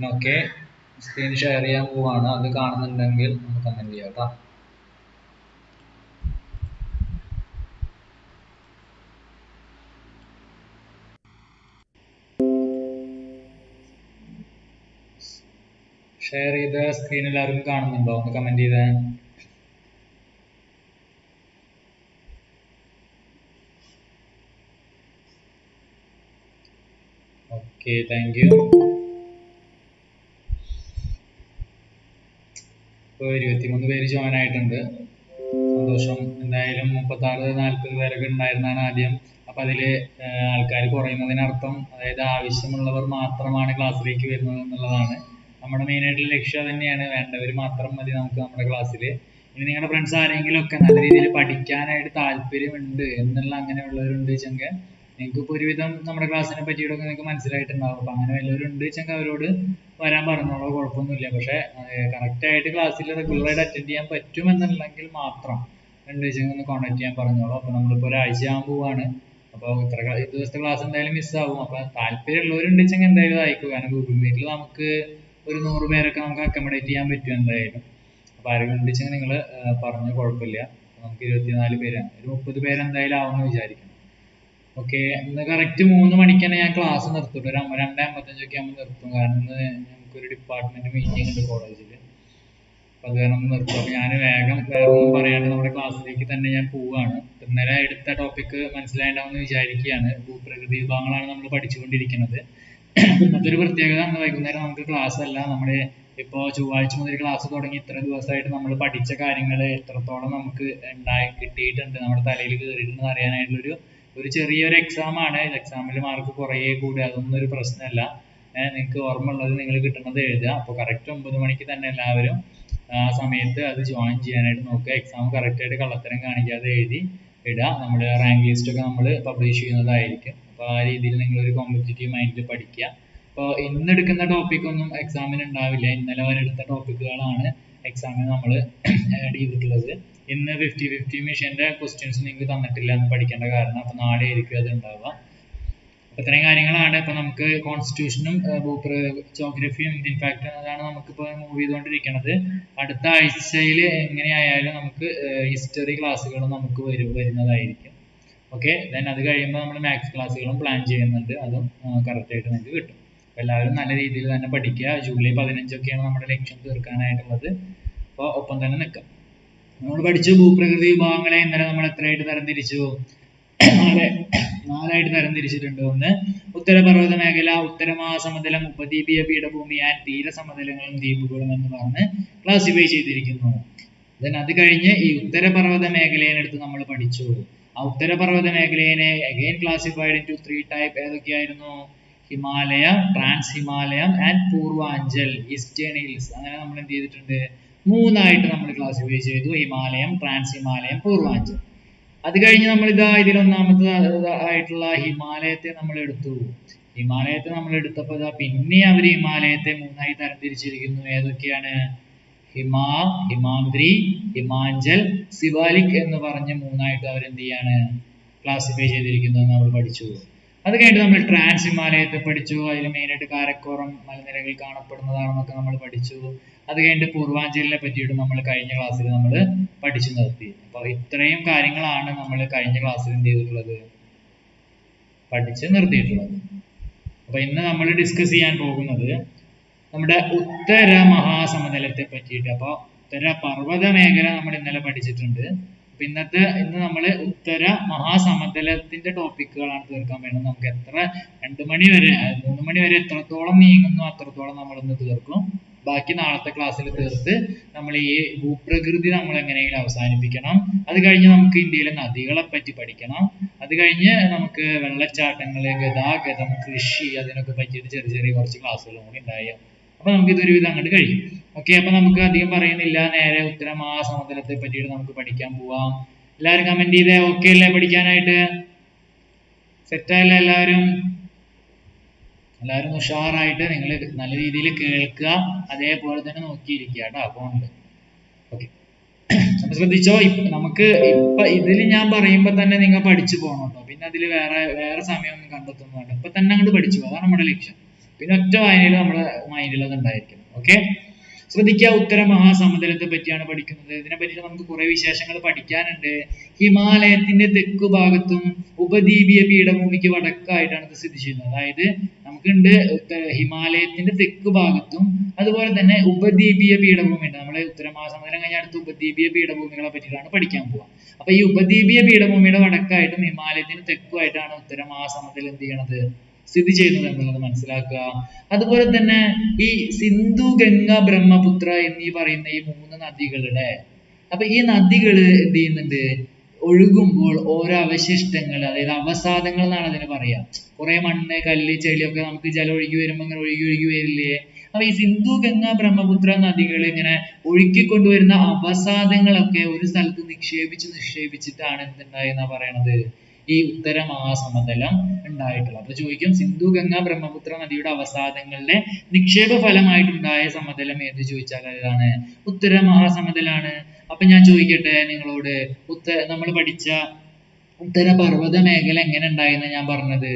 Okay, screen share ചെയ്യാൻ പോവാണ്. അത് കാണുന്നുണ്ടെങ്കിൽ ഒന്ന് കമന്റ് ചെയ്യാം കേട്ടോ. ഷെയർ ചെയ്ത സ്ക്രീൻ എല്ലാവർക്കും കാണുന്നുണ്ടോ? ഒന്ന് കമന്റ് ചെയ്തേ. Okay, thank you. ഇപ്പോൾ 23 പേര് ജോയിൻ ആയിട്ടുണ്ട്, സന്തോഷം. എന്തായാലും 36-40 പേരൊക്കെ ഉണ്ടായിരുന്നാണ് ആദ്യം. അപ്പം അതിൽ ആൾക്കാർ കുറയുന്നതിനർത്ഥം അതായത് ആവശ്യമുള്ളവർ മാത്രമാണ് ക്ലാസ്സിലേക്ക് വരുന്നത് എന്നുള്ളതാണ്. നമ്മുടെ മെയിനായിട്ടുള്ള ലക്ഷ്യം തന്നെയാണ്. വേണ്ടവർ മാത്രം മതി നമുക്ക് നമ്മുടെ ക്ലാസ്സിൽ. ഇനി നിങ്ങളുടെ ഫ്രണ്ട്സ് ആരെങ്കിലും ഒക്കെ നല്ല രീതിയിൽ പഠിക്കാനായിട്ട് താല്പര്യമുണ്ട് എന്നുള്ള അങ്ങനെയുള്ളവരുണ്ട് വെച്ചെങ്കിൽ നിങ്ങൾക്ക് ഇപ്പോൾ ഒരുവിധം നമ്മുടെ ക്ലാസ്സിനെ പറ്റിയിട്ടൊക്കെ നിങ്ങൾക്ക് മനസ്സിലായിട്ടുണ്ടാവും. അപ്പം അങ്ങനെ വല്ലവരും ഉണ്ട് വെച്ചെങ്കിൽ അവരോട് വരാൻ പറഞ്ഞോളൂ, കുഴപ്പമൊന്നുമില്ല. പക്ഷേ കറക്റ്റായിട്ട് ക്ലാസ്സിൽ റെഗുലറായിട്ട് അറ്റൻഡ് ചെയ്യാൻ പറ്റുമെന്നുണ്ടെങ്കിൽ മാത്രം ഉണ്ട് വെച്ചെങ്കിൽ ഒന്ന് കോൺടാക്ട് ചെയ്യാൻ പറഞ്ഞോളൂ. അപ്പോൾ നമ്മളിപ്പോൾ ഒരാഴ്ച ആകാൻ പോവാണ്. അപ്പോൾ ഇത്ര ദിവസത്തെ ക്ലാസ് എന്തായാലും മിസ്സാവും. അപ്പോൾ താല്പര്യമുള്ളവരുണ്ട് വെച്ചെങ്കിൽ എന്തായാലും അയക്കും. കാരണം ഗൂഗിൾ മീറ്റിൽ നമുക്ക് ഒരു 100 പേരൊക്കെ നമുക്ക് അക്കോമഡേറ്റ് ചെയ്യാൻ പറ്റും എന്തായാലും. അപ്പോൾ ആരെങ്കിലും ഉണ്ട് വെച്ചെങ്കിൽ നിങ്ങൾ പറഞ്ഞു, കുഴപ്പമില്ല. നമുക്ക് 24 പേര്, ഒരു 30 പേര് എന്തായാലും ആവുമെന്ന് വിചാരിക്കണം. ഓക്കെ, ഇന്ന് കറക്റ്റ് 3 മണിക്ക് തന്നെ ഞാൻ ക്ലാസ് നിർത്തും. ഒരു 2:55 ആകുമ്പോൾ നിർത്തും. കാരണം ഇന്ന് ഞങ്ങൾക്കൊരു ഡിപ്പാർട്ട്മെന്റ് മീറ്റിംഗ് ഉണ്ട് കോളേജിൽ. അപ്പം അത് കാരണം നിർത്തും. അപ്പം ഞാൻ വേഗം വേറെ ഒന്നും പറയാണ്ട് നമ്മുടെ ക്ലാസ്സിലേക്ക് തന്നെ ഞാൻ പോവുകയാണ്. ഇന്നലെ എടുത്ത ടോപ്പിക്ക് മനസ്സിലായിട്ടുണ്ടാവുമെന്ന് വിചാരിക്കുകയാണ്. ഭൂപ്രകൃതി വിഭാഗങ്ങളാണ് നമ്മൾ പഠിച്ചുകൊണ്ടിരിക്കുന്നത്. ഇന്നത്തെ ഒരു പ്രത്യേകത അന്ന് വൈകുന്നേരം നമുക്ക് ക്ലാസ് അല്ല. നമ്മുടെ ഇപ്പോൾ ചൊവ്വാഴ്ച മുതൽ ക്ലാസ് തുടങ്ങി ഇത്ര ദിവസമായിട്ട് നമ്മൾ പഠിച്ച കാര്യങ്ങൾ എത്രത്തോളം നമുക്ക് കിട്ടിയിട്ടുണ്ട്, നമ്മുടെ തലയിൽ കയറിയിട്ടുണ്ടെന്ന് അറിയാനായിട്ടുള്ളൊരു ചെറിയൊരു എക്സാം ആണ്. എക്സാമിൽ മാർക്ക് കുറയേ കൂടി അതൊന്നും ഒരു പ്രശ്നമല്ല. നിങ്ങൾക്ക് ഓർമ്മ ഉള്ളത് നിങ്ങൾ കിട്ടുന്നത് എഴുതുക. അപ്പോൾ കറക്റ്റ് 9 മണിക്ക് തന്നെ എല്ലാവരും ആ സമയത്ത് അത് ജോയിൻ ചെയ്യാനായിട്ട് നോക്കുക. എക്സാം കറക്റ്റായിട്ട് കള്ളത്തരം കാണിക്കാതെ എഴുതി ഇടുക. നമ്മുടെ റാങ്ക് ലിസ്റ്റ് ഒക്കെ നമ്മൾ പബ്ലിഷ് ചെയ്യുന്നതായിരിക്കും. അപ്പോൾ ആ രീതിയിൽ നിങ്ങളൊരു കോമ്പറ്റീറ്റീവ് മൈൻഡിൽ പഠിക്കുക. അപ്പോൾ ഇന്ന് എടുക്കുന്ന ടോപ്പിക്കൊന്നും എക്സാമിന് ഉണ്ടാവില്ല. ഇന്നലെ വരെ എടുത്ത ടോപ്പിക്കുകളാണ് എക്സാമിന് നമ്മൾ ആഡ് ചെയ്തിട്ടുള്ളത്. ഇന്ന് 50-50 മിഷൻ്റെ ക്വസ്റ്റ്യൻസ് നിങ്ങൾക്ക് തന്നിട്ടില്ല എന്ന് പഠിക്കേണ്ട കാരണം. അപ്പോൾ നാളെ ആയിരിക്കും അത് ഉണ്ടാവുക. അപ്പോൾ ഇത്രയും കാര്യങ്ങളാണ്. ഇപ്പോൾ നമുക്ക് കോൺസ്റ്റിറ്റ്യൂഷനും ജോഗ്രഫിയും ഇന്ത്യൻ ഫാക്ടും അതാണ് നമുക്കിപ്പോൾ മൂവ് ചെയ്തുകൊണ്ടിരിക്കുന്നത്. അടുത്ത ആഴ്ചയിൽ എങ്ങനെയായാലും നമുക്ക് ഹിസ്റ്ററി ക്ലാസ്സുകളും നമുക്ക് വരുന്നതായിരിക്കും. ഓക്കെ, ദെൻ അത് കഴിയുമ്പോൾ നമ്മൾ മാത്സ് ക്ലാസ്സുകളും പ്ലാൻ ചെയ്യുന്നുണ്ട്. അതും കറക്റ്റായിട്ട് നിങ്ങൾക്ക് കിട്ടും. അപ്പോൾ എല്ലാവരും നല്ല രീതിയിൽ തന്നെ പഠിക്കുക. ജൂലൈ 15 നമ്മുടെ ലക്ഷ്യം തീർക്കാനായിട്ടുള്ളത്. അപ്പോൾ ഒപ്പം തന്നെ നിൽക്കാം. നമ്മൾ പഠിച്ചു ഭൂപ്രകൃതി വിഭാഗങ്ങളെ ഇന്നലെ നമ്മൾ എത്രയായിട്ട് തരംതിരിച്ചു? നാലായിട്ട് തരംതിരിച്ചിട്ടുണ്ട്. ഒന്ന് ഉത്തരപർവ്വത മേഖല, ഉത്തരമഹാസമതലം, ഉപദ്വീപീയ പീഠഭൂമി ആൻഡ് തീരസമതലങ്ങളും ദ്വീപുകളും എന്ന് പറഞ്ഞ് ക്ലാസിഫൈ ചെയ്തിരിക്കുന്നു. ദെൻ അത് കഴിഞ്ഞ് ഈ ഉത്തരപർവ്വത മേഖലയെ എടുത്ത് നമ്മൾ പഠിച്ചു. ആ ഉത്തരപർവ്വത മേഖലയെ again classified into 3 type. ഏതൊക്കെയായിരുന്നു? ഹിമാലയ, ട്രാൻസ് ഹിമാലയം ആൻഡ് പൂർവാഞ്ചൽ, ഈസ്റ്റേൺ ഹിൽസ്. അങ്ങനെ നമ്മൾ എന്ത് ചെയ്തിട്ടുണ്ട്? 3ആയിട്ട് നമ്മൾ ക്ലാസിഫൈ ചെയ്തു. ഹിമാലയം, ട്രാൻസ് ഹിമാലയം, പൂർവാഞ്ചൽ. അത് കഴിഞ്ഞ് നമ്മൾ ഇതിൽ ഒന്നാമതായിട്ടുള്ള ഹിമാലയത്തെ നമ്മൾ എടുത്തു. ഹിമാലയത്തെ നമ്മൾ എടുത്തപ്പോൾ പിന്നെ അവർ ഹിമാലയത്തെ 3ആയി തരംതിരിച്ചിരിക്കുന്നു. ഏതൊക്കെയാണ്? ഹിമാദ്രി, ഹിമാചൽ, സിവാലിക് എന്ന് പറഞ്ഞ് 3ആയിട്ട് അവരെന്ത് ചെയ്യാണ്? ക്ലാസിഫൈ ചെയ്തിരിക്കുന്നത് നമ്മൾ പഠിച്ചു. അത് കഴിഞ്ഞിട്ട് നമ്മൾ ട്രാൻസ് ഹിമാലയത്തെ പഠിച്ചു. അതിൽ മെയിനായിട്ട് കാരക്കോറം മലനിരകൾ കാണപ്പെടുന്നതാണെന്നൊക്കെ നമ്മൾ പഠിച്ചു. അത് കഴിഞ്ഞിട്ട് പൂർവാഞ്ചലിനെ പറ്റിയിട്ട് നമ്മൾ കഴിഞ്ഞ ക്ലാസ്സിൽ നമ്മൾ പഠിച്ചു നിർത്തി. അപ്പോൾ ഇത്രയും കാര്യങ്ങളാണ് നമ്മൾ കഴിഞ്ഞ ക്ലാസ്സിൽ എന്ത് ചെയ്തിട്ടുള്ളത്? പഠിച്ച് നിർത്തിയിട്ടുള്ളത്. അപ്പോൾ ഇന്ന് നമ്മൾ ഡിസ്കസ് ചെയ്യാൻ പോകുന്നത് നമ്മുടെ ഉത്തര മഹാസമതലത്തെ പറ്റിയിട്ട്. അപ്പോൾ ഉത്തര പർവ്വത മേഖല നമ്മൾ ഇന്നലെ പഠിച്ചിട്ടുണ്ട്. അപ്പൊ ഇന്ന് നമ്മൾ ഉത്തര മഹാസമതലത്തിന്റെ ടോപ്പിക്കുകളാണ് തീർക്കാൻ വേണ്ടത്. നമുക്ക് എത്ര 2 മണി വരെ 3 മണി വരെ എത്രത്തോളം നീങ്ങുന്നു അത്രത്തോളം നമ്മൾ ഇന്ന് തീർക്കും. ബാക്കി നാളത്തെ ക്ലാസ്സിൽ തീർത്ത് നമ്മൾ ഈ ഭൂപ്രകൃതി നമ്മൾ എങ്ങനെയെങ്കിലും അവസാനിപ്പിക്കണം. അത് കഴിഞ്ഞ് നമുക്ക് ഇന്ത്യയിലെ നദികളെ പറ്റി പഠിക്കണം. അത് കഴിഞ്ഞ് നമുക്ക് വെള്ളച്ചാട്ടങ്ങള്, ഗതാഗതം, കൃഷി അതിനൊക്കെ പറ്റിയിട്ട് ചെറിയ ചെറിയ കുറച്ച് ക്ലാസ്സുകളും കൂടി ഉണ്ടായി. അപ്പൊ നമുക്ക് ഇതൊരു വിധം അങ്ങോട്ട് കഴിയും. ഓക്കെ, അപ്പൊ നമുക്ക് അധികം പറയുന്നില്ല, നേരെ ഉത്തര മഹാസമുദ്രത്തെ പറ്റിയിട്ട് നമുക്ക് പഠിക്കാൻ പോവാം. എല്ലാവരും കമന്റ് ചെയ്തേ. ഓക്കെ അല്ലേ പഠിക്കാനായിട്ട്? സെറ്റായല്ലേ എല്ലാവരും? എല്ലാവരും ഉഷാറായിട്ട് നിങ്ങൾ നല്ല രീതിയിൽ കേൾക്കുക, അതേപോലെ തന്നെ നോക്കിയിരിക്കുക കേട്ടോ ഫോണില്. ഓക്കെ, അപ്പൊ ശ്രദ്ധിച്ചോ. നമുക്ക് ഇപ്പൊ ഇതിൽ ഞാൻ പറയുമ്പോ തന്നെ നിങ്ങൾ പഠിച്ചു പോകണം കേട്ടോ. പിന്നെ അതിൽ വേറെ സമയമൊന്നും കണ്ടെത്തുന്നു വേണ്ട. ഇപ്പൊ തന്നെ അങ്ങോട്ട് പഠിച്ചു, അതാണ് നമ്മുടെ ലക്ഷ്യം. പിന്നെ ഒറ്റ വായനയിൽ നമ്മുടെ മൈൻഡിൽ അത് ഉണ്ടായിരിക്കും. ഓക്കെ, ശ്രദ്ധിക്കുക, ഉത്തര മഹാസമുദ്രത്തെ പറ്റിയാണ് പഠിക്കുന്നത്. ഇതിനെ പറ്റി നമുക്ക് കുറെ വിശേഷങ്ങൾ പഠിക്കാനുണ്ട്. ഹിമാലയത്തിന്റെ തെക്കു ഭാഗത്തും ഉപദ്വീപീയ പീഠഭൂമിക്ക് വടക്കായിട്ടാണ് ഇത് സ്ഥിതി ചെയ്യുന്നത്. അതായത് നമുക്കുണ്ട് ഹിമാലയത്തിന്റെ തെക്കു ഭാഗത്തും അതുപോലെ തന്നെ ഉപദ്വീപീയ പീഠഭൂമി ഉണ്ട്. നമ്മൾ ഉത്തര മഹാസമുദ്രം കഴിഞ്ഞ അടുത്ത ഉപദ്വീപീയ പീഠഭൂമികളെ പറ്റിയിട്ടാണ് പഠിക്കാൻ പോവുക. അപ്പൊ ഈ ഉപദ്വീപീയ പീഠഭൂമിയുടെ വടക്കായിട്ടും ഹിമാലയത്തിന് തെക്കുമായിട്ടാണ് ഉത്തര മഹാസമുദ്രം എന്ത് ചെയ്യണത്, സ്ഥിതി ചെയ്യുന്നത് എന്നുള്ളത് മനസ്സിലാക്കുക. അതുപോലെ തന്നെ ഈ സിന്ധു, ഗംഗ, ബ്രഹ്മപുത്ര എന്നീ പറയുന്ന ഈ 3 നദികളുടെ അപ്പൊ ഈ നദികൾ എന്ത് ചെയ്യുന്നുണ്ട്, ഒഴുകുമ്പോൾ ഓരോ അവശിഷ്ടങ്ങൾ, അതായത് അവസാദങ്ങൾ എന്നാണ് അതിന് പറയാ. കുറെ മണ്ണ്, കല്ല്, ചെളിയൊക്കെ നമുക്ക് ജലം ഒഴുകി വരുമ്പോൾ ഇങ്ങനെ ഒഴുകി ഒഴുകി വരില്ലേ. അപ്പൊ ഈ സിന്ധു, ഗംഗ, ബ്രഹ്മപുത്ര നദികൾ ഇങ്ങനെ ഒഴുക്കിക്കൊണ്ടുവരുന്ന അവസാദങ്ങളൊക്കെ ഒരു സ്ഥലത്ത് നിക്ഷേപിച്ചിട്ടാണ് എന്തുണ്ടായെന്നാ പറയണത്, ഈ ഉത്തര മഹാസമതലം ഉണ്ടായിട്ടുള്ളത്. അപ്പൊ ചോദിക്കും, സിന്ധു, ഗംഗ, ബ്രഹ്മപുത്ര നദിയുടെ അവസാദങ്ങളുടെ നിക്ഷേപ ഫലമായിട്ടുണ്ടായ സമതലം ഏത് ചോദിച്ചാൽ ഏതാണ്, ഉത്തര മഹാസമതലാണ്. അപ്പൊ ഞാൻ ചോദിക്കട്ടെ നിങ്ങളോട്, നമ്മൾ പഠിച്ച ഉത്തര പർവ്വത മേഖല എങ്ങനെ ഉണ്ടായെന്ന് ഞാൻ പറഞ്ഞത്,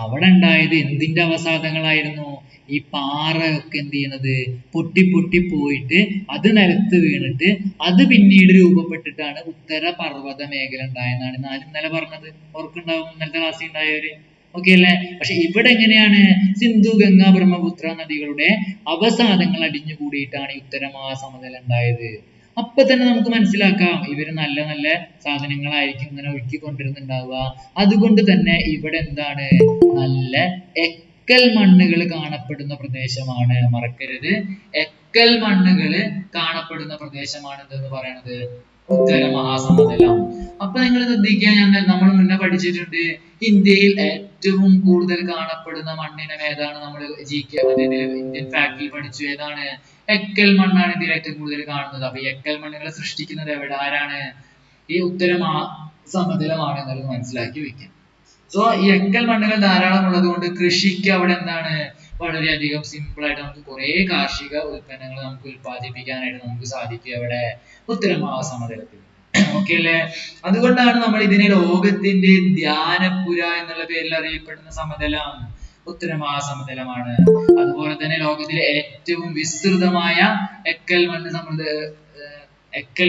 അവിടെ ഉണ്ടായത് എന്തിന്റെ അവസാദങ്ങളായിരുന്നു, ഈ പാറയൊക്കെ എന്ത് ചെയ്യുന്നത്, പൊട്ടി പൊട്ടി പോയിട്ട് അത് നിലത്ത് വീണിട്ട് അത് പിന്നീട് രൂപപ്പെട്ടിട്ടാണ് ഉത്തര പർവ്വത മേഖല ഉണ്ടായെന്നാണ് ഞാൻ ഇന്നലെ പറഞ്ഞത്. ഓർക്കുണ്ടാവും ഇന്നലത്തെ ക്ലാസ്സിൽ ഉണ്ടായവര്. ഓക്കെ അല്ലേ? പക്ഷെ ഇവിടെ എങ്ങനെയാണ്, സിന്ധു, ഗംഗ, ബ്രഹ്മപുത്ര നദികളുടെ അവസാദങ്ങൾ അടിഞ്ഞുകൂടിയിട്ടാണ് ഈ ഉത്തര മഹാസമതലം ഉണ്ടായത്. അപ്പൊ തന്നെ നമുക്ക് മനസ്സിലാക്കാം ഇവര് നല്ല നല്ല സാധനങ്ങളായിരിക്കും ഇങ്ങനെ ഒഴുക്കിക്കൊണ്ടിരുന്നുണ്ടാവുക. അതുകൊണ്ട് തന്നെ ഇവിടെ എന്താണ്, നല്ല എക്കൽ മണ്ണുകൾ കാണപ്പെടുന്ന പ്രദേശമാണ്. മറക്കരുത്, എക്കൽ മണ്ണുകൾ കാണപ്പെടുന്ന പ്രദേശമാണ് എന്തെന്ന് പറയുന്നത്, ഉത്തര മഹാസമതലം. അപ്പൊ നിങ്ങൾ ശ്രദ്ധിക്കുക, നമ്മൾ മുന്നേ പഠിച്ചിട്ടുണ്ട്, ഇന്ത്യയിൽ ഏറ്റവും കൂടുതൽ കാണപ്പെടുന്ന മണ്ണിനം ഏതാണ്, നമ്മൾ ഇന്ത്യൻ ഫാക്ടിൽ പഠിച്ചു. ഏതാണ്? എക്കൽ മണ്ണാണ് ഇന്ത്യയിൽ ഏറ്റവും കൂടുതൽ കാണുന്നത്. അപ്പൊ ഈ എക്കൽ മണ്ണുകളെ സൃഷ്ടിക്കുന്നത് എവിടെ, ആരാണ്, ഈ ഉത്തര മഹാസമതലമാണ് എന്നുള്ളത് മനസ്സിലാക്കി വെക്കാം. സോ ഈ എക്കൽ മണ്ണുകൾ ധാരാളം ഉള്ളത് കൊണ്ട് കൃഷിക്ക് അവിടെ എന്താണ്, വളരെയധികം സിമ്പിൾ ആയിട്ട് നമുക്ക് കുറെ കാർഷിക ഉൽപ്പന്നങ്ങൾ നമുക്ക് ഉൽപ്പാദിപ്പിക്കാനായിട്ട് നമുക്ക് സാധിക്കും എവിടെ, ഉത്തര മഹാസമതലത്തിൽ. ഓക്കെ അല്ലേ? അതുകൊണ്ടാണ് നമ്മൾ ഇതിനെ ലോകത്തിന്റെ ധ്യാനപുര എന്നുള്ള പേരിൽ അറിയപ്പെടുന്ന സമതലം ഉത്തര മഹാസമതലമാണ്. അതുപോലെ തന്നെ ലോകത്തിലെ ഏറ്റവും വിസ്തൃതമായ എക്കൽ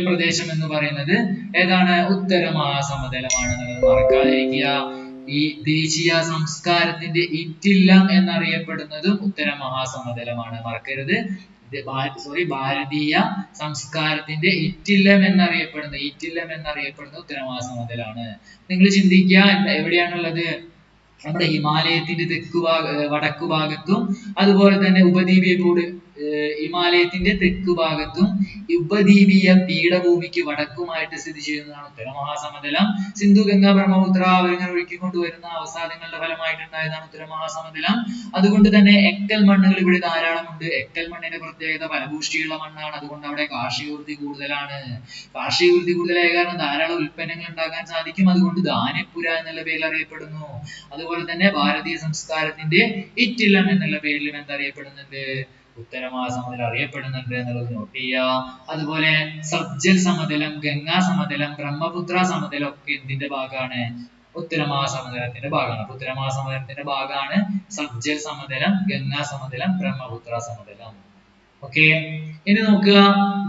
പ്രദേശം എന്ന് പറയുന്നത് ഏതാണ്, ഉത്തര മഹാസമതലമാണ് എന്നുള്ളത് മറക്കാതിരിക്കുക. ഈ ദേശീയ സംസ്കാരത്തിന്റെ ഈറ്റില്ലം എന്നറിയപ്പെടുന്നതും ഉത്തര മഹാസമതലമാണ്. മറക്കരുത്, ഭാരതീയ സംസ്കാരത്തിന്റെ ഈറ്റില്ലം എന്നറിയപ്പെടുന്ന ഉത്തര മഹാസമതലമാണ്. നിങ്ങൾ ചിന്തിക്കുക, എവിടെയാണുള്ളത്, നമ്മുടെ ഹിമാലയത്തിന്റെ വടക്കു ഭാഗത്തും അതുപോലെ തന്നെ ഹിമാലയത്തിന്റെ തെക്കു ഭാഗത്തും ഉപദ്വീപീയ പീഠഭൂമിക്ക് വടക്കുമായിട്ട് സ്ഥിതി ചെയ്യുന്നതാണ് ഉത്തര മഹാസമതലം. സിന്ധു, ഗംഗ, ബ്രഹ്മപുത്ര അവരിങ്ങനെ ഒഴുക്കിക്കൊണ്ടുവരുന്ന അവസാദങ്ങളുടെ ഫലമായിട്ടുണ്ടായതാണ് ഉത്തര മഹാസമതലം. അതുകൊണ്ട് തന്നെ എക്കൽ മണ്ണുകൾ ഇവിടെ ധാരാളമുണ്ട്. എക്കൽ മണ്ണിന്റെ പ്രത്യേകത ഫലഭൂഷ്ടിയുള്ള മണ്ണാണ്. അതുകൊണ്ട് അവിടെ കാർഷികവൃത്തി കൂടുതലാണ്. കാർഷികവൃത്തി കൂടുതലായ കാരണം ധാരാളം ഉൽപ്പന്നങ്ങൾ ഉണ്ടാക്കാൻ സാധിക്കും. അതുകൊണ്ട് ധാന്യപുര എന്നുള്ള പേരിൽ അറിയപ്പെടുന്നു. അതുപോലെ തന്നെ ഭാരതീയ സംസ്കാരത്തിന്റെ ഈറ്റില്ലം എന്നുള്ള പേരിലും എന്തറിയപ്പെടുന്നുണ്ട്, ഉത്തര മഹാസമതലം അറിയപ്പെടുന്നുണ്ട് എന്നുള്ളത് നോട്ട് ചെയ്യുക. അതുപോലെ സബ്ജൽ സമതലം, ഗംഗാ സമതലം, ബ്രഹ്മപുത്ര സമതലം ഒക്കെ എന്തിന്റെ ഭാഗമാണ്, ഉത്തര മഹാസമതലത്തിന്റെ ഭാഗമാണ്. അപ്പൊ ഉത്തര മഹാസമതലത്തിന്റെ ഭാഗമാണ് സബ്ജൽ സമതലം, ഗംഗാ സമതലം, ബ്രഹ്മപുത്ര സമതലം. ഓക്കെ, ഇനി നോക്കുക,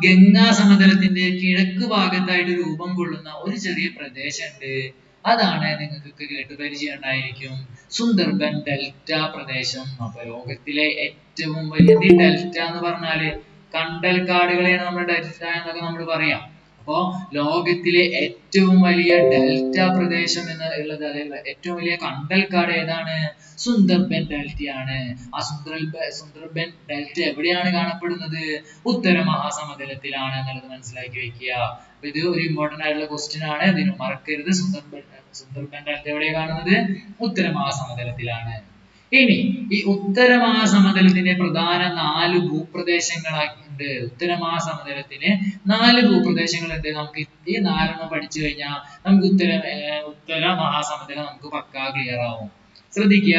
ഗംഗാ സമതലത്തിന്റെ കിഴക്ക് ഭാഗത്തായിട്ട് രൂപം കൊള്ളുന്ന ഒരു ചെറിയ പ്രദേശമുണ്ട്. അതാണ് നിങ്ങൾക്ക് കേട്ട് പരിചയം ഉണ്ടായിരിക്കും, സുന്ദർബൻ ഡെൽറ്റ പ്രദേശം. അപ്പൊ ലോകത്തിലെ ഏറ്റവും വലിയ ഡെൽറ്റ എന്ന് പറഞ്ഞാല് കണ്ടൽക്കാടുകളെയാണ് നമ്മൾ ഡെൽറ്റ എന്നൊക്കെ നമ്മൾ പറയാം. അപ്പോ ലോകത്തിലെ ഏറ്റവും വലിയ ഡെൽറ്റ പ്രദേശം എന്നുള്ളത്, അതായത് ഏറ്റവും വലിയ കണ്ടൽക്കാട് ഏതാണ്, സുന്ദർബൻ ഡെൽറ്റയാണ്. ആ സുന്ദർബൻ ഡെൽറ്റ എവിടെയാണ് കാണപ്പെടുന്നത്, ഉത്തര മഹാസമതലത്തിലാണ് എന്നുള്ളത് മനസ്സിലാക്കി വെക്കുക. അപ്പൊ ഇത് ഒരു ഇമ്പോർട്ടന്റ് ആയിട്ടുള്ള ക്വസ്റ്റ്യൻ ആണ്, ഇതിന് മറക്കരുത്. സുന്ദർബൻ ഡെൽറ്റ എവിടെയാണ് കാണുന്നത്, ഉത്തര മഹാസമതലത്തിലാണ്. ഇനി ഈ ഉത്തര മഹാസമതലത്തിന്റെ പ്രധാന 4 ഭൂപ്രദേശങ്ങളുണ്ട്. ഉത്തര മഹാസമതലത്തിന് 4 ഭൂപ്രദേശങ്ങളുണ്ട്. നമുക്ക് ഈ 4 പഠിച്ചു കഴിഞ്ഞാൽ നമുക്ക് ഉത്തര മഹാസമതലം നമുക്ക് പക്കാ ക്ലിയർ ആവും. ശ്രദ്ധിക്കുക,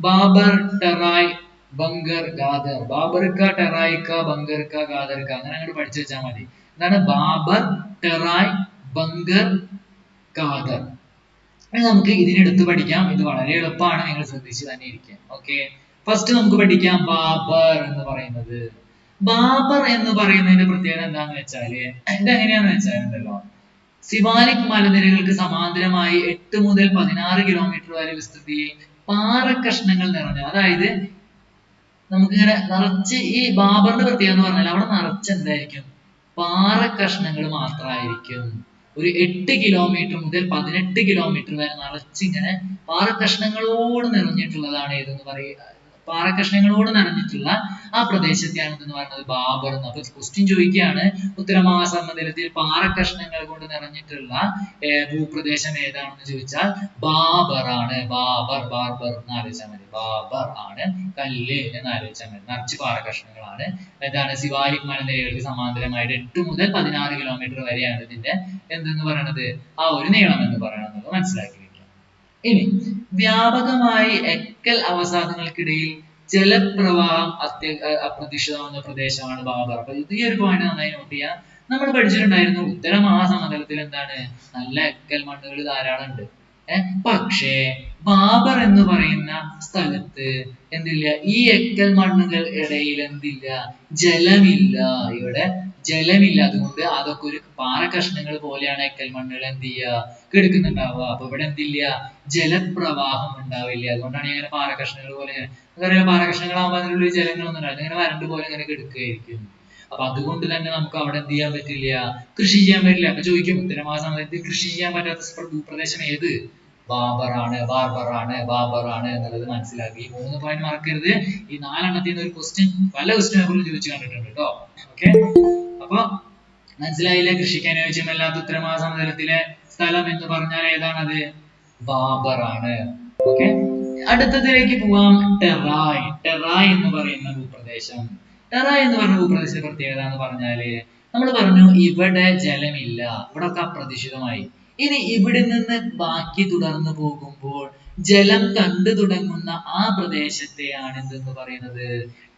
ബാബർ, ടെറായ്, ബങ്കർ, ഗാദർ. ബാബർക്ക, ടെറായിക്ക, ബങ്കർക്ക, ഗാദർക്ക, അങ്ങനെ അങ്ങോട്ട് പഠിച്ചു വെച്ചാൽ മതി. എന്താണ് ബാബർ, ടെറായ്, ബങ്കർ, ഗാദർ. നമുക്ക് ഇതിനെടുത്ത് പഠിക്കാം. ഇത് വളരെ എളുപ്പമാണ്, നിങ്ങൾ ശ്രദ്ധിച്ച് തന്നെ ഇരിക്കുക. ഓക്കെ, ഫസ്റ്റ് നമുക്ക് പഠിക്കാം ബാബർ എന്ന് പറയുന്നത്. ബാബർ എന്ന് പറയുന്നതിന്റെ പ്രത്യേകത എന്താന്ന് വെച്ചാല് ഇതെങ്ങനെയാന്ന് വെച്ചാലുണ്ടല്ലോ, സിവാലിക് മലനിരകൾക്ക് സമാന്തരമായി 8 മുതൽ 16 കിലോമീറ്റർ വരെ വിസ്തൃതിയിൽ പാറക്കഷ്ണങ്ങൾ നിറഞ്ഞ, അതായത് നമുക്കിങ്ങനെ നിറച്ച് ഈ ബാബറിന്റെ പ്രത്യേകത എന്ന് പറഞ്ഞാൽ അവിടെ നിറച്ച് എന്തായിരിക്കും, പാറക്കഷ്ണങ്ങൾ മാത്രമായിരിക്കും. ഒരു 8 കിലോമീറ്റർ മുതൽ 18 കിലോമീറ്റർ വരെ നിറച്ചിങ്ങനെ പാറക്കഷ്ണങ്ങളോട് നിറഞ്ഞിട്ടുള്ളതാണ് ഏതെന്ന് പറയുക, പാറക്കഷ്ണങ്ങളോട് നിറഞ്ഞിട്ടുള്ള ആ പ്രദേശത്തെയാണ് എന്ന് പറയുന്നത് ബാബർ എന്ന്. അപ്പൊ ക്വസ്റ്റ്യൻ ചോദിക്കുകയാണ്, ഉത്തരമഹാസമതലത്തിൽ പാറക്കഷ്ണങ്ങൾ കൊണ്ട് നിറഞ്ഞിട്ടുള്ള ഭൂപ്രദേശം ഏതാണെന്ന് ചോദിച്ചാൽ ബാബർ ആണ്. ബാബർ, ബാർബർ എന്ന് ആലോചിച്ചാൽ മതി. ബാബർ ആണ്, കല്ല് എന്ന് ആലോചിച്ചാൽ മതി. നിറച്ച് പാറക്കഷ്ണങ്ങളാണ്. എന്താണ്, സിവാലിക് മലനിരകൾക്ക് സമാന്തരമായിട്ട് 8 മുതൽ 16 കിലോമീറ്റർ വരെയാണ് ഇതിന്റെ എന്തെന്ന് പറയുന്നത്, ആ ഒരു നീളം എന്ന് പറയുന്നത് മനസ്സിലാക്കി വെക്കുക. ഇനി വ്യാപകമായി എക്കൽ അവസാദങ്ങൾക്കിടയിൽ ജലപ്രവാഹം അപ്രതീക്ഷിതമാകുന്ന പ്രദേശമാണ് ബാബർ. അപ്പൊ ഈ ഒരു പോയിന്റ് നന്നായി നോട്ട് ചെയ്യാം. നമ്മൾ പഠിച്ചിട്ടുണ്ടായിരുന്നു ഉത്തര മഹാസമതലത്തിൽ എന്താണ്, നല്ല എക്കൽ മണ്ണുകൾ ധാരാളം ഉണ്ട്. പക്ഷേ ബാബർ എന്ന് പറയുന്ന സ്ഥലത്ത് എന്തില്ല, ഈ എക്കൽ മണ്ണുകൾ ഇടയിൽ എന്തില്ല, ജലമില്ല. ഇവിടെ ജലമില്ല. അതുകൊണ്ട് അതൊക്കെ ഒരു പാറക്കഷ്ണങ്ങൾ പോലെയാണ് എക്കൽ മണ്ണുകൾ എന്ത് ചെയ്യുക, കിടക്കുന്നുണ്ടാവുക. അപ്പൊ ഇവിടെ എന്തില്ല, ജലപ്രവാഹം ഉണ്ടാവില്ല. അതുകൊണ്ടാണ് ഇങ്ങനെ പാറക്കഷ്ണങ്ങൾ പോലെ, അതറിയാം പാറക്കഷ്ണങ്ങളാകുമ്പോൾ അതിനുള്ളിൽ ജലങ്ങളൊന്നും ഉണ്ടാവില്ല, ഇങ്ങനെ വരണ്ട് പോലെ ഇങ്ങനെ കിടക്കുകയായിരിക്കും. അപ്പൊ അതുകൊണ്ട് തന്നെ നമുക്ക് അവിടെ എന്ത് ചെയ്യാൻ പറ്റില്ല, കൃഷി ചെയ്യാൻ പറ്റില്ല. അപ്പൊ ചോദിക്കും, ഉത്തരമഹാസമതലത്തിൽ കൃഷി ചെയ്യാൻ പറ്റാത്ത ഭൂപ്രദേശം ഏത്, ബാബർ ആണ്, ബാർബർ ആണ്, ബാബർ ആണ് എന്നുള്ളത് മനസ്സിലാക്കി. ഈ 3 പോയിന്റ് മറക്കരുത്. ഈ 4 ഒരു ക്വസ്റ്റ്യൻ പല ക്വസ്റ്റ്യൻ പേപ്പറിലും ചോദിച്ചു കണ്ടിട്ടുണ്ട് കേട്ടോ. ഓക്കെ, അപ്പൊ മനസ്സിലായില്ലേ? കൃഷിക്ക് അനുയോജ്യമല്ലാത്ത ഉത്തരമഹാസമതലത്തിലെ സ്ഥലം എന്ന് പറഞ്ഞാൽ ഏതാണത്, ബാബർ ആണ്. ഓക്കെ, അടുത്തതിലേക്ക് പോവാം. ടെറായ്. ടെറായ് എന്ന് പറയുന്ന ഭൂപ്രദേശം. ടെറായ് എന്ന് പറയുന്ന ഭൂപ്രദേശത്തിന്റെ പ്രത്യേകത എന്ന് പറഞ്ഞാല് നമ്മൾ പറഞ്ഞു ഇവിടെ ജലമില്ല, ഇവിടെ ഒക്കെ അപ്രതീക്ഷിതമായി. ഇനി ഇവിടെ നിന്ന് ബാക്കി തുടർന്ന് പോകുമ്പോൾ ജലം കണ്ടു തുടങ്ങുന്ന ആ പ്രദേശത്തെയാണ് എന്തെന്ന് പറയുന്നത്,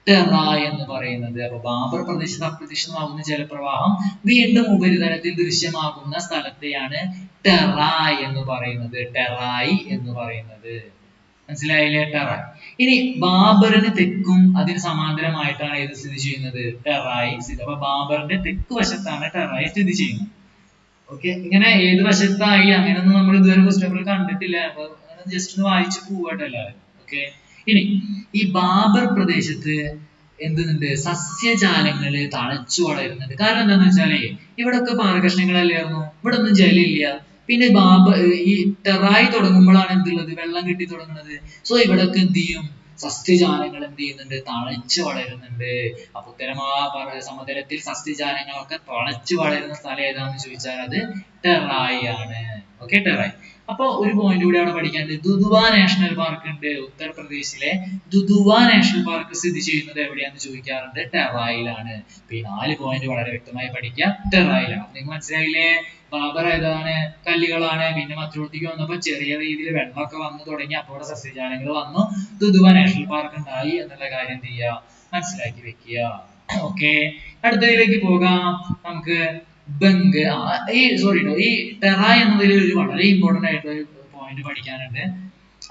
ടെറായ് എന്ന് പറയുന്നത്. അപ്പൊ ബാബർ പ്രദേശത്ത് അപ്രതീക്ഷിതമാകുന്ന ജലപ്രവാഹം വീണ്ടും ഉപരിതലത്തിൽ ദൃശ്യമാകുന്ന സ്ഥലത്തെയാണ് ടെറായ് എന്ന് പറയുന്നത്. ടെറായ് എന്ന് പറയുന്നത് മനസ്സിലായില്ലേ, ടെറായ്. ഇനി ബാബറിന് തെക്കും അതിന് സമാന്തരമായിട്ടാണ് ഏത് സ്ഥിതി ചെയ്യുന്നത്, ടെറായ്. അപ്പൊ ബാബറിന്റെ തെക്ക് വശത്താണ് ടെറായ് സ്ഥിതി ചെയ്യുന്നത്. ഓക്കെ, ഇങ്ങനെ ഏത് വശത്തായി അങ്ങനെയൊന്നും നമ്മൾ ഇതുവരെ ക്വസ്റ്റ്യൻ പേപ്പറിൽ കണ്ടിട്ടില്ല. അപ്പൊ ജസ്റ്റ് ഒന്ന് വായിച്ചു പോവട്ടെ എല്ലാവരും. ഓക്കെ, ഇനി ഈ ബാബർ പ്രദേശത്ത് എന്തുണ്ട്, സസ്യജാലങ്ങള് തഴച്ചു വളരുന്നുണ്ട്. കാരണം എന്താന്ന് വെച്ചാലേ ഇവിടെ ഒക്കെ പാറകഷ്ണങ്ങളല്ലായിരുന്നു, ഇവിടെ ഒന്നും ജലമില്ല. പിന്നെ ഈ ടെറായ് തുടങ്ങുമ്പോഴാണ് എന്തുള്ളത്, വെള്ളം കിട്ടി തുടങ്ങുന്നത്. സോ ഇവിടെ ഒക്കെ എന്ത് ചെയ്യും, സസ്യജാലങ്ങൾ എന്ത് ചെയ്യുന്നുണ്ട്, തഴച്ചു വളരുന്നുണ്ട്. അപ്പൊ ഉത്തരമഹാസമതലത്തിൽ സസ്യജാലങ്ങളൊക്കെ തഴച്ചു വളരുന്ന സ്ഥലം ഏതാണെന്ന് ചോദിച്ചാൽ അത് ടെറായ് ആണ്. ഓക്കെ, ടെറായ്. അപ്പൊ ഒരു പോയിന്റ് കൂടി അവിടെ പഠിക്കാനുണ്ട്. ദുധുവ നാഷണൽ പാർക്ക് ഉണ്ട്. ഉത്തർപ്രദേശിലെ ദുധുവ നാഷണൽ പാർക്ക് സ്ഥിതി ചെയ്യുന്നത് എവിടെയാണെന്ന് ചോദിക്കാറുണ്ട്, ടെറായിലാണ്. അപ്പൊ ഈ 4 പോയിന്റ് വളരെ വ്യക്തമായി പഠിക്കാം, ടെറായിലാണ്. നിങ്ങൾക്ക് മനസ്സിലായില്ലേ? ബാബർ ഏതാണ്, കല്ലുകളാണ്. പിന്നെ മറ്റൊരുത്തേക്ക് വന്നപ്പോ ചെറിയ രീതിയിൽ വെള്ളമൊക്കെ വന്നു തുടങ്ങി, അപ്പോൾ ഇവിടെ സസ്യജാലങ്ങൾ വന്നു, ദുധുവ നാഷണൽ പാർക്ക് ഉണ്ടായി എന്നുള്ള കാര്യം എന്ത് ചെയ്യുക, മനസ്സിലാക്കി വെക്കുക. ഓക്കെ, അടുത്തതിലേക്ക് പോകാം. നമുക്ക് ഈ ടെറായ് എന്നതിൽ ഒരു വളരെ ഇമ്പോർട്ടന്റ് ആയിട്ടുള്ള ഒരു പോയിന്റ് പഠിക്കാനുണ്ട്.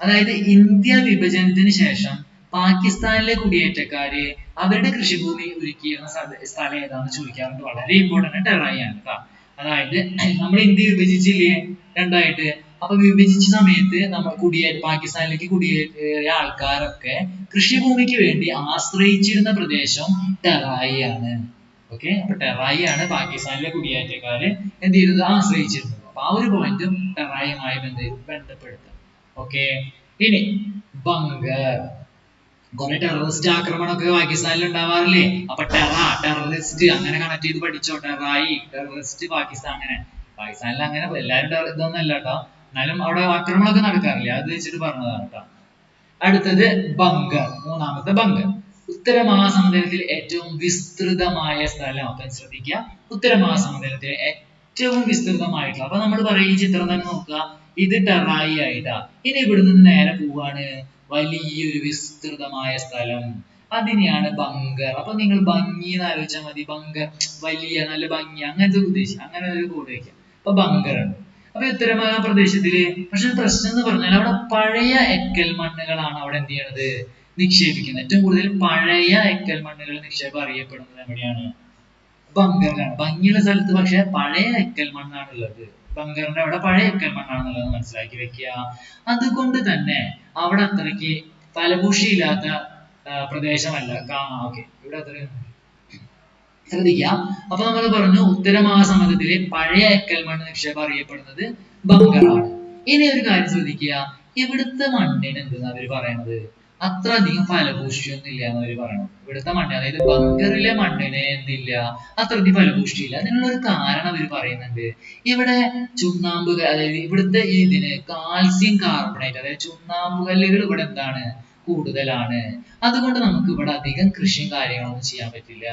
അതായത് ഇന്ത്യ വിഭജനത്തിന് ശേഷം പാകിസ്ഥാനിലെ കുടിയേറ്റക്കാര് അവരുടെ കൃഷിഭൂമി ഒരുക്കിയിരുന്ന സ്ഥലം ഏതാണെന്ന് ചോദിക്കാറുണ്ട്. വളരെ ഇമ്പോർട്ടന്റ് ടെറായ് ആണ് കേട്ടോ. അതായത് നമ്മൾ ഇന്ത്യ വിഭജിച്ചില്ലേ രണ്ടായിട്ട്. അപ്പൊ വിഭജിച്ച സമയത്ത് നമ്മൾ പാകിസ്ഥാനിലേക്ക് കുടിയേറിയ ആൾക്കാരൊക്കെ കൃഷിഭൂമിക്ക് വേണ്ടി ആശ്രയിച്ചിരുന്ന പ്രദേശം ടെറായ് ആണ്. ഓക്കെ, അപ്പൊ ടെറായ് ആണ് പാകിസ്ഥാനിലെ കുടിയേറ്റക്കാര് എന്ത് ചെയ്തത്, ആശ്രയിച്ചിരുന്നത്. അപ്പൊ ആ ഒരു പോയിന്റും ടെറായുമായി ബന്ധപ്പെടുത്തുക. ഓക്കെ, ഇനി ബംഗർ. കുറെ ടെററിസ്റ്റ് ആക്രമണമൊക്കെ പാകിസ്ഥാനിൽ ഉണ്ടാവാറില്ലേ? അപ്പൊ ടെററിസ്റ്റ് അങ്ങനെ കണക്ട് ചെയ്ത് പഠിച്ചോ. ടെറായി, ടെററിസ്റ്റ്, പാകിസ്ഥാൻ. അങ്ങനെ പാകിസ്ഥാനിൽ അങ്ങനെ എല്ലാവരും ഇതൊന്നും അല്ല കേട്ടോ, എന്നാലും അവിടെ ആക്രമണമൊക്കെ നടക്കാറില്ലേ, അത് വെച്ചിട്ട് പറഞ്ഞതാണ് കേട്ടോ. അടുത്തത് ബംഗർ, മൂന്നാമത്തെ ബംഗർ. ഉത്തരമഹാസമതലത്തിൽ ഏറ്റവും വിസ്തൃതമായ സ്ഥലം. അപ്പം ശ്രദ്ധിക്കുക, ഉത്തരമഹാസമതലത്തിലെ ഏറ്റവും വിസ്തൃതമായിട്ടുള്ള, അപ്പൊ നമ്മൾ പറയും ഈ ചിത്രം തന്നെ നോക്കുക, ഇത് ടെറായി ആയിട്ടാ. ഇനി ഇവിടെ നിന്ന് നേരെ പോവാണ് വലിയൊരു വിസ്തൃതമായ സ്ഥലം, അതിനെയാണ് ബംഗർ. അപ്പൊ നിങ്ങൾ ഭംഗി എന്ന് ആലോചിച്ചാൽ മതി. ബംഗർ വലിയ നല്ല ഭംഗി, അങ്ങനത്തെ ഉദ്ദേശം, അങ്ങനെ ഒരു കൂടെ വയ്ക്കാം. അപ്പൊ ബംഗർ ഉണ്ട്. അപ്പൊ ഉത്തരമഹാ പ്രദേശത്തില് പക്ഷെ പ്രശ്നം എന്ന് പറഞ്ഞാൽ അവിടെ പഴയ എക്കൽ മണ്ണുകളാണ് അവിടെ എന്ത് ചെയ്യണത്, നിക്ഷേപിക്കുന്നത്. ഏറ്റവും കൂടുതൽ പഴയ എക്കൽ മണ്ണുകൾ നിക്ഷേപം അറിയപ്പെടുന്നത് എവിടെയാണ്? ബങ്കറിലാണ്. ഭംഗിയുള്ള സ്ഥലത്ത് പക്ഷെ പഴയ എക്കൽ മണ്ണാണ് ഉള്ളത്. ബങ്കറിന്റെ അവിടെ പഴയ എക്കൽ മണ്ണാണെന്നുള്ളത് മനസ്സിലാക്കി വെക്കുക. അതുകൊണ്ട് തന്നെ അവിടെ അത്രയ്ക്ക് ഫലഭൂഷ്ടിയില്ലാത്ത പ്രദേശമല്ല. ഓക്കെ, ഇവിടെ അത്ര ശ്രദ്ധിക്കുക. അപ്പൊ നമ്മൾ പറഞ്ഞു ഉത്തര മഹാസമുദ്രത്തിലെ പഴയ എക്കൽ മണ്ണ് നിക്ഷേപം അറിയപ്പെടുന്നത് ബങ്കറാണ്. ഇനി ഒരു കാര്യം ശ്രദ്ധിക്കുക, ഇവിടുത്തെ മണ്ണിന് എന്തെന്ന് അവര് പറയണത്? അത്ര അധികം ഫലഭൂഷ്ടിയൊന്നും ഇല്ല എന്ന് അവര് പറയണത്. ഇവിടുത്തെ മണ്ണ്, അതായത് ബങ്കറിലെ മണ്ണിന് എന്തില്ല, അത്ര അധികം ഫലഭൂഷ്ടി ഇല്ല. അതിനുള്ള ഒരു കാരണം അവര് പറയുന്നുണ്ട്. ഇവിടെ ചുണ്ണാമ്പ്, അതായത് ഇവിടുത്തെ ഇതിന് കാൽസ്യം കാർബണേറ്റ്, അതായത് ചുണ്ണാമ്പ് കല്ലുകൾ ഇവിടെ എന്താണ്, കൂടുതലാണ്. അതുകൊണ്ട് നമുക്ക് ഇവിടെ അധികം കൃഷിയും കാര്യങ്ങളൊന്നും ചെയ്യാൻ പറ്റില്ല.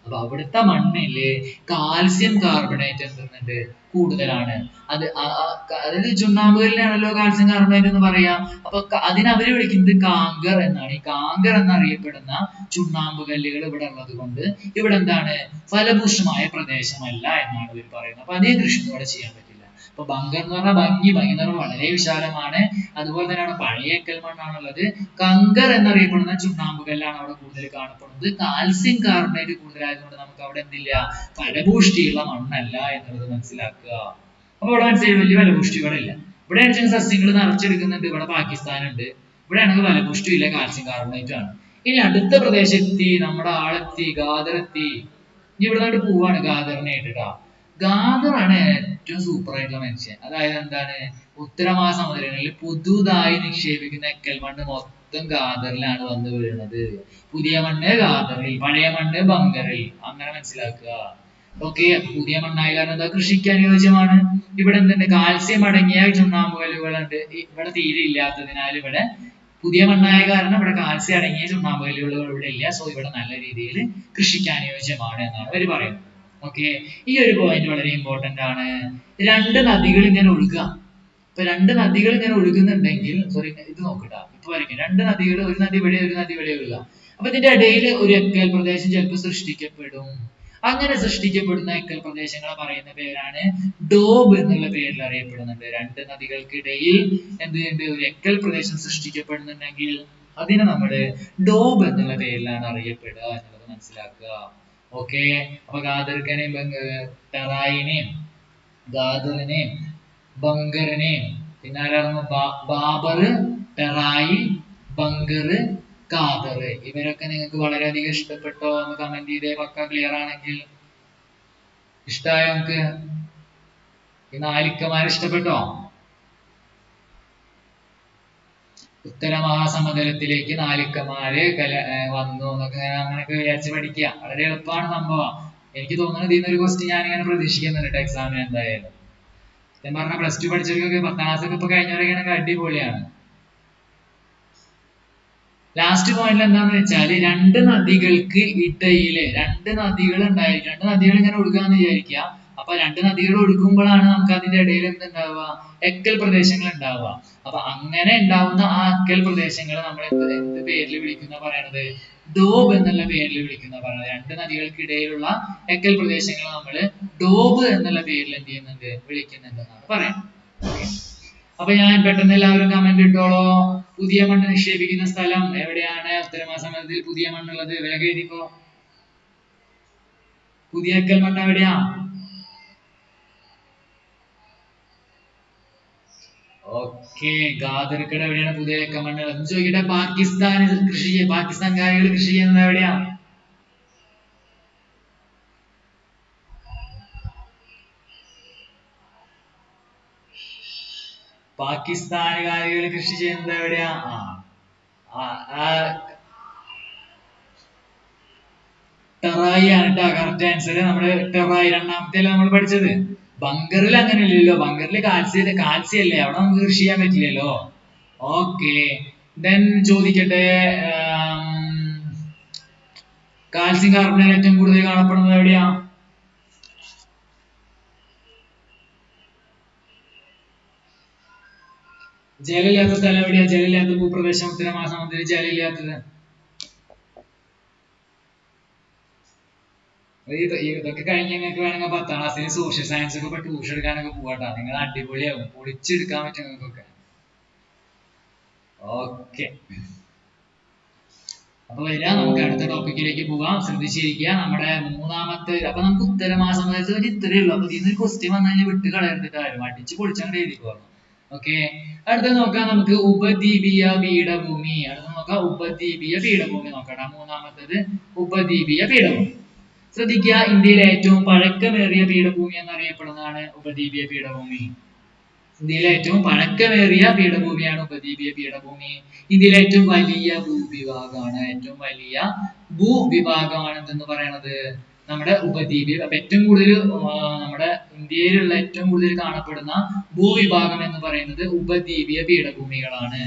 അപ്പൊ അവിടുത്തെ മണ്ണില് കാൽസ്യം കാർബണേറ്റ് എന്തുന്നുണ്ട്, കൂടുതലാണ്. അതായത് ചുണ്ണാമ്പ് കല്ലിനാണല്ലോ കാൽസ്യം കാർബണേറ്റ് എന്ന് പറയാ. അപ്പൊ അതിനെ അവര് വിളിക്കുന്നത് കാങ്കർ എന്നാണ്. ഈ കാങ്കർ എന്നറിയപ്പെടുന്ന ചുണ്ണാമ്പ് കല്ലുകൾ ഇവിടെ ഉള്ളത് കൊണ്ട് ഇവിടെ എന്താണ്, ഫലഭൂഷ്ടമായ പ്രദേശമല്ല എന്നാണ് ഇവർ പറയുന്നത്. അപ്പൊ അതേ കൃഷി ഇവിടെ ചെയ്യാൻ പറ്റില്ല. അപ്പൊ ബങ്കർ എന്ന് പറഞ്ഞാൽ ഭംഗി എന്ന് പറഞ്ഞാൽ വളരെ വിശാലമാണ്. അതുപോലെ തന്നെയാണ് പഴയ എക്കൽ മണ്ണാണുള്ളത്. കങ്കർ എന്നറിയപ്പെടുന്ന ചുണ്ണാമ്പ് കല്ലാണ് അവിടെ കൂടുതൽ കാണപ്പെടുന്നത്. കാൽസ്യം കാർബണേറ്റ് കൂടുതലായതുകൊണ്ട് നമുക്ക് അവിടെ എന്തില്ല, ഫലഭൂഷ്ടിയുള്ള മണ്ണല്ല എന്നുള്ളത് മനസ്സിലാക്കുക. അപ്പൊ ഇവിടെ മനസ്സിലായി, വലിയ ഫലഭൂഷ്ടി ഇവിടെ ഇല്ല. ഇവിടെ സസ്യങ്ങൾ നിറച്ചെടുക്കുന്നുണ്ട്. ഇവിടെ പാകിസ്ഥാൻ ഉണ്ട്. ഇവിടെ ആണെങ്കിൽ ഫലഭൂഷ്ടി ഇല്ല, കാൽസ്യം കാർബണേറ്റ് ആണ്. ഇനി അടുത്ത പ്രദേശെത്തി, നമ്മുടെ ആളെത്തി, ഗാദർ എത്തി. ഇനി ഇവിടെ നിന്നിട്ട് പോവാണ് ഗാദറിനായിട്ട് കേട്ടോ. ഗാദറാണ് ഏറ്റവും സൂപ്പർ ആയിട്ടുള്ള മനുഷ്യൻ. അതായത് എന്താണ്, ഉത്തര മഹാസമുദ്രങ്ങളിൽ പുതുതായി നിക്ഷേപിക്കുന്ന എക്കൽ മണ്ണ് മൊത്തം ഗാദറിലാണ് വന്ന് വീഴുന്നത്. പുതിയ മണ്ണ് ഗാദറിൽ, പഴയ മണ്ണ് ബങ്കറിൽ, അങ്ങനെ മനസ്സിലാക്കുക. ഓക്കെ, പുതിയ മണ്ണായ കാരണം എന്താ, കൃഷിക്ക് അനുയോജ്യമാണ്. ഇവിടെ എന്തുണ്ട്, കാൽസ്യം അടങ്ങിയ ചുണ്ണാമ്പ് കല്ലുകളുണ്ട്. ഇവിടെ തീരെ ഇല്ലാത്തതിനാൽ ഇവിടെ പുതിയ മണ്ണായ കാരണം ഇവിടെ കാൽസ്യം അടങ്ങിയ ചുണ്ണാമ്പ് കല്ലുകൾ ഇവിടെ ഇല്ല. സോ ഇവിടെ നല്ല രീതിയിൽ കൃഷിക്ക് അനുയോജ്യമാണ് എന്നാണ് അവർ പറയുന്നത്. ഓക്കെ, ഈ ഒരു പോയിന്റ് വളരെ ഇമ്പോർട്ടന്റ് ആണ്. രണ്ട് നദികൾ ഇങ്ങനെ ഒഴുകുക. ഇപ്പൊ രണ്ട് നദികൾ ഇങ്ങനെ ഒഴുകുന്നുണ്ടെങ്കിൽ, സോറി ഇത് നോക്കട്ട, ഇപ്പൊ വരയ്ക്കാം. രണ്ട് നദികൾ, ഒരു നദി ഇവിടെ, ഒരു നദി ഇവിടെ ഒഴുകുക. അപ്പൊ ഇതിന്റെ ഇടയിൽ ഒരു എക്കൽ പ്രദേശം ചിലപ്പോൾ സൃഷ്ടിക്കപ്പെടും. അങ്ങനെ സൃഷ്ടിക്കപ്പെടുന്ന എക്കൽ പ്രദേശങ്ങളെ പറയുന്ന പേരാണ് ഡോബ് എന്നുള്ള പേരിൽ അറിയപ്പെടുന്നുണ്ട്. രണ്ട് നദികൾക്കിടയിൽ എന്തുണ്ട്, ഒരു എക്കൽ പ്രദേശം സൃഷ്ടിക്കപ്പെടുന്നുണ്ടെങ്കിൽ അതിനെ നമ്മൾ ഡോബ് എന്നുള്ള പേരിലാണ് അറിയപ്പെടുക എന്നുള്ളത് മനസ്സിലാക്കുക. ഓക്കെ, അപ്പൊ ഗാദർക്കനെയും ടെറായിനെയും ഗാദറിനെയും ബങ്കറിനെയും പിന്നെ ആരായിരുന്നു, ബാബർ, ടെറായി, ബങ്കർ, ഖാദർ, ഇവരൊക്കെ നിങ്ങൾക്ക് വളരെയധികം ഇഷ്ടപ്പെട്ടോ എന്ന് കമന്റ് ചെയ്തേ. പക്ക ക്ലിയർ ആണെങ്കിൽ. ഇഷ്ടമായോ നമുക്ക്? ഈ നാലിക്കമാരെ ഇഷ്ടപ്പെട്ടോ? ഉത്തര മഹാസമുദ്രത്തിലേക്ക് നാലിക്കമാര് വന്നു എന്നൊക്കെ അങ്ങനെയൊക്കെ വിചാരിച്ച് പഠിക്കുക. വളരെ എളുപ്പമാണ് സംഭവം. എനിക്ക് തോന്നുന്നത് ഇതിൽ ഒരു ക്വസ്റ്റ്യൻ ഞാനിങ്ങനെ പ്രതീക്ഷിക്കുന്നുണ്ട് എക്സാമിന് എന്തായാലും. ഞാൻ പറഞ്ഞ പ്ലസ് ടു പഠിച്ചവർക്കൊക്കെ 10ാം ക്ലാസ് ഒക്കെ ഇപ്പൊ കഴിഞ്ഞവരൊക്കെ അടിപൊളിയാണ്. ലാസ്റ്റ് പോയിന്റ് എന്താണെന്ന് വെച്ചാൽ, രണ്ട് നദികൾക്ക് ഇടയില് രണ്ട് നദികൾ ഉണ്ടായിരിക്കും. രണ്ട് നദികൾ ഇങ്ങനെ ഒഴുകാന്ന് വിചാരിക്കുക. അപ്പൊ രണ്ട് നദികൾ ഒഴുകുമ്പോഴാണ് നമുക്ക് അതിന്റെ ഇടയിൽ എന്തുണ്ടാവുക, എക്കൽ പ്രദേശങ്ങൾ ഉണ്ടാവുക. അപ്പൊ അങ്ങനെ ഉണ്ടാവുന്ന ആ എക്കൽ പ്രദേശങ്ങളെ നമ്മൾ എന്ത് പേരിൽ വിളിക്കുന്ന പറയണത്, ഡോബ് എന്നുള്ള പേരിൽ വിളിക്കുന്ന പറയണത്. രണ്ട് നദികൾക്കിടയിലുള്ള എക്കൽ പ്രദേശങ്ങളെ നമ്മൾ ഡോബ് എന്നുള്ള പേരിൽ എന്ത് ചെയ്യുന്നുണ്ട്, വിളിക്കുന്നുണ്ടെന്നാണ് പറയുന്നത്. അപ്പൊ ഞാൻ പെട്ടെന്ന് എല്ലാവരും കമന്റ് ഇട്ടോളോ. പുതിയ മണ്ണ് നിക്ഷേപിക്കുന്ന സ്ഥലം എവിടെയാണ്? ഉത്തര മഹാസമുദ്രത്തിൽ പുതിയ മണ്ണുള്ളത് വേഗം എഴുതിക്കോ. പുതിയ എക്കൽ മണ്ണ് എവിടെയാ? ഓക്കെ, ഗാദർക്കട എവിടെയാണ് പുതിയ എക്കൽ മണ്ണ് ഉള്ളത്? ചോദിക്കട്ടെ, പാകിസ്ഥാൻകാരികൾ കൃഷി ചെയ്യുന്നത് എവിടെയാ? പാകിസ്ഥാനുകാരികൾ കൃഷി ചെയ്യുന്നത് എവിടെയാ? ടെറായി ആണ് കേട്ടോ കറക്റ്റ് ആൻസർ. നമ്മള് ടെറായി രണ്ടാമത്തെ നമ്മൾ പഠിച്ചത്. ബങ്കറിൽ അങ്ങനെ ഇല്ലല്ലോ. ബങ്കറിൽ കാൽസ്യം അല്ലേ, അവിടെ നമുക്ക് കൃഷി ചെയ്യാൻ പറ്റില്ലല്ലോ. ഓക്കെ, ദെൻ ചോദിക്കട്ടെ, കാൽസ്യം കാർബണേറ്റ് ഏറ്റവും കൂടുതൽ കാണപ്പെടുന്നത് എവിടെയാ? ജലമില്ലാത്ത സ്ഥലം എവിടെയാ? ജലമില്ലാത്ത ഭൂപ്രദേശം ഉത്തര മഹാസമുദ്രത്തിൽ ജലമില്ലാത്തത്. ഇതൊക്കെ കഴിഞ്ഞ് നിങ്ങൾക്ക് വേണമെങ്കിൽ 10ാം ക്ലാസ്സിൽ സോഷ്യൽ സയൻസ് ഒക്കെ ട്യൂഷൻ എടുക്കാനൊക്കെ പോവാട്ടാ. നിങ്ങൾ അടിപൊളിയാവും, പൊളിച്ചെടുക്കാൻ പറ്റും നിങ്ങൾക്കൊക്കെ. ഓക്കെ, അപ്പൊ വരിക, നമുക്ക് അടുത്ത ടോപ്പിക്കിലേക്ക് പോവാം. ശ്രദ്ധിച്ചിരിക്കുക. നമ്മുടെ മൂന്നാമത്തെ, അപ്പൊ നമുക്ക് ഉത്തരമാസമയത്ത് ഒരു ഇത്രയേ ഉള്ളൂ. അപ്പൊ ഇതിന് ക്വസ്റ്റ്യൻ വന്നു കഴിഞ്ഞാൽ വിട്ട് കളയരുതിട്ട് ആരും, അടിച്ച് പൊളിച്ചങ്ങോട്ട് എഴുതിക്കോ. ഓക്കെ, അടുത്ത നോക്കാം നമുക്ക് ഉപദ്വീപീയ പീഠഭൂമി. അടുത്ത നോക്കാം ഉപദ്വീപീയ പീഠഭൂമി നോക്കാം. മൂന്നാമത്തേത് ഉപദ്വീപീയ പീഠഭൂമി. ശ്രദ്ധിക്കുക, ഇന്ത്യയിലെ ഏറ്റവും പഴക്കമേറിയ പീഠഭൂമി എന്നറിയപ്പെടുന്നതാണ് ഉപദ്വീപീയ പീഠഭൂമി. ഇന്ത്യയിലെ ഏറ്റവും പഴക്കമേറിയ പീഠഭൂമിയാണ് ഉപദ്വീപീയ പീഠഭൂമി. ഇന്ത്യയിലെ ഏറ്റവും വലിയ ഭൂവിഭാഗമാണ്, ഏറ്റവും വലിയ ഭൂവിഭാഗമാണ് എന്തെന്ന് പറയുന്നത് നമ്മുടെ ഉപദ്വീപീയ. അപ്പൊ ഏറ്റവും കൂടുതൽ നമ്മുടെ ഇന്ത്യയിലുള്ള ഏറ്റവും കൂടുതൽ കാണപ്പെടുന്ന ഭൂവിഭാഗം എന്ന് പറയുന്നത് ഉപദ്വീപീയ പീഠഭൂമികളാണ്.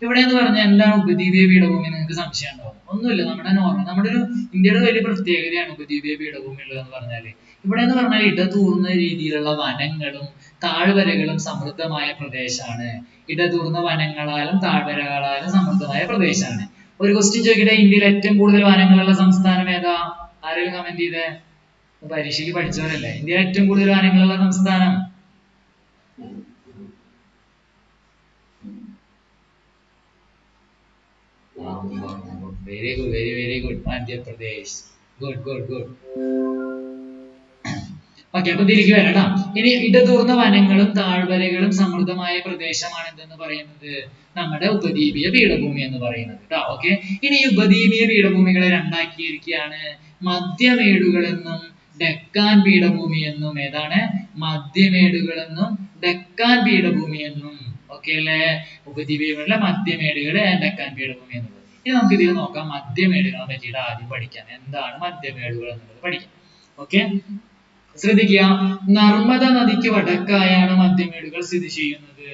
ഇവിടെ എന്ന് പറഞ്ഞാൽ എന്താണ് ഉപദ്വീപീയ പീഠഭൂമി? നിങ്ങൾക്ക് സംശയം ഉണ്ടാവും. ഒന്നുമില്ല, നമ്മുടെ നോർമൽ, നമ്മുടെ ഒരു ഇന്ത്യയുടെ വലിയ പ്രത്യേകതയാണ് ഉപദ്വീപീയ പീഠഭൂമി ഉള്ളതെന്ന് പറഞ്ഞാല്. ഇവിടെ എന്ന് പറഞ്ഞാൽ ഇടതൂർന്ന രീതിയിലുള്ള വനങ്ങളും താഴ്വരകളും സമൃദ്ധമായ പ്രദേശമാണ്. ഇടതൂർന്ന വനങ്ങളാലും താഴ്വരകളാലും സമൃദ്ധമായ പ്രദേശമാണ്. ഒരു ക്വസ്റ്റ്യൻ ചോദിക്കട്ടെ, ഇന്ത്യയിൽ ഏറ്റവും കൂടുതൽ വനങ്ങളുള്ള സംസ്ഥാനം ഏതാ? ആരെങ്കിലും കമന്റ് ചെയ്തേ? പരീക്ഷയ്ക്ക് പഠിച്ചവരല്ലേ. ഇന്ത്യയിൽ ഏറ്റവും കൂടുതൽ വനങ്ങളുള്ള സംസ്ഥാനം very good, very good, Madhya Pradesh. Good good good. Okay, അപ്പൊ തിരികെ വരാം. ഇനി ഇടതൂർന്ന വനങ്ങളും താഴ്വരകളും സമൃദ്ധമായ പ്രദേശമാണ് എന്തെന്ന് പറയുന്നത് നമ്മുടെ ഉപദ്വീപീയ പീഠഭൂമി എന്ന് പറയുന്നത് കേട്ടോ. ഓക്കെ, ഇനി ഉപദ്വീപീയ പീഠഭൂമികളെ രണ്ടാക്കിയിരിക്കുകയാണ്, മധ്യമേടുകൾ എന്നും ഡെക്കാൻ പീഠഭൂമി എന്നും. ഏതാണ്? മധ്യമേടുകൾ എന്നും ഡെക്കാൻ പീഠഭൂമി എന്നും. ഓക്കെ അല്ലേ? ഉപദ്വീപീയങ്ങളിലെ മധ്യമേടുകൾ, ഡെക്കാൻ പീഠഭൂമി എന്നുള്ളത്. ഇനി നമുക്ക് ഇതിൽ നോക്കാം, മധ്യമേടുകളെ പറ്റിയിട്ട് ആദ്യം പഠിക്കാം. എന്താണ് മധ്യമേടുകൾ എന്നുള്ളത് പഠിക്കാം. ഓക്കെ, ശ്രദ്ധിക്കുക, നർമ്മദ നദിക്ക് വടക്കായാണ് മധ്യമേടുകൾ സ്ഥിതി ചെയ്യുന്നത്.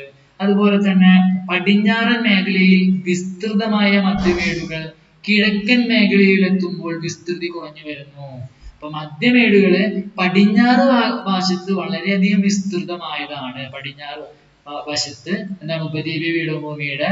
അതുപോലെ തന്നെ പടിഞ്ഞാറൻ മേഖലയിൽ വിസ്തൃതമായ മധ്യമേടുകൾ കിഴക്കൻ മേഖലയിൽ എത്തുമ്പോൾ വിസ്തൃതി കുറഞ്ഞു വരുന്നു. അപ്പൊ മധ്യമേടുകള് പടിഞ്ഞാറ് വശത്ത് വളരെയധികം വിസ്തൃതമായതാണ്. പടിഞ്ഞാറ് വശത്ത് എന്താണ് ഉപദ്വീപീയ പീഠഭൂമിയുടെ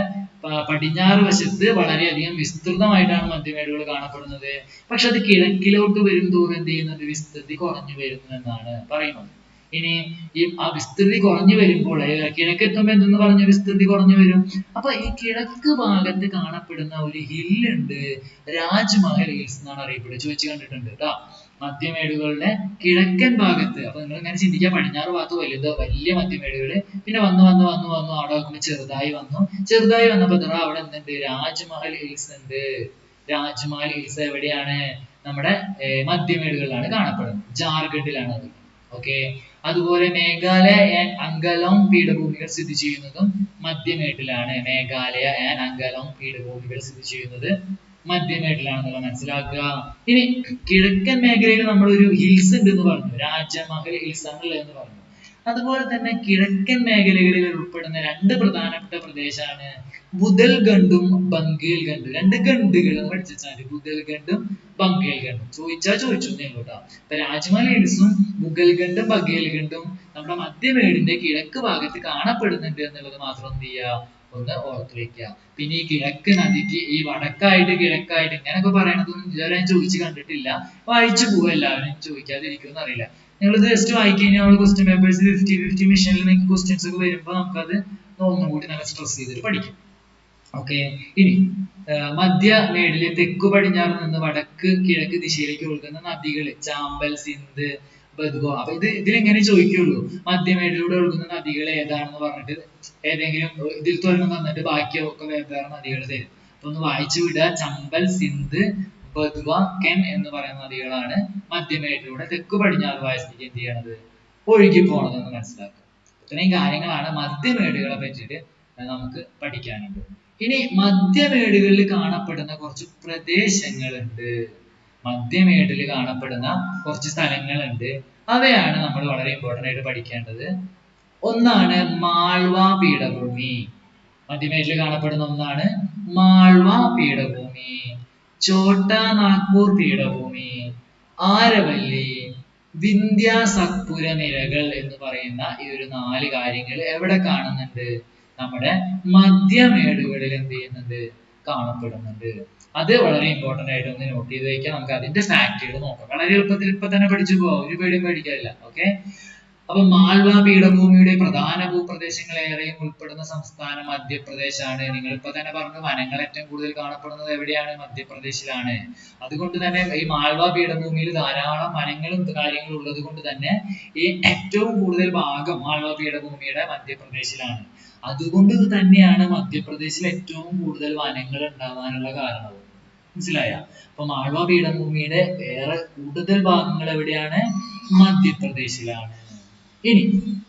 പടിഞ്ഞാറ് വശത്ത് വളരെയധികം വിസ്തൃതമായിട്ടാണ് മധ്യമേടുകൾ കാണപ്പെടുന്നത്. പക്ഷെ അത് കിഴക്കിലോട്ട് വരും തോറും എന്ത് ചെയ്യുന്നത്? വിസ്തൃതി കുറഞ്ഞു വരുന്നു എന്നാണ് പറയുന്നത്. ഇനി ഈ ആ വിസ്തൃതി കുറഞ്ഞു വരുമ്പോൾ കിഴക്കെത്തുമ്പോൾ എന്തെന്ന് പറഞ്ഞു? വിസ്തൃതി കുറഞ്ഞു വരും. അപ്പൊ ഈ കിഴക്ക് ഭാഗത്ത് കാണപ്പെടുന്ന ഒരു ഹില്ലുണ്ട്, രാജ്മഹൽ ഹിൽസ് എന്നാണ് അറിയപ്പെടുന്നത്. ചോദിച്ചു കണ്ടിട്ടുണ്ട് കേട്ടോ. മധ്യമേടുകളുടെ കിഴക്കൻ ഭാഗത്ത്, അപ്പൊ നിങ്ങൾ ഇങ്ങനെ ചിന്തിക്കുക, പടിഞ്ഞാറ് ഭാഗത്ത് വലിയ മധ്യമേടുകള്, പിന്നെ വന്നു അവിടെ നോക്കുമ്പോൾ ചെറുതായി വന്നപ്പോ അവിടെ എന്തുണ്ട്? രാജ്മഹൽ ഹിൽസ് ഉണ്ട്. രാജ്മഹൽ ഹിൽസ് എവിടെയാണ്? നമ്മുടെ മധ്യമേടുകളിലാണ് കാണപ്പെടുന്നത്. ജാർഖണ്ഡിലാണ് അത്. ഓക്കെ, അതുപോലെ മേഘാലയ ആൻഡ് അങ്കലോങ് പീഠഭൂമികൾ സ്ഥിതി ചെയ്യുന്നതും മധ്യമേട്ടിലാണ്. മേഘാലയ ആൻഡ് അങ്കലോങ് പീഠഭൂമികൾ സ്ഥിതി ചെയ്യുന്നത് മധ്യമേട്ടിലാണെന്നുള്ളത് മനസ്സിലാക്കുക. ഇനി കിഴക്കൻ മേഖലയിൽ നമ്മൾ ഒരു ഹിൽസ് ഉണ്ട് എന്ന് പറഞ്ഞു, രാജമഹൽ ഹിൽസ് ആണുള്ളത് എന്ന് പറഞ്ഞു. അതുപോലെ തന്നെ കിഴക്കൻ മേഖലകളിൽ ഉൾപ്പെടുന്ന രണ്ട് പ്രധാനപ്പെട്ട പ്രദേശമാണ് ബുദൽഖണ്ഡും ബങ്കേൽഖണ്ഡും. രണ്ട് ഖണ്ഡുകൾ പഠിച്ചാൽ ബുദൽഖണ്ഡും ബങ്കേൽഖണ്ഡും. ചോദിച്ചു കേട്ടോ. അപ്പൊ രാജ്മഹൽ ഹിൽസും മുഗൽഖണ്ഡും ബങ്കേൽഖണ്ഡും നമ്മുടെ മധ്യമേടിന്റെ കിഴക്ക് ഭാഗത്ത് കാണപ്പെടുന്നുണ്ട് എന്നുള്ളത് മാത്രം എന്ത് ചെയ്യുക? ഒന്ന് ഓർത്തു വെക്കുക. പിന്നെ ഈ കിഴക്ക് നദിക്ക് ഈ വടക്കായിട്ട് കിഴക്കായിട്ട് ഇങ്ങനെയൊക്കെ പറയണതൊന്നും ഇതുവരെ ഞാൻ ചോദിച്ചു കണ്ടിട്ടില്ല. വായിച്ചു പോവുക എല്ലാവരും, ചോദിക്കാതിരിക്കുമെന്ന് അറിയില്ല. നിങ്ങൾ ജസ്റ്റ് വായിച്ചു കഴിഞ്ഞാൽ നമ്മൾ ക്വസ്റ്റ്യൻ പേപ്പേഴ്സ് 50-50 മിഷനിൽ നിങ്ങൾക്ക് ക്വസ്റ്റ്യൻസ് ഒക്കെ വരുമ്പോൾ നമുക്കത് ഒന്നും കൂടി നല്ല സ്ട്രെസ് ചെയ്തിട്ട് പഠിക്കും. ഓക്കെ, ഇനി മധ്യമേടിലെ തെക്കു പടിഞ്ഞാറ് നിന്ന് വടക്ക് കിഴക്ക് ദിശയിലേക്ക് ഒഴുകുന്ന നദികള് ചാമ്പൽ, സിന്ധ്, ബദ്ഗോ. അപ്പൊ ഇതിലെങ്ങനെ ചോദിക്കുള്ളൂ, മധ്യമേടിലൂടെ ഒഴുകുന്ന നദികൾ ഏതാണെന്ന് പറഞ്ഞിട്ട് ഏതെങ്കിലും ഇതിൽ തുറന്ന് തന്നിട്ട് ബാക്കിയൊക്കെ വേറെ നദികൾ തരും. അപ്പൊ ഒന്ന് വായിച്ചു വിടുക. ചമ്പൽ, സിന്ധ്, ബദ്വ, കെൻ എന്ന് പറയുന്ന നദികളാണ് മധ്യമേടിലൂടെ തെക്കു പടിഞ്ഞാറ് വായസ്ഥിതിക്ക് എന്ത് ചെയ്യണത്? ഒഴുകി പോണതെന്ന് മനസ്സിലാക്കുക. ഇത്രയും കാര്യങ്ങളാണ് മധ്യമേടുകളെ പറ്റിയിട്ട് നമുക്ക് പഠിക്കാനുണ്ട്. ഇനി മധ്യമേടുകളിൽ കാണപ്പെടുന്ന കുറച്ച് പ്രദേശങ്ങളുണ്ട്. മധ്യമേടിൽ കാണപ്പെടുന്ന കുറച്ച് സ്ഥലങ്ങളുണ്ട്. അവയാണ് നമ്മൾ വളരെ ഇമ്പോർട്ടന്റ് ആയിട്ട് പഠിക്കേണ്ടത്. ഒന്നാണ് മാൾവ പീഠഭൂമി. മധ്യമേടിൽ കാണപ്പെടുന്ന ഒന്നാണ് മാൾവ പീഠഭൂമി, ഛോട്ടാ നാഗ്പൂർ പീഠഭൂമി, ആരവല്ലി, വിന്ധ്യ സത്പുര നിരകൾ എന്ന് പറയുന്ന ഈ ഒരു 4 കാര്യങ്ങൾ എവിടെ കാണുന്നുണ്ട്? നമ്മുടെ മധ്യമേടുകളിൽ എന്ത് ചെയ്യുന്നുണ്ട്? കാണപ്പെടുന്നുണ്ട്. അത് വളരെ ഇമ്പോർട്ടന്റ് ആയിട്ട് ഒന്ന് നോട്ട് ചെയ്ത് വെക്കാം. നമുക്ക് അതിന്റെ ഫാക്ടുകൾ നോക്കാം. വളരെ എളുപ്പത്തിൽ ഇപ്പൊ തന്നെ പഠിച്ചു പോവാം, ഒരു പേടിയും പേടിക്കാനില്ല. ഓക്കെ, അപ്പൊ മാൾവ പീഠഭൂമിയുടെ പ്രധാന ഭൂപ്രദേശങ്ങൾ ഏറെയും ഉൾപ്പെടുന്ന സംസ്ഥാനം മധ്യപ്രദേശാണ്. നിങ്ങൾ ഇപ്പൊ തന്നെ പറഞ്ഞു വനങ്ങൾ ഏറ്റവും കൂടുതൽ കാണപ്പെടുന്നത് എവിടെയാണ്? മധ്യപ്രദേശിലാണ്. അതുകൊണ്ട് തന്നെ ഈ മാൾവ പീഠഭൂമിയിൽ ധാരാളം വനങ്ങളും കാര്യങ്ങളും ഉള്ളത് കൊണ്ട് തന്നെ ഈ ഏറ്റവും കൂടുതൽ ഭാഗം മാൾവ പീഠഭൂമിയുടെ മധ്യപ്രദേശിലാണ്. അതുകൊണ്ട് തന്നെയാണ് മധ്യപ്രദേശിൽ ഏറ്റവും കൂടുതൽ വനങ്ങൾ ഉണ്ടാവാനുള്ള കാരണവും. മനസ്സിലായ? അപ്പൊ മാൾവ പീഠഭൂമിയുടെ ഏറെ കൂടുതൽ ഭാഗങ്ങൾ എവിടെയാണ്? മധ്യപ്രദേശിലാണ്. ഇനി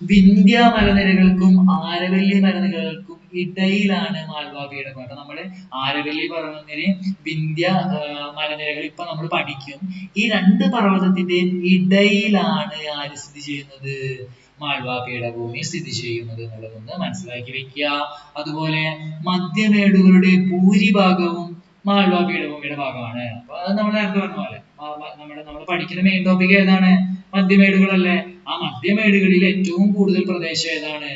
വിന്ധ്യ മലനിരകൾക്കും ആരവല്ലി മലനിരകൾക്കും ഇടയിലാണ് മാൾവ പീഠഭൂമി. അപ്പൊ നമ്മള് ആരവല്ലി പർവ്വതനിര, വിന്ധ്യ മലനിരകൾ ഇപ്പൊ നമ്മൾ പഠിക്കും. ഈ രണ്ട് പർവ്വതത്തിന്റെയും ഇടയിലാണ് ആര് സ്ഥിതി ചെയ്യുന്നത്? മാൾവ പീഠഭൂമി സ്ഥിതി ചെയ്യുന്നത് എന്നുള്ളതൊന്ന് മനസ്സിലാക്കി വെക്കുക. അതുപോലെ മധ്യമേടുകളുടെ ഭൂരിഭാഗവും മാൾവ പീഠഭൂമിയുടെ ഭാഗമാണ്. അപ്പൊ അത് നമ്മൾ നേരത്തെ പറഞ്ഞ പോലെ നമ്മൾ പഠിക്കുന്ന മെയിൻ ടോപ്പിക് ഏതാണ്? മധ്യമേടുകളല്ലേ? ആ മധ്യമേടുകളിൽ ഏറ്റവും കൂടുതൽ പ്രദേശം ഏതാണ്?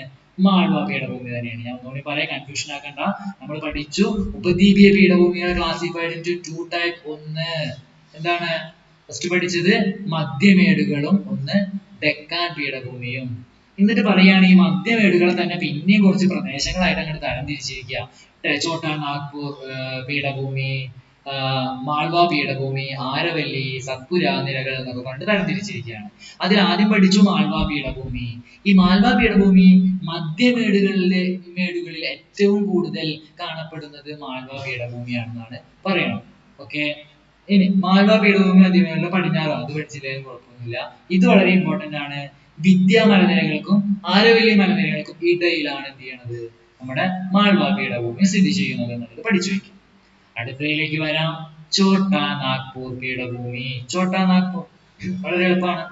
മാൾവ പീഠഭൂമി തന്നെയാണ്. ഞാൻ ഒന്നുകൂടി പറയാം, കൺഫ്യൂഷൻ ആക്കണ്ട. നമ്മൾ പഠിച്ചു ഉപദ്വീപീയ പീഠഭൂമിയെ ക്ലാസിഫൈഡ് ഇൻടു ടു ടൈപ്പ്. ഒന്ന് എന്താണ് ഫസ്റ്റ് പഠിച്ചത്? മധ്യമേടുകളും ഒന്ന് ഡെക്കാൻ പീഠഭൂമിയും. എന്നിട്ട് പറയാണ് ഈ മധ്യമേടുകളെ തന്നെ പിന്നെയും കുറച്ച് പ്രദേശങ്ങളായിട്ട് അങ്ങോട്ട് തരംതിരിച്ചിരിക്കുക. ഛോട്ടാ നാഗ്പൂർ പീഠഭൂമി, മാൾവ പീഠഭൂമി, ആരവല്ലി, സത്പുര നിരകൾ എന്നൊക്കെ പറഞ്ഞിട്ട് തരംതിരിച്ചിരിക്കുകയാണ്. അതിൽ ആദ്യം പഠിച്ചു മാൾവ പീഠഭൂമി. ഈ മാൾവ പീഠഭൂമി മേടുകളിൽ ഏറ്റവും കൂടുതൽ കാണപ്പെടുന്നത് മാൾവ പീഠഭൂമിയാണെന്നാണ് പറയുന്നത്. ഓക്കെ, ഇനി മാൾവ പീഠഭൂമി മധ്യമേടുകളുടെ പടിഞ്ഞാറ്, അത് പഠിച്ചില്ലെങ്കിലും കുഴപ്പമൊന്നുമില്ല. ഇത് വളരെ ഇമ്പോർട്ടന്റ് ആണ്. വിന്ധ്യ മലനിരകൾക്കും ആരവല്ലി മലനിരകൾക്കും ഇടയിലാണ് എന്ത് ചെയ്യണത്? നമ്മുടെ മാൾവ പീഠഭൂമി സ്ഥിതി ചെയ്യുന്നത് എന്നുള്ളത് പഠിച്ചു വയ്ക്കും. അടുത്തതിലേക്ക് വരാം. ഛോട്ടാ നാഗ്പൂർ പീഠഭൂമി. ഛോട്ടാ നാഗ്പൂർ വളരെ എളുപ്പമാണ്.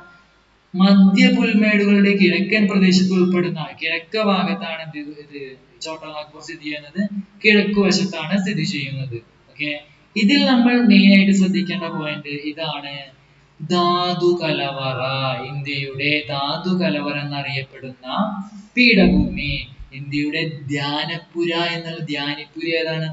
മധ്യ പുൽമേടുകളുടെ കിഴക്കൻ പ്രദേശത്ത് ഉൾപ്പെടുന്ന കിഴക്ക് ഭാഗത്താണ് ഇത് ഛോട്ടാ നാഗ്പൂർ സ്ഥിതി ചെയ്യുന്നത്. കിഴക്ക് വശത്താണ് സ്ഥിതി ചെയ്യുന്നത്. ഓക്കെ, ഇതിൽ നമ്മൾ മെയിൻ ആയിട്ട് ശ്രദ്ധിക്കേണ്ട പോയിന്റ് ഇതാണ്. ധാതു കലവറ, ഇന്ത്യയുടെ ധാതു കലവറ എന്നറിയപ്പെടുന്ന പീഠഭൂമി, ഇന്ത്യയുടെ ധ്യാനപുര എന്നുള്ള ധ്യാനപുര ഏതാണ്?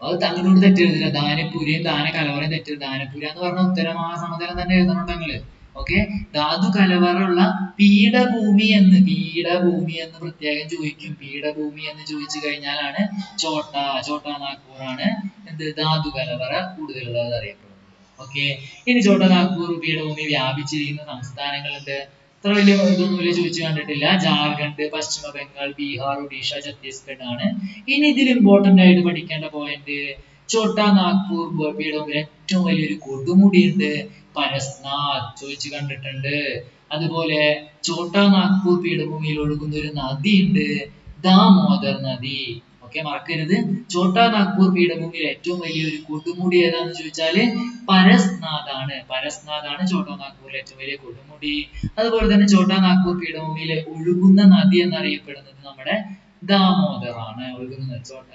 അത് അങ്ങോട്ട് തെറ്റെഴുതില്ല. ധാനപുരയും ധാന കലവറയും തെറ്റരുത്. ധാനപുര എന്ന് പറഞ്ഞ ഉത്തരമഹാസമതലം തന്നെ എഴുതണം നിങ്ങള്. ഓക്കെ, ധാതു കലവറ ഉള്ള പീഠഭൂമി എന്ന് പ്രത്യേകം ചോദിക്കും. പീഠഭൂമി എന്ന് ചോദിച്ചു കഴിഞ്ഞാലാണ് ഛോട്ടാ നാഗ്പൂർ ആണ് എന്ത് ധാതു കലവറ കൂടുതലുള്ളത് അറിയപ്പെടുന്നത്. ഓക്കെ, ഇനി ഛോട്ടാ നാഗ്പൂർ പീഠഭൂമി വ്യാപിച്ചിരിക്കുന്ന സംസ്ഥാനങ്ങളുണ്ട്. അത്ര വലിയ ഇതൊന്നുമില്ല, ചോദിച്ചു കണ്ടിട്ടില്ല. ജാർഖണ്ഡ്, പശ്ചിമ ബംഗാൾ, ബീഹാർ, ഒഡീഷ, ഛത്തീസ്ഗഡ് ആണ്. ഇനി ഇതിൽ ഇമ്പോർട്ടന്റ് ആയിട്ട് പഠിക്കേണ്ട പോയിന്റ്, ഛോട്ടാ നാഗ്പൂർ പീഠഭൂമിയിൽ ഏറ്റവും വലിയൊരു കൊടുമുടി ഉണ്ട്, പരസ്നാഥ്, ചോദിച്ചു കണ്ടിട്ടുണ്ട്. അതുപോലെ ഛോട്ടാ നാഗ്പൂർ പീഠഭൂമിയിൽ ഒഴുകുന്ന ഒരു നദി ഉണ്ട്, ദാമോദർ നദി. ഓക്കെ, മറക്കരുത്. ഛോട്ടാ നാഗ്പൂർ പീഠഭൂമിയിൽ ഏറ്റവും വലിയൊരു കൊടുമുടി ഏതാണെന്ന് ചോദിച്ചാല് പരസ്നാഥ് ആണ് ഛോട്ടാ നാഗ്പൂരിലെ ഏറ്റവും വലിയ കൊടുമുടി. അതുപോലെ തന്നെ ഛോട്ടാ നാഗ്പൂർ പീഠഭൂമിയിലെ ഒഴുകുന്ന നദി എന്നറിയപ്പെടുന്നത് നമ്മുടെ ദാമോദർ ആണ്.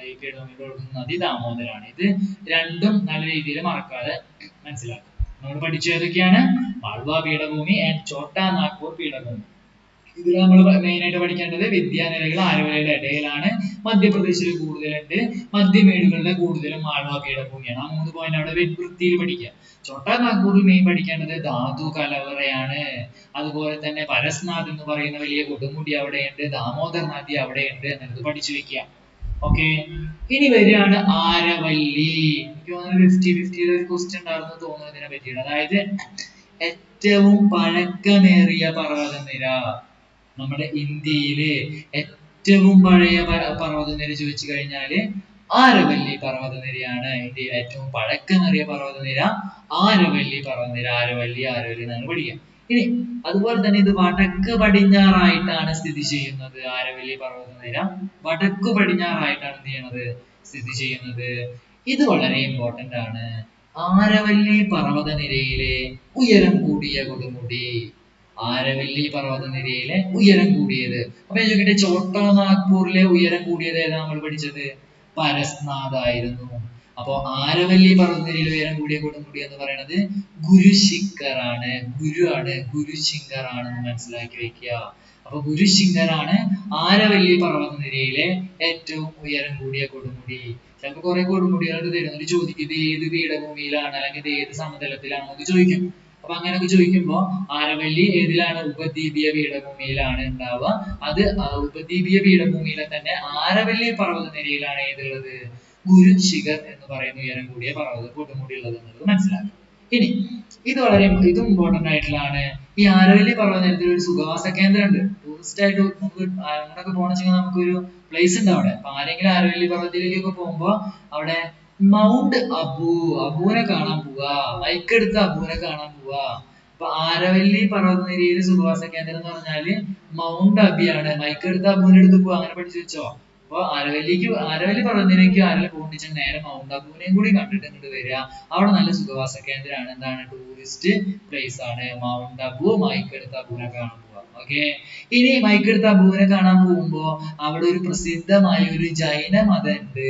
ഈ പീഠഭൂമിയിൽ ഒഴുകുന്ന നദി ദാമോദർ ആണ്. ഇത് രണ്ടും നല്ല രീതിയിൽ മറക്കാതെ മനസ്സിലാക്കുക. നമ്മൾ പഠിച്ചു ഏതൊക്കെയാണ്? മാൾവ പീഠഭൂമി ആൻഡ് ഛോട്ടാ നാഗ്പൂർ പീഠഭൂമി. ഇതിൽ നമ്മൾ മെയിൻ ആയിട്ട് പഠിക്കേണ്ടത് വിദ്യാനിലകൾ ആരവല്ലയുടെ ഇടയിലാണ്, മധ്യപ്രദേശിൽ കൂടുതലുണ്ട്, മധ്യമേടുകളുടെ കൂടുതലും മാൾവ പീഠഭൂമിയാണ്. ആ 3 പോയിന്റ് അവിടെ വൃത്തിയിൽ പഠിക്കുക. ഛോട്ടാ നാഗ്പൂരിൽ മെയിൻ പഠിക്കേണ്ടത് ധാതു കലവറയാണ്. അതുപോലെ തന്നെ പരസ്നാഥ് എന്ന് പറയുന്ന വലിയ കൊടുമുടി അവിടെയുണ്ട്, ദാമോദർ നദി അവിടെയുണ്ട് എന്നത് പഠിച്ചു വെക്കുക. ഓക്കെ, ഇനി വരികയാണ് ആരവല്ലി. എനിക്ക് തോന്നുന്നു 50-50 ഒരു ക്വസ്റ്റ്യൻ ഉണ്ടായിരുന്നു തോന്നുന്നു ഇതിനെ പറ്റിയിട്ട്. അതായത് ഏറ്റവും പഴക്കമേറിയ പർവ്വതനിര, നമ്മുടെ ഇന്ത്യയിലെ ഏറ്റവും പഴയ പർവ്വതനിര ചോദിച്ചു കഴിഞ്ഞാല് ആരവല്ലി പർവ്വതനിരയാണ്. ഇന്ത്യയിലെ ഏറ്റവും പഴക്കമേറിയ പർവ്വതനിര ആരവല്ലി പർവ്വതനിര. ആരവല്ലി എന്നാണ് പഠിക്കുക. ഇനി അതുപോലെ തന്നെ ഇത് വടക്ക് പടിഞ്ഞാറായിട്ടാണ് സ്ഥിതി ചെയ്യുന്നത്. ആരവല്ലി പർവ്വതനിര വടക്ക് പടിഞ്ഞാറായിട്ടാണ് എന്ത് ചെയ്യുന്നത്? സ്ഥിതി ചെയ്യുന്നത്. ഇത് വളരെ ഇമ്പോർട്ടന്റ് ആണ്. ആരവല്ലി പർവ്വതനിരയിലെ ഉയരം കൂടിയ കൊടുമുടി, ആരവല്ലി പർവ്വതനിരയിലെ ഉയരം കൂടിയത്. അപ്പൊ ഞാൻ ചോദിക്കട്ടെ, ഛോട്ടാ നാഗ്പൂരിലെ ഉയരം കൂടിയത് ഏതാ നമ്മൾ പഠിച്ചത്? പരസ്നാഥ് ആയിരുന്നു. അപ്പൊ ആരവല്ലി പർവ്വതനിരയിലെ ഉയരം കൂടിയ കൊടുമുടി എന്ന് പറയുന്നത് ഗുരുശിഖർ ആണ്. ഗുരുശിഖർ ആണെന്ന് മനസ്സിലാക്കി വെക്കുക. അപ്പൊ ഗുരുശിഖർ ആണ് ആരവല്ലി പർവ്വതനിരയിലെ ഏറ്റവും ഉയരം കൂടിയ കൊടുമുടി. ചിലപ്പോൾ കുറെ കൊടുമുടികൾ തരുന്നുണ്ട്, ചോദിക്കും ഇത് ഏത് പീഠഭൂമിയിലാണ് അല്ലെങ്കിൽ ഇത് ഏത് സമതലത്തിലാണോ എന്ന് ചോദിക്കും. അപ്പൊ അങ്ങനെയൊക്കെ ചോദിക്കുമ്പോ ആരവല്ലി ഏതിലാണ്? ഉപദ്വീപീയ പീഠഭൂമിയിലാണ് ഉണ്ടാവുക. അത് ഉപദ്വീപീയ പീഠഭൂമിയിലെ തന്നെ ആരവല്ലി പർവ്വതനിരയിലാണ് ഏതുള്ളത്? ഗുരുശിഖർ എന്ന് പറയുന്ന ഉയരം കൂടിയ പർവ്വത കൊടുമുടിയുള്ളത് എന്നുള്ളത് മനസ്സിലാക്കാം. ഇനി ഇതും ഇമ്പോർട്ടന്റ് ആയിട്ടുള്ളതാണ്. ഈ ആരവല്ലി പർവ്വതനിരത്തിൽ ഒരു സുഖവാസ കേന്ദ്രം ഉണ്ട്. ടൂറിസ്റ്റ് ആയിട്ട് നമുക്ക് അങ്ങോട്ടൊക്കെ പോകണമെങ്കിൽ നമുക്കൊരു പ്ലേസ് ഉണ്ട് അവിടെ. അപ്പൊ ആരെങ്കിലും ആരവല്ലി പർവ്വതത്തിലേക്കൊക്കെ പോകുമ്പോ അവിടെ മൗണ്ട് അബുവിനെ കാണാൻ പോവാ, മൈക്കെടുത്ത് അബുവിനെ കാണാൻ പോവാ. അപ്പൊ ആരവല്ലി പർവ്വതനിരയിൽ സുഖവാസ കേന്ദ്രം എന്ന് പറഞ്ഞാല് മൗണ്ട് അബിയാണ്. മൈക്കെടുത്ത് അബുവിന്റെ അടുത്ത് പോവാ. അങ്ങനെ പഠിച്ചു വെച്ചോ. അപ്പൊ ആരവല്ലി പർവ്വതനിരയ്ക്ക് ആരെങ്കിലും പോകുന്നുവെച്ചാൽ നേരെ മൗണ്ട് അബുവിനെയും കൂടി കണ്ടിട്ട് ഇങ്ങോട്ട് വരിക. അവിടെ നല്ല സുഖവാസ കേന്ദ്രമാണ്. എന്താണ്? ടൂറിസ്റ്റ് പ്ലേസ് ആണ്. മൗണ്ട് അബു, മൈക്കെടുത്ത് അബുവിനെ കാണാൻ പോവാ. ഓക്കെ. ഇനി മൈക്കെടുത്ത് അബുവിനെ കാണാൻ പോകുമ്പോ അവിടെ ഒരു പ്രസിദ്ധമായ ഒരു ജൈന മതം ഉണ്ട്.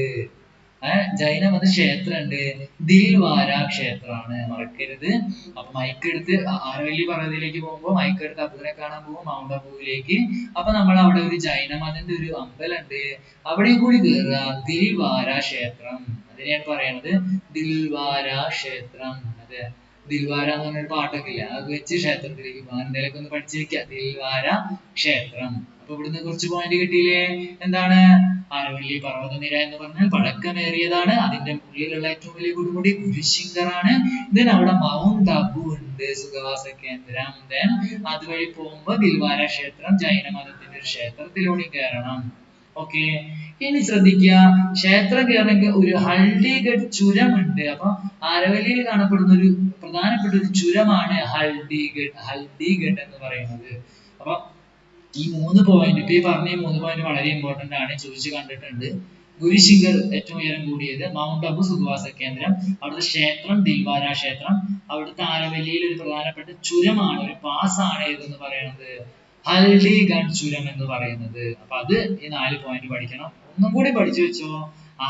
ജൈനമത ക്ഷേത്രമുണ്ട്. ദിൽവാര ക്ഷേത്രമാണ്, മറക്കരുത്. അപ്പൊ മൈക്കെടുത്ത് ആരവല്ലി പർവ്വതത്തിലേക്ക് പോകുമ്പോ മൈക്കെടുത്ത് അബുവിനെ കാണാൻ പോകും, മൗണ്ട് അബുവിലേക്ക്. അപ്പൊ നമ്മൾ അവിടെ ഒരു ജൈനമതന്റെ ഒരു അമ്പലമുണ്ട്, അവിടെയും കൂടി കയറുക. ദിൽവാര ക്ഷേത്രം, അതിനെയാണ് പറയുന്നത് ദിൽവാര ക്ഷേത്രം. അതെ, ദിൽവാര എന്ന് പറഞ്ഞൊരു പാട്ടൊക്കെ ഇല്ല, അത് വെച്ച് ക്ഷേത്രത്തിലേക്ക് പോകാൻ എന്തെങ്കിലുമൊക്കെ ഒന്ന് പഠിച്ചു വെക്കുക. ദിൽവാര ക്ഷേത്രം. അപ്പൊ ഇവിടുന്ന് കുറച്ച് പോയിന്റ് കിട്ടിയില്ലേ? എന്താണ്? ആരവല്ലി പർവ്വതനിര എന്ന് പറഞ്ഞാൽ പഴക്കമേറിയതാണ്. അതിന്റെ ഉള്ളിലുള്ള ഏറ്റവും വലിയ കൊടുമുടി ഗുരുശിഖറാണ്. then അവിടെ മൗണ്ട് അബു ഉണ്ട്, സുഖവാസ കേന്ദ്രം. then അതുവഴി പോകുമ്പോ ദിൽവാര ക്ഷേത്രം, ജൈന മതത്തിന്റെ ഒരു ക്ഷേത്രത്തിലൂടെ കയറണം. ഓക്കെ. ഇനി ശ്രദ്ധിക്കുക, ക്ഷേത്രം കയറണമെങ്കിൽ ഒരു ഹൽദിഗഡ് ചുരമുണ്ട്. അപ്പൊ ആരവല്ലിയിൽ കാണപ്പെടുന്ന ഒരു പ്രധാനപ്പെട്ട ഒരു ചുരമാണ് ഹൽദിഗഡ് എന്ന് പറയുന്നത്. അപ്പൊ ഈ 3 പോയിന്റ്, ഇപ്പൊ ഈ പറഞ്ഞ 3 പോയിന്റ് വളരെ ഇമ്പോർട്ടന്റ് ആണ്, ചോദിച്ചു കണ്ടിട്ടുണ്ട്. ഗുരുശിഖർ ഏറ്റവും ഉയരം കൂടിയത്, മൗണ്ട് അബു സുഖവാസ കേന്ദ്രം, അവിടുത്തെ ക്ഷേത്രം ദിൽവാര ക്ഷേത്രം, അവിടുത്തെ ആരവല്ലിയിൽ ഒരു പ്രധാനപ്പെട്ട ചുരമാണ്, ഒരു പാസ് ആണ് ഏതെന്ന് പറയുന്നത്? ഹൽദിഗഡ് ചുരം എന്ന് പറയുന്നത്. അപ്പൊ അത് ഈ 4 പോയിന്റ് പഠിക്കണം. ഒന്നും കൂടി പഠിച്ചു വെച്ചോ.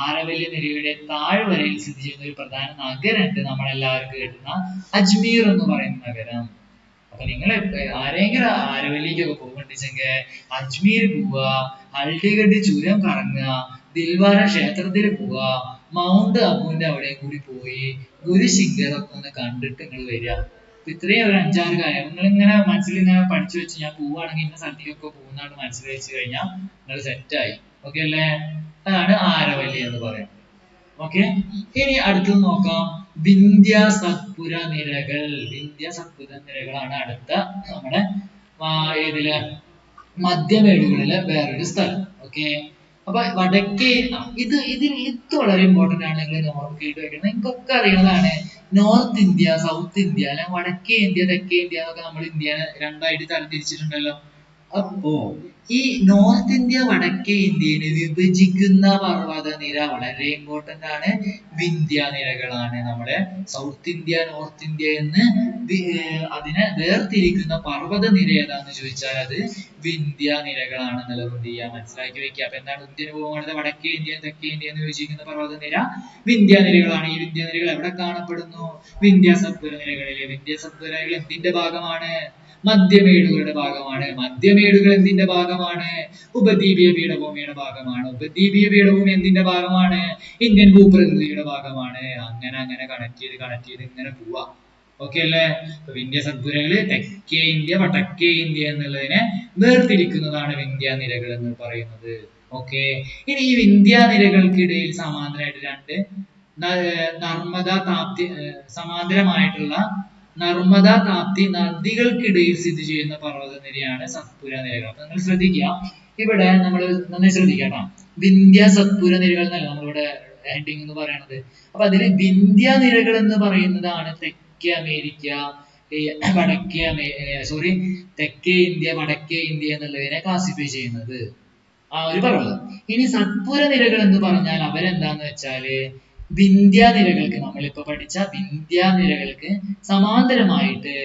ആരവല്ലി നിരയുടെ താഴ്വരയിൽ സ്ഥിതി ചെയ്യുന്ന ഒരു പ്രധാന നഗരമുണ്ട്, നമ്മളെല്ലാവർക്കും കേട്ടുന്ന അജ്മീർ എന്ന് പറയുന്ന നഗരം. അപ്പൊ നിങ്ങൾ ആരെങ്കിലും ആരവല്ലിക്കൊക്കെ പോകുന്നുണ്ടെങ്കിൽ അജ്മീർ പോവുക, ഹൽദിഗഡ് ചുരം കറങ്ങുക, ദിൽവാര ക്ഷേത്രത്തിൽ പോവുക, മൗണ്ട് അബുവിന്റെ അവിടെ കൂടി പോയി ഗുരുശിഖർ ഒക്കെ ഒന്ന് കണ്ടിട്ട് നിങ്ങൾ വരിക. ഇത്രയും ഒരു 5-6 കാര്യം നിങ്ങൾ ഇങ്ങനെ മനസ്സിൽ ഇങ്ങനെ പഠിച്ചു വെച്ച്, ഞാൻ പോവുകയാണെങ്കിൽ ഇന്ന സ്ഥലത്തേക്കൊക്കെ പോകുന്നതാണ് മനസ്സിൽ വെച്ച് കഴിഞ്ഞാൽ നിങ്ങൾ സെറ്റായി. ഓക്കെ അല്ലേ? അതാണ് ആരവല്ലി എന്ന് പറയുന്നത്. ഓക്കെ. ഇനി അടുത്തത് നോക്കാം, വിന്ധ്യ സത്പുര നിരകൾ. വിന്ധ്യ സത്പുര നിരകളാണ് അടുത്ത നമ്മുടെ ഏതില് മധ്യമേടുകളിലെ വേറൊരു സ്ഥലം. ഓക്കെ. അപ്പൊ വടക്കേ ഇത് വളരെ ഇമ്പോർട്ടന്റ് ആണ്, നിങ്ങൾ നോക്കിയിട്ട് വെക്കണം. നിങ്ങൾക്കൊക്കെ അറിയുന്നതാണ് നോർത്ത് ഇന്ത്യ, സൗത്ത് ഇന്ത്യ, അല്ലെ വടക്കേ ഇന്ത്യ, തെക്കേ ഇന്ത്യ എന്നൊക്കെ നമ്മൾ ഇന്ത്യനെ രണ്ടായിട്ട് തരംതിരിച്ചിട്ടുണ്ടല്ലോ. അപ്പോ ഈ നോർത്ത് ഇന്ത്യ വടക്കേ ഇന്ത്യയെ വിഭജിക്കുന്ന പർവ്വതനിര വളരെ ഇമ്പോർട്ടന്റ് ആണ്, വിന്ധ്യ നിരകളാണ്. നമ്മുടെ സൗത്ത് ഇന്ത്യ, നോർത്ത് ഇന്ത്യ എന്ന് അതിനെ വേർതിരിക്കുന്ന പർവ്വതനിര ഏതാന്ന് ചോദിച്ചാൽ അത് വിന്ധ്യ നിരകളാണ് എന്നുള്ളത് എന്ത് ചെയ്യുക, മനസ്സിലാക്കി വെക്കുക. അപ്പൊ എന്താണ് ഇന്ത്യൻ ഭൂഖണ്ഡത്തെ വടക്കേ ഇന്ത്യ, തെക്കേ ഇന്ത്യ എന്ന് വിഭജിക്കുന്ന പർവ്വതനിര വിന്ധ്യ നിരകളാണ്. ഈ വിന്ധ്യ നിരകൾ എവിടെ കാണപ്പെടുന്നു? വിന്ധ്യ സത്പുര നിരകളിൽ. വിന്ധ്യ സത്പുര നിരകൾ എന്തിന്റെ ഭാഗമാണ്? മധ്യമേടുകളുടെ ഭാഗമാണ്. മധ്യമേടുകൾ എന്തിന്റെ ഭാഗമാണ്? ഉപദ്വീപീയ പീഠഭൂമിയുടെ ഭാഗമാണ്. ഉപദ്വീപീയ പീഠഭൂമി എന്തിന്റെ ഭാഗമാണ്? ഇന്ത്യൻ ഭൂപ്രകൃതിയുടെ ഭാഗമാണ്. അങ്ങനെ കണക്ട് ചെയ്ത് ഇങ്ങനെ പോവാ. ഓക്കെ അല്ലേ? വിന്ധ്യ സത്പുരകള് തെക്കേ ഇന്ത്യ, വടക്കേ ഇന്ത്യ എന്നുള്ളതിനെ വേർതിരിക്കുന്നതാണ് വിന്ധ്യ നിരകൾ എന്ന് പറയുന്നത്. ഓക്കെ. ഇനി ഈ വിന്ധ്യ നിരകൾക്കിടയിൽ സമാന്തരമായിട്ട് രണ്ട് സമാന്തരമായിട്ടുള്ള നർമ്മദ താപ്തി നദികൾക്കിടയിൽ സ്ഥിതി ചെയ്യുന്ന പർവ്വതനിരയാണ് സത്പുര നിരകൾ. അപ്പൊ നിങ്ങൾ ശ്രദ്ധിക്കുക, ഇവിടെ നമ്മൾ നന്നായി ശ്രദ്ധിക്കാം. വിന്ധ്യ സത്പുര നിരകൾ എന്നല്ല നമ്മളിവിടെ ഹെഡിങ് എന്ന് പറയുന്നത്. അപ്പൊ അതില് വിന്ധ്യ നിരകൾ എന്ന് പറയുന്നതാണ് തെക്കേ അമേരിക്ക, തെക്കേ ഇന്ത്യ, വടക്കേ ഇന്ത്യ എന്നുള്ളതിനെ ക്ലാസിഫൈ ചെയ്യുന്നത് ആ ഒരു പർവ്വതം. ഇനി സത്പുര നിരകൾ എന്ന് പറഞ്ഞാൽ അവരെന്താന്ന് വെച്ചാല് വിന്ധ്യ നിരകൾക്ക്, നമ്മളിപ്പോ പഠിച്ച വിന്ധ്യ നിരകൾക്ക് സമാന്തരമായിട്ട്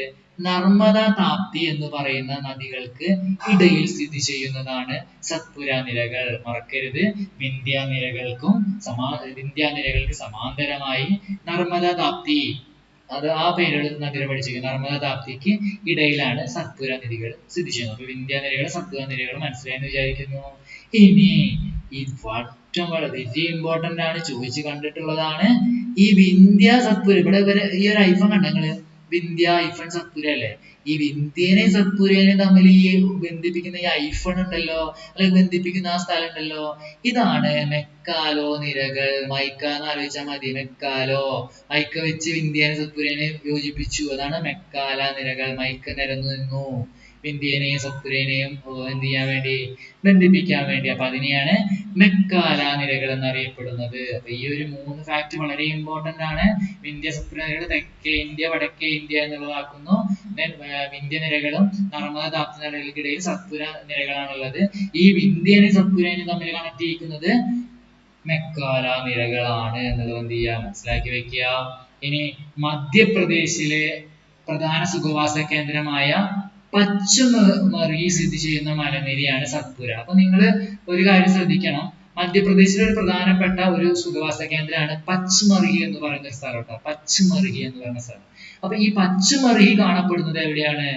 നർമ്മദ താപ്തി എന്ന് പറയുന്ന നദികൾക്ക് ഇടയിൽ സ്ഥിതി ചെയ്യുന്നതാണ് സത്പുര നിരകൾ. മറക്കരുത്, വിന്ധ്യ നിരകൾക്ക് സമാന്തരമായി നർമ്മദ താപ്തി, അത് ആ പേരുകൾ നദികൾ പഠിച്ചിരിക്കുന്നത്. നർമ്മദ താപ്തിക്ക് ഇടയിലാണ് സത്പുര നദികൾ സ്ഥിതി ചെയ്യുന്നത്. അപ്പൊ വിന്ധ്യ നിരകൾ, സത്പുര നിരകൾ മനസ്സിലായെന്ന് വിചാരിക്കുന്നു. ഇനി ഈ ഏറ്റവും വളരെ ഇമ്പോർട്ടന്റ് ആണ്, ചോദിച്ചു കണ്ടിട്ടുള്ളതാണ് ഈ വിന്ധ്യ സത്പുര. ഇവിടെ ഈ ഒരു ഐഫൺ കണ്ട നിങ്ങള്, വിന്ധ്യ ഐഫൺ സത്പുര അല്ലേ? ഈ വിന്ധ്യനെയും സത്പുരനെയും തമ്മിൽ ഈ ബന്ധിപ്പിക്കുന്ന ഈ ഐഫൺ ഉണ്ടല്ലോ, അല്ലെങ്കിൽ ബന്ധിപ്പിക്കുന്ന ആ സ്ഥലം ഉണ്ടല്ലോ, ഇതാണ് മെക്കാലോ നിരകൾ. മൈക്ക എന്ന് ആലോചിച്ചാൽ മതി. മെക്കാലോ, മൈക്ക വെച്ച് വിന്ധ്യനെയും സത്പുരനെയും യോജിപ്പിച്ചു. അതാണ് മെക്കാല നിരകൾ. മൈക്ക നിരന്നു നിന്നു വിന്ധ്യനെയും സത്പുരനെയും എന്ത് ചെയ്യാൻ വേണ്ടി, ബന്ധിപ്പിക്കാൻ വേണ്ടി. അപ്പൊ അതിനെയാണ് മെക്കാല നിരകൾ എന്നറിയപ്പെടുന്നത്. അപ്പൊ ഈ ഒരു 3 ഫാക്ട് വളരെ ഇമ്പോർട്ടന്റ് ആണ്. വിന്ധ്യ സത്പുര നിരകൾ തെക്കേ ഇന്ത്യ വടക്കേ ഇന്ത്യ എന്നുള്ളതാക്കുന്നു. വിന്ധ്യ നിരകളും നർമ്മദ താപ്തി നിരകൾക്കിടയിൽ സത്പുര നിരകളാണുള്ളത്. ഈ വിന്ധ്യനെയും സത്പുരനെയും തമ്മിൽ കണക്ട് ചെയ്യിക്കുന്നത് മെക്കാല നിരകളാണ് എന്നുള്ളത് എന്ത് ചെയ്യുക, മനസ്സിലാക്കി വെക്കുക. ഇനി മധ്യപ്രദേശിലെ പ്രധാന സുഖവാസ കേന്ദ്രമായ പച്മർഹി സ്ഥിതി ചെയ്യുന്ന മലനിരയാണ് സത്പുര. അപ്പൊ നിങ്ങൾ ഒരു കാര്യം ശ്രദ്ധിക്കണം. മധ്യപ്രദേശിലെ ഒരു പ്രധാനപ്പെട്ട ഒരു സുഖവാസ കേന്ദ്രമാണ് പച്മർഹി എന്ന് പറയുന്ന സ്ഥലം കേട്ടോ. പച്മർഹി എന്ന് പറയുന്ന സ്ഥലം. അപ്പൊ ഈ പച്മർഹി കാണപ്പെടുന്നത് എവിടെയാണ്?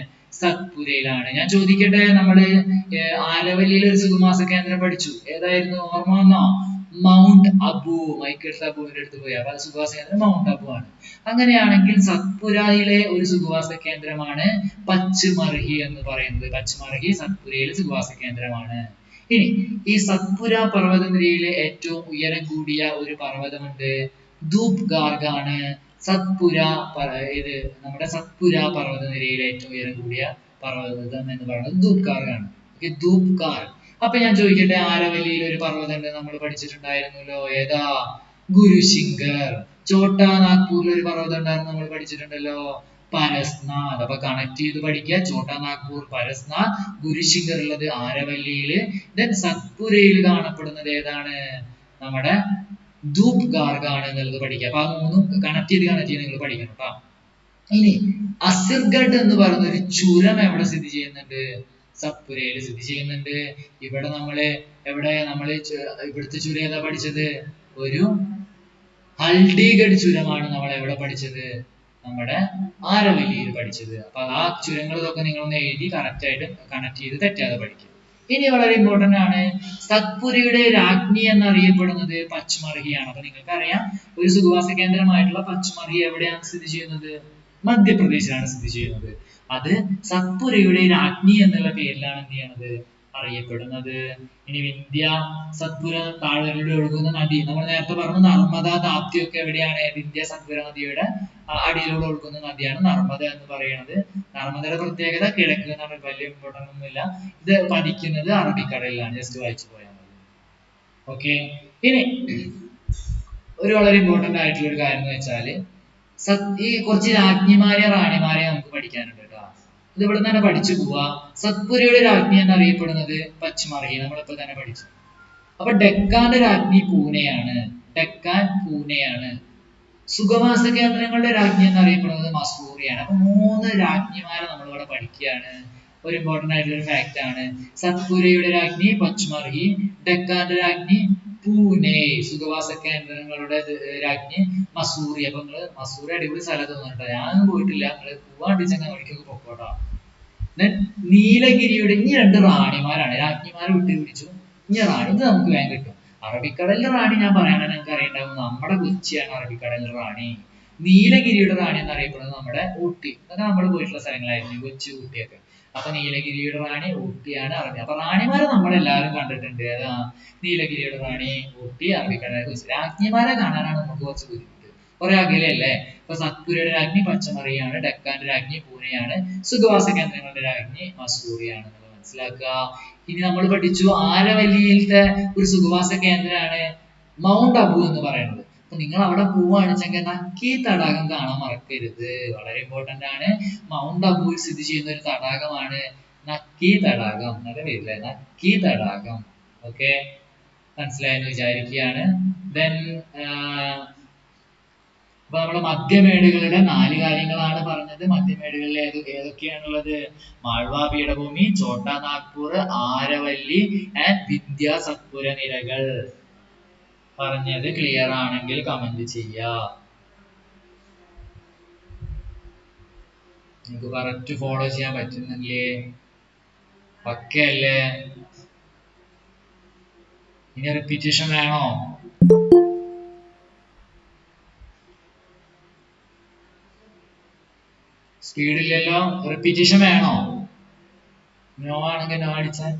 സത്പുരയിലാണ്. ഞാൻ ചോദിക്കട്ടെ, നമ്മള് ആരവല്ലിയിൽ ഒരു സുഖവാസ കേന്ദ്രം പഠിച്ചു. ഏതായിരുന്നു? ഓർമ്മ വന്നോ? മൗണ്ട് അബു. മൈക്കിൾ അബുവിന്റെ അടുത്ത് പോയി. അപ്പൊ സുഖവാസ കേന്ദ്രം മൗണ്ട് അബു ആണ്. അങ്ങനെയാണെങ്കിൽ സത്പുരയിലെ ഒരു സുഖവാസ കേന്ദ്രമാണ് പച്മർഹി എന്ന് പറയുന്നത്. പച്മർഹി സത്പുരയിലെ സുഖവാസ കേന്ദ്രമാണ്. ഇനി ഈ സത്പുര പർവ്വതനിരയിലെ ഏറ്റവും ഉയരം കൂടിയ ഒരു പർവ്വതമുണ്ട്. ധൂപ് ഗാർഗ് ആണ് സത്പുര ഇത് നമ്മുടെ സത്പുര പർവ്വതനിരയിലെ ഏറ്റവും ഉയരം കൂടിയ പർവ്വതം എന്ന് പറയുന്നത് ധൂപ് ഗാർഗ് ആണ്. ധൂപ് ഗാർഗ്. അപ്പൊ ഞാൻ ചോദിക്കട്ടെ, ആരവല്ലിയിൽ ഒരു പർവ്വതം ഉണ്ട്, നമ്മൾ പഠിച്ചിട്ടുണ്ടായിരുന്നല്ലോ. ഏതാ? ഗുരുശിഖർ. ചോട്ടാ നാഗ്പൂരിൽ ഒരു പർവ്വതം ഉണ്ടായിരുന്നു, നമ്മൾ പഠിച്ചിട്ടുണ്ടല്ലോ. പരസ്നാഥ്. അപ്പൊ കണക്ട് ചെയ്ത് പഠിക്കുക. ചോട്ടാ നാഗ്പൂർ, പരസ്നാഥ്. ഗുരുശിഖർ ഉള്ളത് ആരവല്ലിയില്. ദെൻ സത്പുരയിൽ കാണപ്പെടുന്നത് ഏതാണ്? നമ്മുടെ ധൂപ് ഗാർഗ് ആണ് എന്നുള്ളത് പഠിക്കുക. അപ്പൊ ആ മൂന്നും കണക്ട് ചെയ്ത് നിങ്ങൾ പഠിക്കണം കേട്ടോ. ഇനി അസിർഗഡ് എന്ന് പറയുന്ന ഒരു ചുരം എവിടെ സ്ഥിതി ചെയ്യുന്നുണ്ട്? സത്പുരയിൽ സ്ഥിതി ചെയ്യുന്നുണ്ട്. ഇവിടെ നമ്മള് ഇവിടുത്തെ ചുരം ഏതാ പഠിച്ചത്? ഒരു ഹൽഡിഗഡ് ചുരമാണ് നമ്മൾ എവിടെ പഠിച്ചത്? നമ്മുടെ ആരവല്ലിയിൽ പഠിച്ചത്. അപ്പൊ ആ ചുരങ്ങളൊക്കെ നിങ്ങളൊന്ന് എഴുതി കറക്റ്റ് ആയിട്ട് കണക്ട് ചെയ്ത് തെറ്റാതെ പഠിക്കുക. ഇനി വളരെ ഇമ്പോർട്ടന്റ് ആണ്, സത്പുരയുടെ രാജ്ഞി എന്നറിയപ്പെടുന്നത് പച്മർഹിയാണ്. അപ്പൊ നിങ്ങൾക്കറിയാം, ഒരു സുഖവാസ കേന്ദ്രമായിട്ടുള്ള പച്മർഹി എവിടെയാണ് സ്ഥിതി ചെയ്യുന്നത്? മധ്യപ്രദേശിലാണ് സ്ഥിതി ചെയ്യുന്നത്. അത് സത്പുരയുടെ രാജ്ഞി എന്നുള്ള പേരിലാണ് എന്ത് ചെയ്യണത്? അറിയപ്പെടുന്നത്. ഇനി വിന്ധ്യ സത്പുര താഴ്വരയിലൂടെ ഒഴുകുന്ന നദി, നമ്മൾ നേരത്തെ പറഞ്ഞു നർമ്മദ താപ്തി ഒക്കെ എവിടെയാണ്? വിന്ധ്യ സത്പുര നദിയുടെ അടിയിലൂടെ ഒഴുകുന്ന നദിയാണ് നർമ്മദ എന്ന് പറയുന്നത്. നർമ്മദയുടെ പ്രത്യേകത കിഴക്ക് എന്നാണ്, വലിയ ഇമ്പോർട്ടൻ്റ് ഒന്നുമില്ല. ഇത് പതിക്കുന്നത് അറബിക്കടലിലാണ്. ജസ്റ്റ് വായിച്ചു പോയാൽ മതി. ഓക്കെ. ഇനി ഒരു വളരെ ഇമ്പോർട്ടന്റ് ആയിട്ടുള്ള ഒരു കാര്യം എന്ന് വെച്ചാല്, ഈ കുറച്ച് രാജ്ഞിമാരെ റാണിമാരെ നമുക്ക് പഠിക്കാനുണ്ട് കേട്ടോ. ഇത് ഇവിടെ തന്നെ പഠിച്ചു പോവാ. സത്പുരയുടെ രാജ്ഞി എന്നറിയപ്പെടുന്നത് പച്മർഹി, നമ്മളിപ്പോ തന്നെ പഠിച്ചു. അപ്പൊ ഡെക്കാന്റെ രാജ്ഞി പൂനെയാണ്. ഡെക്കാൻ പൂനെയാണ്. സുഖവാസ കേന്ദ്രങ്ങളുടെ രാജ്ഞി എന്നറിയപ്പെടുന്നത് മസൂറിയാണ്. അപ്പൊ 3 രാജ്ഞിമാരെ നമ്മളിവിടെ പഠിക്കുകയാണ്. ഒരു ഇമ്പോർട്ടന്റ് ആയിട്ടുള്ള ഒരു ഫാക്ട് ആണ്. സത്പുരയുടെ രാജ്ഞി പച്മർഹി, ഡെക്കാന്റെ രാജ്ഞി പൂനെ, സുഖവാസ കേന്ദ്രങ്ങളുടെ രാജ്ഞി മസൂറി. അപ്പൊ നിങ്ങള് മസൂറി അടിപൊളി സ്ഥലം തോന്നുന്നുണ്ടോ? ഞാനൊന്നും പോയിട്ടില്ല. നിങ്ങള് പോവാണ്ടിച്ചെങ്കിൽ അവിടേക്കൊക്കെ പൊക്കോട്ടോ. നീലഗിരിയുടെ ഇനി 2 റാണിമാരാണ്. രാജ്ഞിമാരെ വിട്ടുപിടിച്ചു. ഇനി റാണി, ഇത് നമുക്ക് വേഗം കിട്ടും. അറബിക്കടലിലെ റാണി ഞാൻ പറയാനാണ് നിങ്ങൾക്ക് അറിയണ്ടാവും. നമ്മുടെ കൊച്ചിയാണ് അറബിക്കടലിലെ റാണി. നീലഗിരിയുടെ റാണി എന്നറിയപ്പെടുന്നത് നമ്മുടെ ഊട്ടി. അതൊക്കെ നമ്മൾ പോയിട്ടുള്ള സ്ഥലങ്ങളായിരുന്നു, കൊച്ചി ഊട്ടിയൊക്കെ. അപ്പൊ നീലഗിരിയുടെ റാണി ഊട്ടിയാണ് അറബി. അപ്പൊ റാണിമാരെ നമ്മളെല്ലാവരും കണ്ടിട്ടുണ്ട്. ഏതാ? നീലഗിരിയുടെ റാണി, ഊട്ടി, അറബിക്കടൽ, കൊച്ചി. രാജ്ഞിമാരെ കാണാനാണ് നമുക്ക് കുറച്ച് ബുദ്ധിമുട്ട്. കുറെ അകലെയല്ലേ? ഇപ്പൊ സത്പുരയുടെ രാജ്ഞി പച്ചമറിയാണ്, ഡെക്കാന്റെ രാജ്ഞി പൂനെയാണ്, സുഖവാസ കേന്ദ്രങ്ങളുടെ രാജ്ഞി മസൂറിയാണ് എന്നുള്ളത് മനസ്സിലാക്കുക. ഇനി നമ്മൾ പഠിച്ചു ആരവല്ലിയിലത്തെ ഒരു സുഖവാസ കേന്ദ്രമാണ് മൗണ്ട് അബു എന്ന് പറയുന്നത്. അപ്പൊ നിങ്ങൾ അവിടെ പോവാണെന്നുവെച്ചെങ്കിൽ നക്കി തടാകം കാണാൻ മറക്കരുത്. വളരെ ഇമ്പോർട്ടന്റ് ആണ്. മൗണ്ട് അബുവിൽ സ്ഥിതി ചെയ്യുന്ന ഒരു തടാകമാണ് നക്കി തടാകം. നല്ല പേരില്ലേ, നക്കി തടാകം. ഓക്കെ, മനസ്സിലായെന്ന് വിചാരിക്കുകയാണ്. ദെൻ അപ്പൊ നമ്മള് മധ്യമേടുകളുടെ 4 കാര്യങ്ങളാണ് പറഞ്ഞത്. മധ്യമേടുകളിൽ ഏതൊക്കെയാണുള്ളത്? മാൾവ പീഠഭൂമി, ചോട്ടാ നാഗ്പൂർ, ആരവല്ലി ആൻഡ് വിന്ധ്യ സത്പുര നിരകൾ. പറഞ്ഞത് ക്ലിയർ ആണെങ്കിൽ കമന്റ് ചെയ്യാ. നിങ്ങൾക്ക് കറക്റ്റ് ഫോളോ ചെയ്യാൻ പറ്റുന്നില്ലേ? ഓക്കെ അല്ലേ? ഇനി റിപ്പീറ്റേഷൻ വേണോ? സ്പീഡില്ലല്ലോ. റിപ്പീറ്റേഷൻ വേണോ? നോ ആണെങ്കിൽ നോ അടിച്ചാൽ.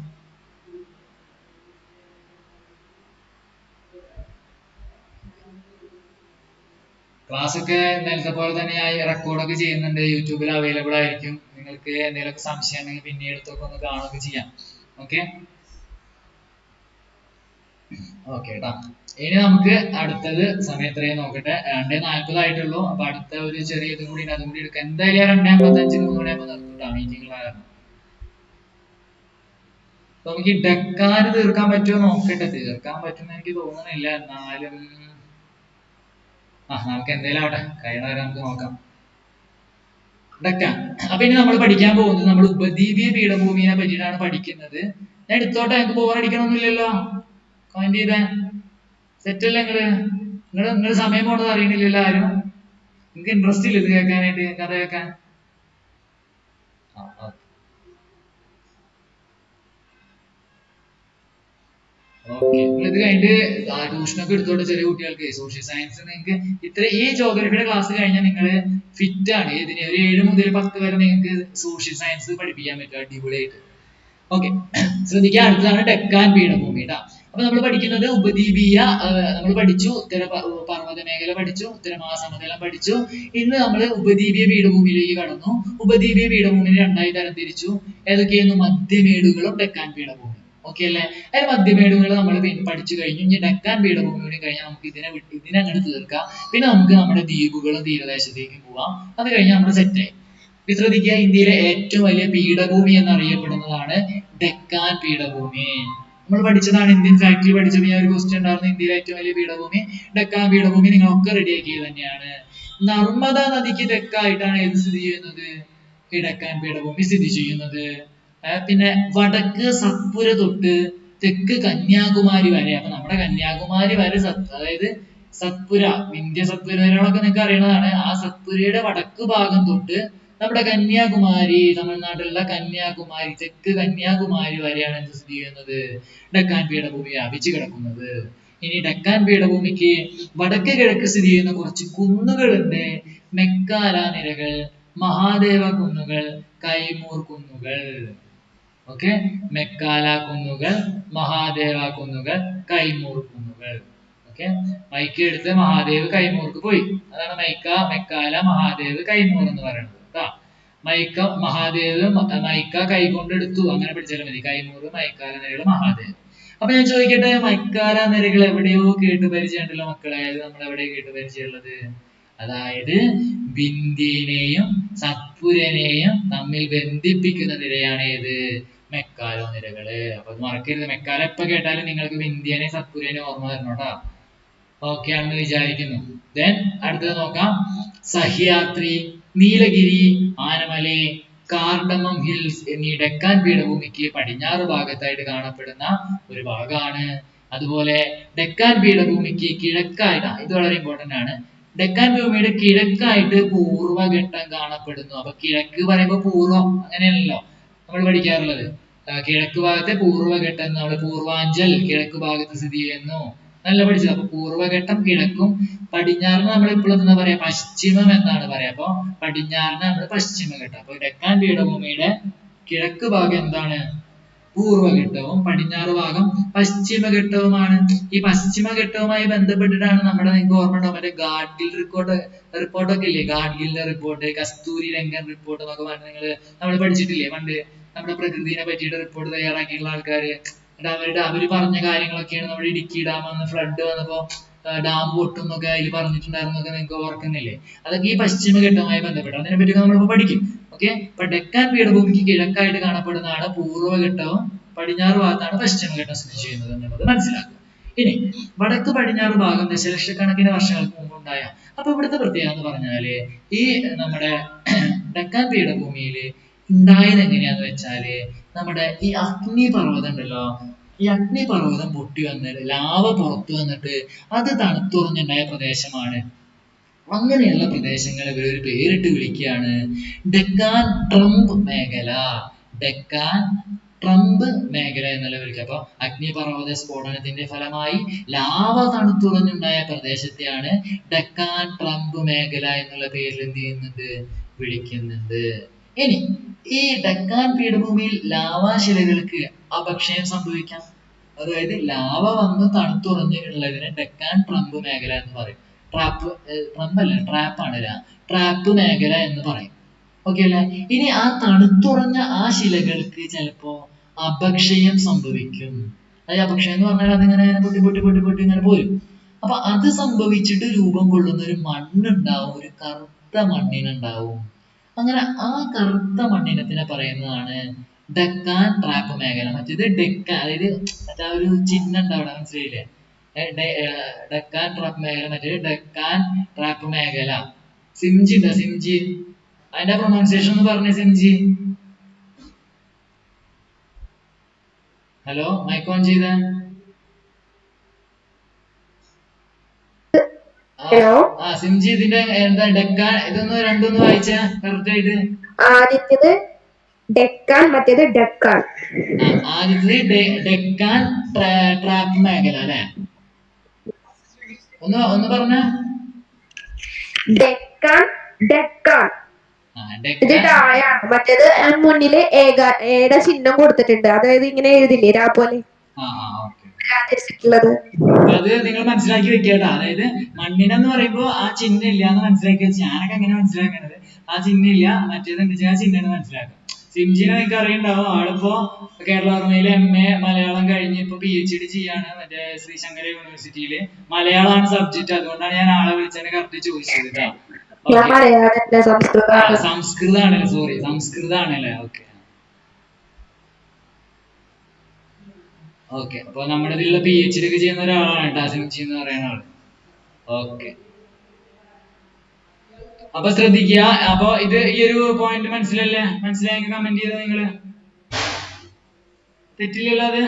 ക്ലാസ് ഒക്കെ നേരത്തെ പോലെ തന്നെ റെക്കോർഡൊക്കെ ചെയ്യുന്നുണ്ട്, യൂട്യൂബിൽ അവൈലബിൾ ആയിരിക്കും. നിങ്ങൾക്ക് എന്തെങ്കിലുമൊക്കെ സംശയം ഉണ്ടെങ്കിൽ പിന്നീട് എടുത്തൊക്കെ ഒന്ന് കാണുകയൊക്കെ ചെയ്യാം. ഓക്കെ ഓക്കെ കേട്ടാ. ഇനി നമുക്ക് അടുത്തത് സമയം എത്രയും നോക്കട്ടെ. 2:40 ആയിട്ടുള്ളൂ. അപ്പൊ അടുത്ത ഒരു ചെറിയ ഇതും കൂടി അതും കൂടി എടുക്കാം. എന്തായാലും 2:55 3 മണിയാകുമ്പോൾ നിർത്തുട്ടാ, മീറ്റിംഗുകളായിരുന്നു. അപ്പൊ നമുക്ക് ഈ ഡെക്കാൻ തീർക്കാൻ പറ്റുമോ നോക്കട്ടെ. തീർക്കാൻ പറ്റുമെന്ന് എനിക്ക് തോന്നുന്നില്ല. എന്നാലും നമുക്ക് എന്തായാലും ആവട്ടെ, കഴിയണ വരെ നമുക്ക് നോക്കാം. ഡെക്കാൻ. അപ്പൊ ഇനി നമ്മൾ പഠിക്കാൻ പോകുന്നത് നമ്മൾ ഉപദ്വീപീയ പീഠഭൂമിയെ പറ്റിയിട്ടാണ് പഠിക്കുന്നത്. ഞാൻ എടുത്തോട്ടെ, എനിക്ക് ബോറടിക്കണമൊന്നുമില്ലല്ലോ. കമന്റ് ചെയ്തേ. സെറ്റ് അല്ലേ നിങ്ങള്? നിങ്ങള് സമയം പോണത് അറിയണില്ലല്ലോ ആരും. നിങ്ങൾക്ക് ഇൻട്രസ്റ്റ് ഇല്ല ഇത് കേൾക്കാനായിട്ട്, കഥ കേൾക്കാൻ? ഓക്കെ, ഇത് കഴിഞ്ഞിട്ട് ട്യൂഷനൊക്കെ എടുത്തോട്ടെ. ചെറിയ കുട്ടികൾക്ക് സോഷ്യൽ സയൻസ് നിങ്ങൾക്ക് ഈ ജോഗ്രഫിയുടെ ക്ലാസ് കഴിഞ്ഞാൽ നിങ്ങൾ ഫിറ്റ് ആണ്. ഇതിന് ഒരു 7 മുതൽ 10 വരെ നിങ്ങൾക്ക് സോഷ്യൽ സയൻസ് പഠിപ്പിക്കാൻ പറ്റും അടിപൊളിയായിട്ട്. ഓക്കെ, ശ്രദ്ധിക്കുക. അടുത്തതാണ് ഡെക്കാൻ പീഠഭൂമി കേട്ടോ. അപ്പൊ നമ്മൾ പഠിക്കുന്നത് ഉപദ്വീപീയ, നമ്മൾ പഠിച്ചു ഉത്തര പർവ്വത മേഖല പഠിച്ചു, ഉത്തരമഹാസമതലം പഠിച്ചു. ഇന്ന് നമ്മൾ ഉപദ്വീപീയ പീഠഭൂമിയിലേക്ക് കടന്നു. ഉപദ്വീപീയ പീഠഭൂമിയെ രണ്ടായി തരംതിരിച്ചു. ഏതൊക്കെയായിരുന്നു? മധ്യമേടുകളും ഡെക്കാൻ പീഠഭൂമി. ഓക്കെ അല്ലേ? അതിന് മധ്യമേടുകൾ നമ്മൾ പഠിച്ചു കഴിഞ്ഞു. ഇനി ഡെക്കാൻ പീഠഭൂമി കൂടി കഴിഞ്ഞാൽ നമുക്ക് ഇതിനെ അങ്ങോട്ട് തീർക്കാം. പിന്നെ നമുക്ക് നമ്മുടെ ദ്വീപുകളും തീരദേശത്തേക്ക് പോവാം. അത് കഴിഞ്ഞാൽ നമ്മൾ സെറ്റായി. ശ്രദ്ധിക്കുക, ഇന്ത്യയിലെ ഏറ്റവും വലിയ പീഠഭൂമി എന്നറിയപ്പെടുന്നതാണ് ഡെക്കാൻ പീഠഭൂമി. നമ്മൾ പഠിച്ചതാണ്, ഇന്ത്യൻ ഫാക്ടറി പഠിച്ചത്. ഞാൻ ഒരു ക്വസ്റ്റ്യൻ ഉണ്ടായിരുന്നു, ഇന്ത്യയിലെ ഏറ്റവും വലിയ പീഠഭൂമി ഡെക്കാൻ പീഠഭൂമി. നിങ്ങളൊക്കെ റെഡിയാക്കിയത് തന്നെയാണ്. നർമ്മദ നദിക്ക് തെക്കായിട്ടാണ് ഏത് സ്ഥിതി ചെയ്യുന്നത്? ഈ ഡെക്കാൻ പീഠഭൂമി സ്ഥിതി ചെയ്യുന്നത്. പിന്നെ വടക്ക് സത്പുര തൊട്ട് തെക്ക് കന്യാകുമാരി വരെ. അപ്പൊ നമ്മുടെ കന്യാകുമാരി വരെ അതായത് സത്പുര, വിന്ധ്യ സത്പുരകളൊക്കെ നിങ്ങൾക്ക് അറിയുന്നതാണ്. ആ സത്പുരയുടെ വടക്ക് ഭാഗം തൊട്ട് നമ്മുടെ കന്യാകുമാരി, തമിഴ്നാട്ടിലുള്ള കന്യാകുമാരി, തെക്ക് കന്യാകുമാരി വരെയാണ് എന്ത് സ്ഥിതി ചെയ്യുന്നത്? ഡെക്കാൻ പീഠഭൂമി വ്യാപിച്ചു കിടക്കുന്നത്. ഇനി ഡെക്കാൻ പീഠഭൂമിക്ക് വടക്ക് കിഴക്ക് സ്ഥിതി ചെയ്യുന്ന കുറച്ച് കുന്നുകളുണ്ട്. മെക്കാല നിരകൾ, മഹാദേവ കുന്നുകൾ, കൈമൂർ കുന്നുകൾ. ഓക്കെ, മെക്കാല കുന്നുകൾ, മഹാദേവ കുന്നുകൾ, കൈമൂർ കുന്നുകൾ. ഓക്കെ, മൈക്ക് എടുത്ത് മഹാദേവ് കൈമൂർക്ക് പോയി. അതാണ് മെക്കാല, മഹാദേവ്, കൈമൂർ എന്ന് പറയുന്നത്. മൈക്ക മഹാദേവ്, മൈക്ക കൈകൊണ്ട് എടുത്തു, അങ്ങനെ പഠിച്ചാലും മതി. കൈമൂറ്, മൈക്കാല നിരകൾ, മഹാദേവ്. അപ്പൊ ഞാൻ ചോദിക്കട്ടെ, മൈക്കാല നിരകൾ എവിടെയോ കേട്ട് പരിചയമുണ്ടല്ലോ മക്കളെ? നമ്മൾ എവിടെ കേട്ട് പരിചയമുള്ളത്? അതായത് വിന്ധ്യനെയും സത്പുരനെയും തമ്മിൽ ബന്ധിപ്പിക്കുന്ന നിരയാണ് ഏത്? മെക്കാലോ നിരകള്. അപ്പൊ അത് മറക്കരുത്. മെക്കാല എപ്പോ കേട്ടാലും നിങ്ങൾക്ക് വിന്ധ്യനെയും സത്പുരനെയും ഓർമ്മ വരണോട്ടാ. ഓക്കെ ആണെന്ന് വിചാരിക്കുന്നു. ദെൻ അടുത്തത് നോക്കാം. സഹ്യാദ്രി, നീലഗിരി, ആനമലൈ, കാർഡമം ഹിൽസ് എന്നീ ഡെക്കാൻ പീഠഭൂമിക്ക് പടിഞ്ഞാറ് ഭാഗത്തായിട്ട് കാണപ്പെടുന്ന ഒരു ഭാഗമാണ്. അതുപോലെ ഡെക്കാൻ പീഠഭൂമിക്ക് കിഴക്കായിട്ട്, ഇത് വളരെ ഇമ്പോർട്ടന്റ് ആണ്, ഡെക്കാൻ ഭൂമിയുടെ കിഴക്കായിട്ട് പൂർവ്വഘട്ടം കാണപ്പെടുന്നു. അപ്പൊ കിഴക്ക് പറയുമ്പോൾ പൂർവ്വം അങ്ങനെയല്ലല്ലോ നമ്മൾ പഠിക്കാറുള്ളത്. കിഴക്ക് ഭാഗത്തെ പൂർവ്വഘട്ടം, നമ്മുടെ പൂർവാഞ്ചൽ കിഴക്ക് ഭാഗത്ത് സ്ഥിതി ചെയ്യുന്നു. നല്ല പഠിച്ചത്. അപ്പൊ പൂർവ്വഘട്ടം കിഴക്കും, പടിഞ്ഞാറിന് നമ്മൾ എപ്പോഴും എന്താ പറയാ? പശ്ചിമം എന്നാണ് പറയാ. അപ്പൊ പടിഞ്ഞാറിന് നമ്മൾ പശ്ചിമഘട്ടം. അപ്പൊ ഡെക്കാൻ പീഠഭൂമിയുടെ കിഴക്ക് ഭാഗം എന്താണ്? പൂർവ്വഘട്ടവും പടിഞ്ഞാറ് ഭാഗം പശ്ചിമഘട്ടവുമാണ്. ഈ പശ്ചിമഘട്ടവുമായി ബന്ധപ്പെട്ടിട്ടാണ് നമ്മുടെ, നിങ്ങൾക്ക് ഓർമ്മ ഉണ്ടാവും, മറ്റേ ഗാഡ്ഗിൽ റിപ്പോർട്ടൊക്കെ ഇല്ലേ? ഗാഡ്ഗിലിന്റെ റിപ്പോർട്ട്, കസ്തൂരി രംഗൻ റിപ്പോർട്ട് എന്നൊക്കെ പറഞ്ഞ് നമ്മൾ പഠിച്ചിട്ടില്ലേ പണ്ട്? നമ്മുടെ പ്രകൃതിനെ പറ്റിയിട്ട് റിപ്പോർട്ട് തയ്യാറാക്കിയിട്ടുള്ള ആൾക്കാര്. അവര് പറഞ്ഞ കാര്യങ്ങളൊക്കെയാണ് നമ്മുടെ ഇടുക്കി ഡാം വന്ന് ഫ്ലഡ് വന്നപ്പോ ഡാം പൊട്ടും എന്നൊക്കെ അതിൽ പറഞ്ഞിട്ടുണ്ടായിരുന്നൊക്കെ നിങ്ങൾക്ക് ഓർക്കുന്നില്ലേ? അതൊക്കെ ഈ പശ്ചിമഘട്ടവുമായി ബന്ധപ്പെട്ട്, അതിനെ പറ്റി നമ്മളിപ്പോ പഠിക്കും. ഓക്കെ, അപ്പൊ ഡെക്കാൻ പീഠഭൂമിക്ക് കിഴക്കായിട്ട് കാണപ്പെടുന്നതാണ് പൂർവ്വഘട്ടവും, പടിഞ്ഞാറ് ഭാഗത്താണ് പശ്ചിമഘട്ടം സ്ഥിതി ചെയ്യുന്നത് എന്നുള്ളത് മനസ്സിലാക്കുക. ഇനി വടക്ക് പടിഞ്ഞാറ് ഭാഗം ദശലക്ഷക്കണക്കിന് വർഷങ്ങൾക്ക് മുമ്പ് ഉണ്ടായ, അപ്പൊ ഇവിടുത്തെ പ്രത്യേകത എന്ന് പറഞ്ഞാല് ഈ നമ്മുടെ ഡെക്കാൻ പീഠഭൂമിയില് ഉണ്ടായത് എങ്ങനെയാന്ന് വെച്ചാല്, നമ്മുടെ ഈ അഗ്നിപർവ്വതം ഉണ്ടല്ലോ, ഈ അഗ്നിപർവ്വതം പൊട്ടി വന്നിട്ട് ലാവ പുറത്തു വന്നിട്ട് അത് തണുത്തുറഞ്ഞുണ്ടായ പ്രദേശമാണ്. അങ്ങനെയുള്ള പ്രദേശങ്ങളെ ഇവരൊരു പേരിട്ട് വിളിക്കുകയാണ് ഡെക്കാൻ ട്രംപ് മേഖല. ഡെക്കാൻ ട്രംപ് മേഖല എന്നുള്ള വിളിക്കുക. അപ്പൊ അഗ്നിപർവ്വത സ്ഫോടനത്തിന്റെ ഫലമായി ലാവ തണുത്തുറഞ്ഞുണ്ടായ പ്രദേശത്തെയാണ് ഡെക്കാൻ ട്രംപ് മേഖല എന്നുള്ള പേരിൽ എന്ത് ചെയ്യുന്നത്? വിളിക്കുന്നുണ്ട്. ഇനി ഈ ഡെക്കാൻ പീഠഭൂമിയിൽ ലാവാശിലകൾക്ക് അപക്ഷയം സംഭവിക്കാം. അതായത് ലാവ വന്ന് തണുത്തുറഞ്ഞുള്ളതിനെ ഡെക്കാൻ ട്രംപ് മേഖല എന്ന് പറയും. ട്രംപ് അല്ല, ട്രാപ്പാണ്. ട്രാപ്പ് മേഖല എന്ന് പറയും. ഓക്കെ അല്ലേ? ഇനി ആ തണുത്തുറഞ്ഞ ആ ശിലകൾക്ക് ചിലപ്പോ അപക്ഷയം സംഭവിക്കും. അത് അപക്ഷയം എന്ന് പറഞ്ഞാൽ അതിങ്ങനെ പൊട്ടി പൊട്ടി പൊട്ടി പൊട്ടി ഇങ്ങനെ പോരും. അപ്പൊ അത് സംഭവിച്ചിട്ട് രൂപം കൊള്ളുന്ന ഒരു മണ്ണുണ്ടാവും, ഒരു കറുത്ത മണ്ണിനുണ്ടാവും. അങ്ങനെ ആ കറുത്ത മണ്ണിനത്തിനെ പറയുന്നതാണ് ഡെക്കാൻ ട്രാപ്പ് മേഖല. മറ്റേത് ഡെക്കാൻ, അതായത് മറ്റേ ഒരു ചിഹ്നം ഉണ്ടാവണം, മനസ്സിലായില്ലേ? ഡെക്കാൻ ട്രാപ്പ് മേഖല, മറ്റേത് ഡെക്കാൻ ട്രാപ്പ് മേഖല. സിംജി ഉണ്ടോ? സിംജി, അതിന്റെ പ്രൊണൗൺസിയേഷൻ ഒന്ന് പറഞ്ഞേ സിംജി. ഹലോ, മൈക്ക് ഓൺ ചെയ്ത. സിംജി, ഇതിന്റെ എന്താ ഡെക്കാൻ, ഇതൊന്ന് രണ്ടൊന്ന് വായിച്ച കറക്റ്റ് ആയിട്ട്. ആദ്യത്തേത് ഡെക്കാൻ, മറ്റേത് ഡെക്കാൻ. ആദ്യത്തേത് ഡെക്കാൻ ട്രാപ്പ് മേഖല അല്ലെ? ഒന്ന് പറഞ്ഞ. ഡെക്കാൻ, ഡെക്കാൻ. ഇത് ഡായാണ്. മറ്റേത് മുന്നില് ഏടെ ചിഹ്നം കൊടുത്തിട്ടുണ്ട്. അതായത് ഇങ്ങനെ എഴുതില്ലേ, രാ പോലെ. അത് നിങ്ങൾ മനസ്സിലാക്കി വെക്കേട്ടാ. അതായത് മണ്ണിനെന്ന് പറയുമ്പോ ആ ചിഹ്നം ഇല്ല എന്ന് മനസ്സിലാക്കി വെച്ച്. ഞാനൊക്കെ അങ്ങനെ മനസ്സിലാക്കണത് ആ ചിഹ്നം ഇല്ല, മറ്റേത് എന്താ വെച്ചാൽ ആ ചിഹ്നം മനസ്സിലാക്കും. സിംജിനെ നിങ്ങൾക്ക് അറിയുണ്ടാവും. ആളിപ്പോ കേരളവർമ്മയിലെ MA മലയാളം കഴിഞ്ഞ് ഇപ്പൊ PhD ചെയ്യാണ് മറ്റേ ശ്രീശങ്കര യൂണിവേഴ്സിറ്റിയില്. മലയാളമാണ് സബ്ജക്ട്. അതുകൊണ്ടാണ് ഞാൻ ആളെ വിളിച്ചതിന് കറക്റ്റ് ചോദിച്ചത് കേട്ടോ. സംസ്കൃതാണല്ലേ, സോറി, സംസ്കൃതാണല്ലേ. Okay okay. അപ്പൊ നമ്മുടെ ഇതിലുള്ള PhD ഒക്കെ ചെയ്യുന്ന ഒരാളാണ് കേട്ടോ സിംജി എന്ന് പറയുന്ന ആള്. ഓക്കെ, അപ്പൊ ശ്രദ്ധിക്കുക. അപ്പൊ ഇത് ഈ ഒരു പോയിന്റ് മനസ്സിലല്ലേ? മനസ്സിലായെങ്കിൽ കമന്റ് ചെയ്ത നിങ്ങള്. തെറ്റില്ലല്ലോ അത്?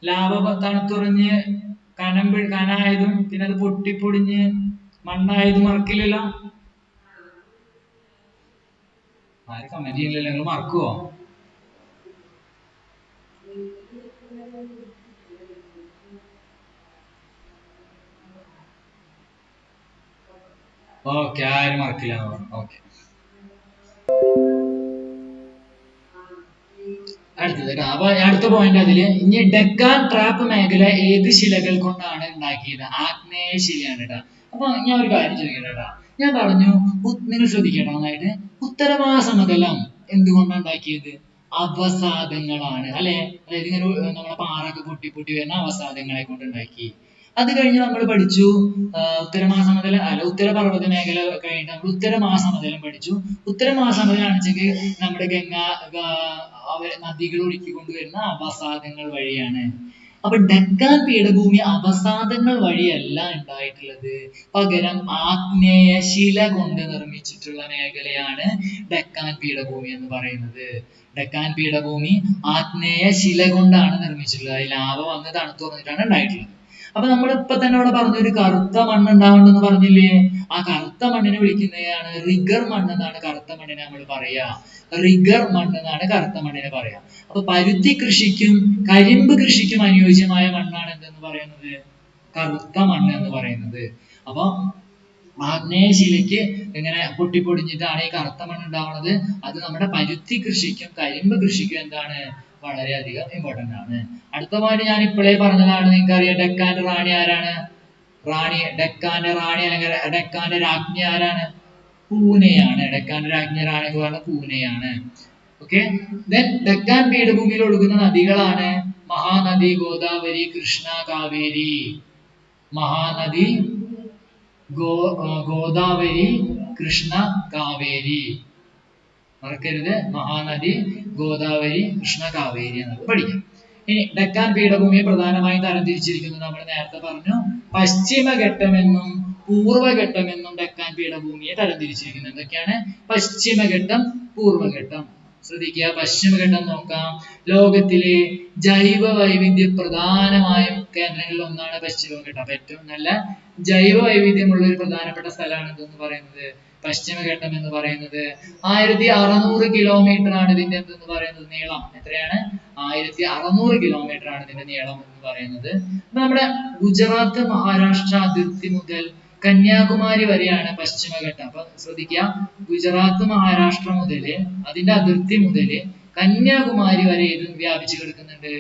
ലാവ തണുത്തുറഞ്ഞ് കനായതും പിന്നെ അത് പൊട്ടിപ്പൊടിഞ്ഞ് മണ്ണായതും മറക്കില്ലല്ലോ? ആരും കമന്റ് ചെയ്യുന്നില്ലല്ലോ, നിങ്ങൾ മറക്കുവോ? ഓക്കെ, ആരും മറക്കില്ല. ഓക്കെ, അടുത്തത്. അപ്പൊ അടുത്ത പോയിന്റ് അതില്. ഇനി ഡെക്കാൻ ട്രാപ്പ് മേഖല ഏത് ശിലകൾ കൊണ്ടാണ് ഉണ്ടാക്കിയത്? ആഗ്നേയ ശിലയാണ് കേട്ടോ. അപ്പൊ ഞാൻ ഒരു കാര്യം ചോദിക്കട്ടെ കേട്ടോ. ഞാൻ പറഞ്ഞു, നിങ്ങൾ ശ്രദ്ധിക്കണം നന്നായിട്ട്. ഉത്തരമഹാസമതലം എന്തുകൊണ്ടാണ് ഉണ്ടാക്കിയത്? അവസാദങ്ങളാണ് അല്ലെ? അതായത് ഇങ്ങനെ നമ്മുടെ പാറൊക്കെ പൊട്ടി പൊട്ടി വരുന്ന അവസാദങ്ങളെ കൊണ്ട് ഉണ്ടാക്കി. അത് കഴിഞ്ഞ് നമ്മൾ പഠിച്ചു ഉത്തരമഹാസമതലം അല്ല, ഉത്തരപർവ്വത മേഖല കഴിഞ്ഞിട്ട് നമ്മൾ ഉത്തരമഹാസമതലം പഠിച്ചു. ഉത്തരമഹാസമതലം ആണെന്നുവെച്ചെങ്കിൽ നമ്മുടെ നദികൾ ഒഴുക്കിക്കൊണ്ടുവരുന്ന അവസാദങ്ങൾ വഴിയാണ്. അപ്പൊ ഡെക്കാൻ പീഠഭൂമി അവസാദങ്ങൾ വഴിയല്ല ഉണ്ടായിട്ടുള്ളത്, പകരം ആഗ്നേയ ശില കൊണ്ട് നിർമ്മിച്ചിട്ടുള്ള മേഖലയാണ് ഡെക്കാൻ പീഠഭൂമി എന്ന് പറയുന്നത്. ഡെക്കാൻ പീഠഭൂമി ആഗ്നേയ ശില കൊണ്ടാണ് നിർമ്മിച്ചിട്ടുള്ളത്. ലാവ വന്ന് തണുത്തുറഞ്ഞിട്ടാണ് ഉണ്ടായിട്ടുള്ളത്. അപ്പൊ നമ്മൾ ഇപ്പൊ തന്നെ ഇവിടെ പറഞ്ഞു, ഒരു കറുത്ത മണ്ണ് ഉണ്ടാവുണ്ടെന്ന് പറഞ്ഞില്ലേ? ആ കറുത്ത മണ്ണിനെ വിളിക്കുന്നതാണ് റിഗർ മണ്ണ് എന്നാണ് കറുത്ത മണ്ണിനെ നമ്മൾ പറയാ. റിഗർ മണ്ണ് എന്നാണ് കറുത്ത മണ്ണിനെ പറയാ. അപ്പൊ പരുത്തി കൃഷിക്കും കരിമ്പ് കൃഷിക്കും അനുയോജ്യമായ മണ്ണാണ് എന്തെന്ന് പറയുന്നത്? കറുത്ത മണ്ണ് എന്ന് പറയുന്നത്. അപ്പൊ ആഗ്നേയശിലയ്ക്ക് ഇങ്ങനെ പൊട്ടിപ്പൊടിഞ്ഞിട്ടാണ് ഈ കറുത്ത മണ്ണ് ഉണ്ടാവുന്നത്. അത് നമ്മുടെ പരുത്തി കൃഷിക്കും കരിമ്പ് കൃഷിക്കും എന്താണ്? വളരെയധികം ഇമ്പോർട്ടന്റ് ആണ്. അടുത്ത പോയിന്റ് ഞാൻ ഇപ്പോഴേ പറഞ്ഞതാണ്, നിങ്ങൾക്ക് അറിയാം. ഡെക്കാന്റെ റാണി ആരാണ്? ഡെക്കാന്റെ റാണി അല്ലെങ്കിൽ ഡെക്കാന്റെ രാജ്ഞി ആരാണ്? പൂനെയാണ്. ഡെക്കാന്റെ രാജ്ഞി റാണി എന്ന് പറയുന്നത് പൂനെയാണ്. ഓക്കെ. ദെൻ ഡെക്കാൻ പീഠഭൂമിയിൽ ഒഴുകുന്ന നദികളാണ് മഹാനദി, ഗോദാവരി, കൃഷ്ണ, കാവേരി. മഹാനദി, ഗോദാവരി, കൃഷ്ണ, കാവേരി. മറക്കരുത്, മഹാനദി, ഗോദാവരി, കൃഷ്ണ, കാവേരി എന്നൊക്കെ പഠിക്കാം. ഇനി ഡെക്കാൻ പീഠഭൂമിയെ പ്രധാനമായും തരംതിരിച്ചിരിക്കുന്നത് നമ്മൾ നേരത്തെ പറഞ്ഞു, പശ്ചിമഘട്ടമെന്നും പൂർവഘട്ടമെന്നും ഡെക്കാൻ പീഠഭൂമിയെ തരംതിരിച്ചിരിക്കുന്നത്. എന്തൊക്കെയാണ്? പശ്ചിമഘട്ടം, പൂർവഘട്ടം. ശ്രദ്ധിക്കുക, പശ്ചിമഘട്ടം നോക്കാം. ലോകത്തിലെ ജൈവ വൈവിധ്യ പ്രധാനമായും കേന്ദ്രങ്ങളിൽ ഒന്നാണ് പശ്ചിമഘട്ടം. അപ്പൊ ഏറ്റവും നല്ല ജൈവ വൈവിധ്യമുള്ള ഒരു പ്രധാനപ്പെട്ട സ്ഥലമാണ് ഇതെന്ന് പറയുന്നത് പശ്ചിമഘട്ടം എന്ന് പറയുന്നത്. 1600 കിലോമീറ്റർ ആണ് ഇതിന്റെ എന്തെന്ന് പറയുന്നത് നീളം. എത്രയാണ്? 1600 കിലോമീറ്റർ ആണ് ഇതിന്റെ നീളം എന്ന് പറയുന്നത്. നമ്മുടെ ഗുജറാത്ത് മഹാരാഷ്ട്ര അതിർത്തി മുതൽ കന്യാകുമാരി വരെയാണ് പശ്ചിമഘട്ടം. അപ്പൊ ശ്രദ്ധിക്കുക, ഗുജറാത്ത് മഹാരാഷ്ട്ര മുതല് അതിന്റെ അതിർത്തി മുതല് കന്യാകുമാരി വരെ ഇത് വ്യാപിച്ചു കിടക്കുന്നുണ്ട്,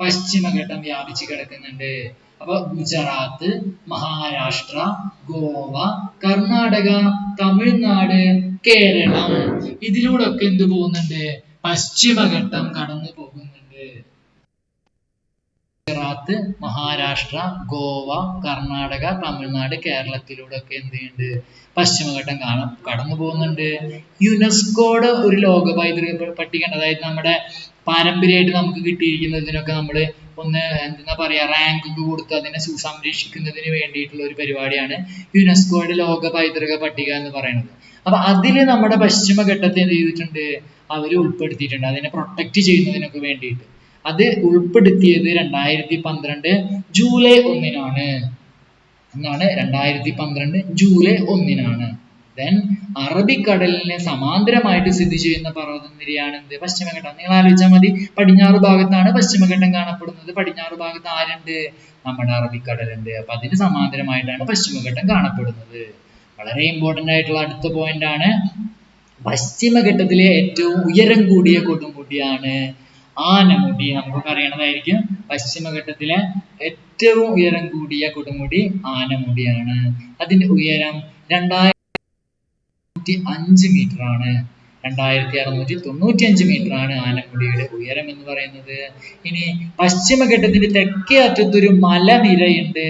പശ്ചിമഘട്ടം വ്യാപിച്ചു കിടക്കുന്നുണ്ട്. അപ്പൊ ഗുജറാത്ത്, മഹാരാഷ്ട്ര, ഗോവ, കർണാടക, തമിഴ്നാട്, കേരളം, ഇതിലൂടെ ഒക്കെ എന്ത് പോകുന്നുണ്ട്? പശ്ചിമഘട്ടം കടന്നു പോകുന്നുണ്ട്. ഗുജറാത്ത്, മഹാരാഷ്ട്ര, ഗോവ, കർണാടക, തമിഴ്നാട്, കേരളത്തിലൂടെ ഒക്കെ എന്ത് ചെയ്യുന്നുണ്ട്? പശ്ചിമഘട്ടം കടന്നു പോകുന്നുണ്ട്. യുനെസ്കോയുടെ ഒരു ലോക പൈതൃക പട്ടിക, അതായത് നമ്മുടെ പാരമ്പര്യമായിട്ട് നമുക്ക് കിട്ടിയിരിക്കുന്നതിനൊക്കെ നമ്മൾ ഒന്ന് എന്താ പറയാ, റാങ്ക് ഒക്കെ കൊടുത്ത് അതിനെ സംരക്ഷിക്കുന്നതിന് വേണ്ടിയിട്ടുള്ള ഒരു പരിപാടിയാണ് യുനെസ്കോയുടെ ലോക പൈതൃക പട്ടിക എന്ന് പറയുന്നത്. അപ്പൊ അതില് നമ്മുടെ പശ്ചിമഘട്ടത്തെ എന്ത് ചെയ്തിട്ടുണ്ട്? അവര് ഉൾപ്പെടുത്തിയിട്ടുണ്ട്, അതിനെ പ്രൊട്ടക്ട് ചെയ്യുന്നതിനൊക്കെ വേണ്ടിയിട്ട്. അത് ഉൾപ്പെടുത്തിയത് 2012 ജൂലൈ 1 എന്നാണ്. 2012 ജൂലൈ 1 ദെൻ അറബിക്കടലിന് സമാന്തരമായിട്ട് സ്ഥിതി ചെയ്യുന്ന പർവ്വതനിരയാണ് എന്ത്? പശ്ചിമഘട്ടം. നിങ്ങൾ ആലോചിച്ചാൽ മതി, പടിഞ്ഞാറ് ഭാഗത്താണ് പശ്ചിമഘട്ടം കാണപ്പെടുന്നത്. പടിഞ്ഞാറ് ഭാഗത്ത് ആരുണ്ട്? നമ്മുടെ അറബിക്കടലുണ്ട്. അപ്പൊ അതിന് സമാന്തരമായിട്ടാണ് പശ്ചിമഘട്ടം കാണപ്പെടുന്നത്. വളരെ ഇമ്പോർട്ടന്റ് ആയിട്ടുള്ള അടുത്ത പോയിന്റ് ആണ്, പശ്ചിമഘട്ടത്തിലെ ഏറ്റവും ഉയരം കൂടിയ കൊടുമുടിയാണ് ആനമുടി. നമുക്കൊക്കെ അറിയണതായിരിക്കും, പശ്ചിമഘട്ടത്തിലെ ഏറ്റവും ഉയരം കൂടിയ കൊടുമുടി ആനമുടിയാണ്. അതിന്റെ ഉയരം 2695 മീറ്റർ ആണ്. 2695 മീറ്റർ ആണ് ആനമുടിയുടെ ഉയരം എന്ന് പറയുന്നത്. ഇനി പശ്ചിമഘട്ടത്തിന്റെ തെക്കേ അറ്റത്തൊരു മലനിരയുണ്ട്,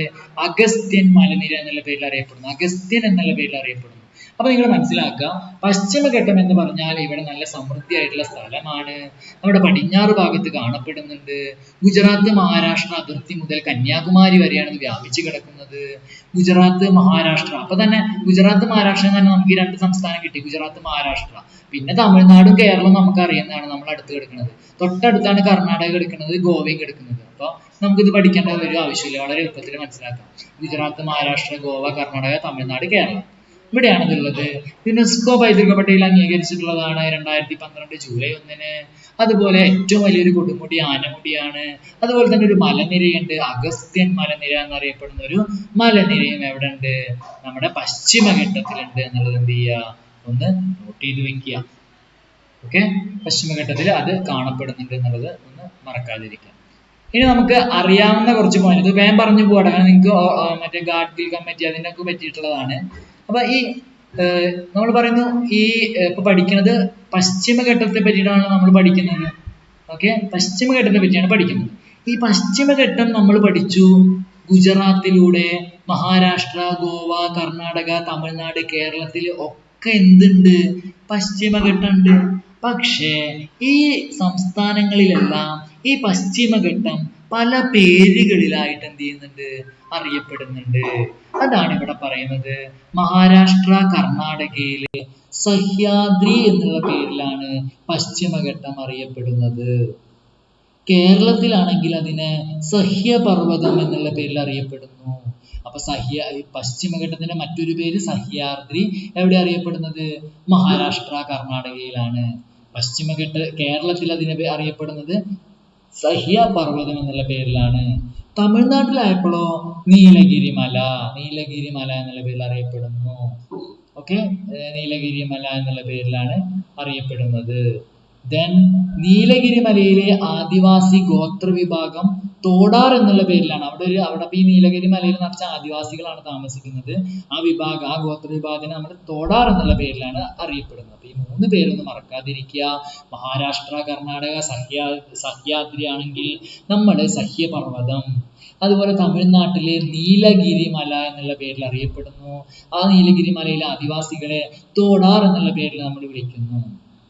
അഗസ്ത്യൻ മലനിര എന്നുള്ള പേരിൽ അറിയപ്പെടുന്നു. അഗസ്ത്യൻ എന്നുള്ള പേരിൽ അറിയപ്പെടുന്നു. അപ്പൊ നിങ്ങൾ മനസ്സിലാക്കുക, പശ്ചിമഘട്ടം എന്ന് പറഞ്ഞാൽ ഇവിടെ നല്ല സമൃദ്ധിയായിട്ടുള്ള സ്ഥലമാണ്. നമ്മുടെ പടിഞ്ഞാറ് ഭാഗത്ത് കാണപ്പെടുന്നുണ്ട്. ഗുജറാത്ത് മഹാരാഷ്ട്ര അതിർത്തി മുതൽ കന്യാകുമാരി വരെയാണ് ഇത് വ്യാപിച്ചു കിടക്കുന്നത്. ഗുജറാത്ത് മഹാരാഷ്ട്ര, അപ്പൊ തന്നെ ഗുജറാത്ത് മഹാരാഷ്ട്ര എന്ന് പറഞ്ഞാൽ നമുക്ക് ഈ 2 സംസ്ഥാനം കിട്ടി, ഗുജറാത്ത് മഹാരാഷ്ട്ര. പിന്നെ തമിഴ്നാടും കേരളവും നമുക്ക് അറിയുന്നതാണ്, നമ്മൾ അടുത്ത് കിടക്കുന്നത്. തൊട്ടടുത്താണ് കർണാടക കിടക്കുന്നത്, ഗോവയും കിടക്കുന്നത്. അപ്പൊ നമുക്കിത് പഠിക്കേണ്ട ഒരു ആവശ്യമില്ല, വളരെ എളുപ്പത്തിൽ മനസ്സിലാക്കാം. ഗുജറാത്ത്, മഹാരാഷ്ട്ര, ഗോവ, കർണാടക, തമിഴ്നാട്, കേരളം, ഇവിടെയാണ് ഇതുള്ളത്. യുനെസ്കോ പൈതൃക പട്ടികയിൽ അംഗീകരിച്ചിട്ടുള്ളതാണ് 2012 ജൂലൈ 1. അതുപോലെ ഏറ്റവും വലിയൊരു കൊടുമുടി ആനമുടിയാണ്. അതുപോലെ തന്നെ ഒരു മലനിരയുണ്ട്, അഗസ്ത്യൻ മലനിര എന്നറിയപ്പെടുന്ന ഒരു മലനിരയും എവിടെ ഉണ്ട്? നമ്മുടെ പശ്ചിമഘട്ടത്തിലുണ്ട് എന്നുള്ളത് എന്ത് ചെയ്യുക? ഒന്ന് നോട്ട് ചെയ്ത് വെക്കുക. ഓക്കെ, പശ്ചിമഘട്ടത്തിൽ അത് കാണപ്പെടുന്നുണ്ട് എന്നുള്ളത് ഒന്ന് മറക്കാതിരിക്കുക. ഇനി നമുക്ക് അറിയാവുന്ന കുറച്ച് പോയിന്റ്, ഇത് വേഗം പറഞ്ഞു പോകട്ടെ, കാരണം നിങ്ങൾക്ക് മറ്റേ ഗാഡ്ഗിൽ കമ്മിറ്റി അതിനൊക്കെ പറ്റിയിട്ടുള്ളതാണ്. അപ്പൊ ഈ നമ്മൾ പറയുന്നു, ഈ ഇപ്പൊ പഠിക്കുന്നത് പശ്ചിമഘട്ടത്തെ പറ്റിയിട്ടാണ് നമ്മൾ പഠിക്കുന്നത്. ഓക്കെ, പശ്ചിമഘട്ടത്തെ പറ്റിയാണ് പഠിക്കുന്നത്. ഈ പശ്ചിമഘട്ടം നമ്മൾ പഠിച്ചു ഗുജറാത്തിലൂടെ, മഹാരാഷ്ട്ര, ഗോവ, കർണാടക, തമിഴ്നാട്, കേരളത്തിൽ ഒക്കെ എന്തുണ്ട്? പശ്ചിമഘട്ടം ഉണ്ട്. പക്ഷേ ഈ സംസ്ഥാനങ്ങളിലെല്ലാം ഈ പശ്ചിമഘട്ടം പല പേരുകളിലായിട്ട് എന്ത് ചെയ്യുന്നുണ്ട്? അറിയപ്പെടുന്നുണ്ട്. അതാണ് ഇവിടെ പറയുന്നത്. മഹാരാഷ്ട്ര, കർണാടകയിലെ സഹ്യാദ്രി എന്നുള്ള പേരിലാണ് പശ്ചിമഘട്ടം അറിയപ്പെടുന്നത്. കേരളത്തിലാണെങ്കിൽ അതിനെ സഹ്യപർവ്വതം എന്നുള്ള പേരിൽ അറിയപ്പെടുന്നു. അപ്പൊ പശ്ചിമഘട്ടത്തിന്റെ മറ്റൊരു പേര് സഹ്യാദ്രി. എവിടെ അറിയപ്പെടുന്നത്? മഹാരാഷ്ട്ര, കർണാടകയിലാണ്. കേരളത്തിൽ അതിനെ അറിയപ്പെടുന്നത് സഹ്യപർവ്വതം എന്നുള്ള പേരിലാണ്. തമിഴ്നാട്ടിലായപ്പോഴോ നീലഗിരി മല എന്നുള്ള പേരിൽ അറിയപ്പെടുന്നു. ഓക്കെ, നീലഗിരി മല എന്നുള്ള പേരിലാണ് അറിയപ്പെടുന്നത്. ദെൻ നീലഗിരി മലയിലെ ആദിവാസി ഗോത്ര വിഭാഗം തോടാർ എന്നുള്ള പേരിലാണ്. അവിടെ ഈ നീലഗിരി മലയിൽ നിറച്ച ആദിവാസികളാണ് താമസിക്കുന്നത്. ആ ഗോത്ര വിഭാഗത്തിനെ നമ്മൾ തോടാർ എന്നുള്ള പേരിലാണ് അറിയപ്പെടുന്നത്. അപ്പൊ ഈ 3 പേരൊന്നും മറക്കാതിരിക്കുക. മഹാരാഷ്ട്ര, കർണാടക സഹ്യാദ്രി ആണെങ്കിൽ നമ്മൾ സഹ്യപർവ്വതം. അതുപോലെ തമിഴ്നാട്ടിലെ നീലഗിരി മല എന്നുള്ള പേരിൽ അറിയപ്പെടുന്നു. ആ നീലഗിരി മലയിലെ ആദിവാസികളെ തോടാർ എന്നുള്ള പേരിൽ നമ്മൾ വിളിക്കുന്നു.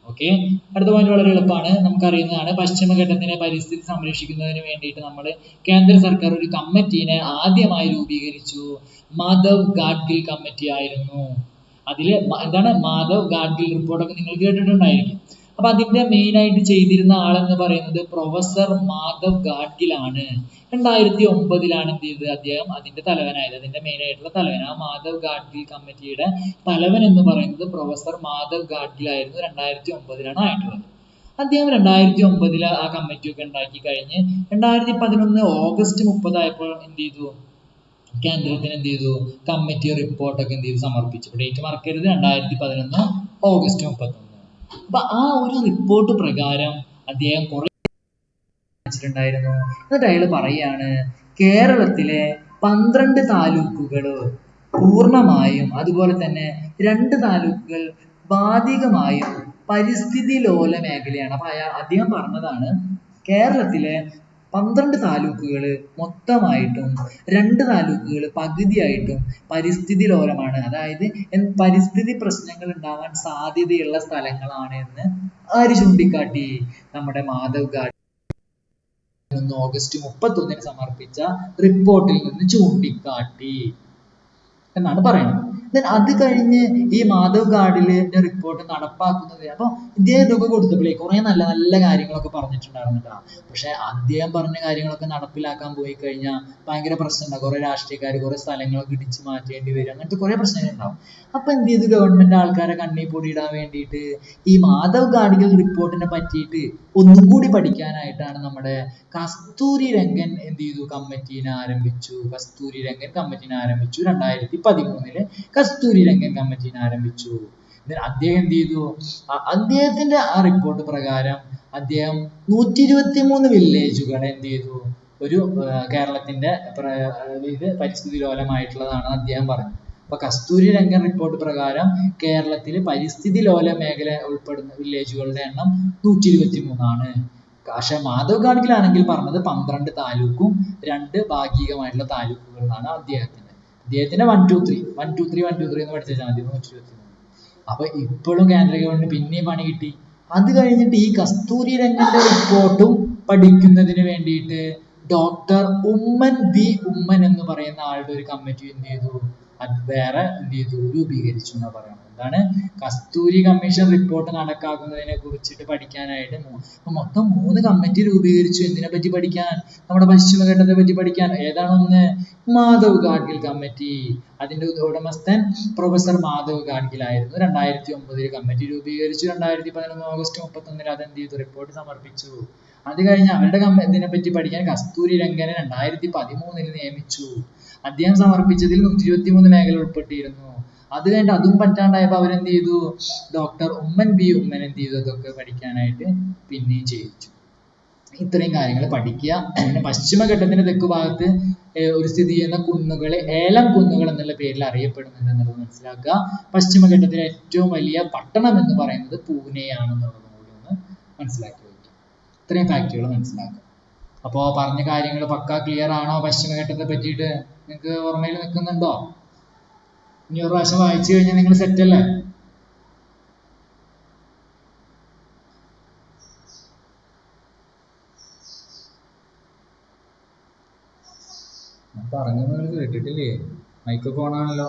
ഓക്കെ, അടുത്ത പോയിന്റ് വളരെ എളുപ്പമാണ്, നമുക്കറിയുന്നതാണ്. പശ്ചിമഘട്ടത്തിനെ പരിസ്ഥിതി സംരക്ഷിക്കുന്നതിന് വേണ്ടിയിട്ട് നമ്മൾ കേന്ദ്ര സർക്കാർ ഒരു കമ്മിറ്റീനെ ആദ്യമായി രൂപീകരിച്ചു. മാധവ് ഗാഡ്ഗിൽ കമ്മിറ്റി ആയിരുന്നു. അതില് എന്താണ് മാധവ് ഗാഡ്ഗിൽ റിപ്പോർട്ടൊക്കെ നിങ്ങൾ കേട്ടിട്ടുണ്ടായിരിക്കും. അപ്പൊ അതിന്റെ മെയിൻ ആയിട്ട് ചെയ്തിരുന്ന ആളെന്ന് പറയുന്നത് പ്രൊഫസർ മാധവ് ഗാഡ്ഗിൽ ആണ്. 2009 എന്ത് ചെയ്തത്? അദ്ദേഹം അതിന്റെ തലവനായത്, അതിന്റെ മെയിൻ ആയിട്ടുള്ള തലവൻ. ആ മാധവ് ഗാഡ്ഗിൽ കമ്മിറ്റിയുടെ തലവൻ എന്ന് പറയുന്നത് പ്രൊഫസർ മാധവ് ഗാഡ്ഗിൽ ആയിരുന്നു. 2009 ആയിട്ടുള്ളത്. അദ്ദേഹം 2009 ആ കമ്മിറ്റി ഒക്കെ ഉണ്ടാക്കി കഴിഞ്ഞ് 2011 ഓഗസ്റ്റ് 30 ആയപ്പോൾ എന്ത് ചെയ്തു? കേന്ദ്രത്തിന് എന്ത് ചെയ്തു, കമ്മിറ്റി റിപ്പോർട്ടൊക്കെ എന്ത് ചെയ്തു, സമർപ്പിച്ചു. ഡേറ്റ് മറക്കരുത്, 2011 ഓഗസ്റ്റ് 31. അപ്പൊ ആ ഒരു റിപ്പോർട്ട് പ്രകാരം അദ്ദേഹം കുറെ ണ്ടായിരുന്നു. എന്നിട്ട് അയാൾ പറയാണ്, കേരളത്തിലെ 12 താലൂക്കുകൾ പൂർണ്ണമായും, അതുപോലെ തന്നെ 2 താലൂക്കുകൾ ഭാഗികമായും പരിസ്ഥിതി ലോല മേഖലയാണ്. അപ്പൊ അദ്ദേഹം പറഞ്ഞതാണ്, കേരളത്തിലെ 12 താലൂക്കുകൾ മൊത്തമായിട്ടും 2 താലൂക്കുകൾ പകുതിയായിട്ടും പരിസ്ഥിതി ലോലമാണ്. അതായത് പരിസ്ഥിതി പ്രശ്നങ്ങൾ ഉണ്ടാവാൻ സാധ്യതയുള്ള സ്ഥലങ്ങളാണ് എന്ന് ആര് ചൂണ്ടിക്കാട്ടി? നമ്മുടെ മാധവ് ഗാഡ്ഗിൽ ഓഗസ്റ്റ് 31 സമർപ്പിച്ച റിപ്പോർട്ടിൽ നിന്ന് ചൂണ്ടിക്കാട്ടി എന്നാണ് പറയുന്നത്. അത് കഴിഞ്ഞ് ഈ മാധവ് ഗാഡ്ഗിലിന്റെ റിപ്പോർട്ട് നടപ്പാക്കുന്നത്, അപ്പൊ ഇദ്ദേഹം ഇതൊക്കെ കൊടുത്തപ്പോഴേ കുറെ നല്ല നല്ല കാര്യങ്ങളൊക്കെ പറഞ്ഞിട്ടുണ്ടായിരുന്നു കേട്ടോ. പക്ഷെ അദ്ദേഹം പറഞ്ഞ കാര്യങ്ങളൊക്കെ നടപ്പിലാക്കാൻ പോയി കഴിഞ്ഞാൽ ഭയങ്കര പ്രശ്നമുണ്ടാവും. കുറെ രാഷ്ട്രീയക്കാർ കുറെ സ്ഥലങ്ങളൊക്കെ ഇടിച്ചു മാറ്റേണ്ടി വരും, അങ്ങനത്തെ കുറെ പ്രശ്നങ്ങൾ ഉണ്ടാവും. അപ്പൊ എന്ത് ചെയ്തു, ഗവൺമെന്റ് ആൾക്കാരെ കണ്ണീർ പൊടിയിടാൻ വേണ്ടിയിട്ട് ഈ മാധവ് ഗാഡ്ഗിൽ റിപ്പോർട്ടിനെ പറ്റിയിട്ട് ഒന്നും കൂടി പഠിക്കാനായിട്ടാണ് നമ്മുടെ കസ്തൂരി രംഗൻ എന്ത് ചെയ്തു, കമ്മിറ്റീനെ ആരംഭിച്ചു. കസ്തൂരി രംഗൻ കമ്മിറ്റീനെ ആരംഭിച്ചു. 2013 കസ്തൂരി രംഗൻ കമ്മിറ്റീനെ ആരംഭിച്ചു. അദ്ദേഹം എന്ത് ചെയ്തു, അദ്ദേഹത്തിന്റെ ആ റിപ്പോർട്ട് പ്രകാരം അദ്ദേഹം 123 വില്ലേജുകളെ എന്ത് ചെയ്തു, ഒരു കേരളത്തിന്റെ ഇത് പരിസ്ഥിതി ലോലമായിട്ടുള്ളതാണ് അദ്ദേഹം പറഞ്ഞത്. അപ്പൊ കസ്തൂരി രംഗൻ റിപ്പോർട്ട് പ്രകാരം കേരളത്തിൽ പരിസ്ഥിതി ലോല മേഖല ഉൾപ്പെടുന്ന വില്ലേജുകളുടെ എണ്ണം 123 ആണ്. പക്ഷെ മാധവ് ഗാഡ്ഗിലാണെങ്കിൽ പറഞ്ഞത് 12 താലൂക്കും 2 ഭാഗികമായിട്ടുള്ള താലൂക്കുകൾ എന്നാണ് അദ്ദേഹത്തിന്റെ 1 2 3 എന്ന് പഠിച്ചാൽ മതി. 123. അപ്പൊ ഇപ്പോഴും കേന്ദ്ര ഗവൺമെന്റ് പിന്നെയും പണി കിട്ടി. അത് കഴിഞ്ഞിട്ട് ഈ കസ്തൂരി രംഗന്റെ റിപ്പോർട്ടും പഠിക്കുന്നതിന് വേണ്ടിയിട്ട് ഡോക്ടർ ഉമ്മൻ എന്ന് പറയുന്ന ആളുടെ ഒരു കമ്മിറ്റി എന്ത് ചെയ്തു, അത് വേറെ എന്ത് ചെയ്തു, രൂപീകരിച്ചു എന്നാ പറയുന്നത്. എന്താണ്, കസ്തൂരി കമ്മീഷൻ റിപ്പോർട്ട് നടക്കാക്കുന്നതിനെ കുറിച്ചിട്ട് പഠിക്കാനായിട്ട് മൊത്തം 3 കമ്മിറ്റി രൂപീകരിച്ചു. എന്തിനെ പറ്റി പഠിക്കാൻ? നമ്മുടെ പശ്ചിമഘട്ടത്തെ പറ്റി പഠിക്കാൻ. ഏതാണ് ഒന്ന്? മാധവ് ഗാഡ്ഗിൽ കമ്മിറ്റി. അതിന്റെ ഉടമസ്ഥൻ പ്രൊഫസർ മാധവ് ഗാഡ്ഗിൽ ആയിരുന്നു. 2009 കമ്മിറ്റി രൂപീകരിച്ചു. 2011 ഓഗസ്റ്റ് 31 അതെന്ത് ചെയ്തു, റിപ്പോർട്ട് സമർപ്പിച്ചു. അത് കഴിഞ്ഞ് അവരുടെ ഇതിനെ പറ്റി പഠിക്കാൻ കസ്തൂരി രംഗനെ 2013 നിയമിച്ചു. അദ്ദേഹം സമർപ്പിച്ചതിൽ 123 മേഖല ഉൾപ്പെട്ടിരുന്നു. അത് കഴിഞ്ഞിട്ട് അതും പറ്റാണ്ടായപ്പോ അവരെന്ത് ചെയ്തു, ഡോക്ടർ ഉമ്മൻ എന്ത് ചെയ്തു, അതൊക്കെ പഠിക്കാനായിട്ട് പിന്നെയും ചെയ്യിച്ചു. ഇത്രയും കാര്യങ്ങൾ പഠിക്കുക. പിന്നെ പശ്ചിമഘട്ടത്തിന്റെ തെക്ക് ഭാഗത്ത് ഒരു സ്ഥിതി ചെയ്യുന്ന കുന്നുകൾ ഏലം കുന്നുകൾ എന്നുള്ള പേരിൽ അറിയപ്പെടുന്നുണ്ട് എന്നുള്ളത് മനസ്സിലാക്കുക. പശ്ചിമഘട്ടത്തിലെ ഏറ്റവും വലിയ പട്ടണം എന്ന് പറയുന്നത് പൂനെയാണെന്നുള്ളതും കൂടി ഒന്ന് മനസ്സിലാക്കി വയ്ക്കുക. ഇത്രയും ഫാക്റ്റുകൾ മനസ്സിലാക്കുക. അപ്പോൾ പറഞ്ഞ കാര്യങ്ങൾ പക്കാ ക്ലിയർ ആണോ? പശ്ചിമഘട്ടത്തെ പറ്റിയിട്ട് നിങ്ങൾക്ക് ഓർമ്മയിൽ നിൽക്കുന്നുണ്ടോ? ഇനി ഒരു പ്രാവശ്യം വായിച്ചു കഴിഞ്ഞാൽ നിങ്ങൾ സെറ്റ് അല്ലേ? പറഞ്ഞു നിങ്ങൾ കേട്ടിട്ടില്ലേ? മൈക്കൊക്കെ ഓണാണല്ലോ.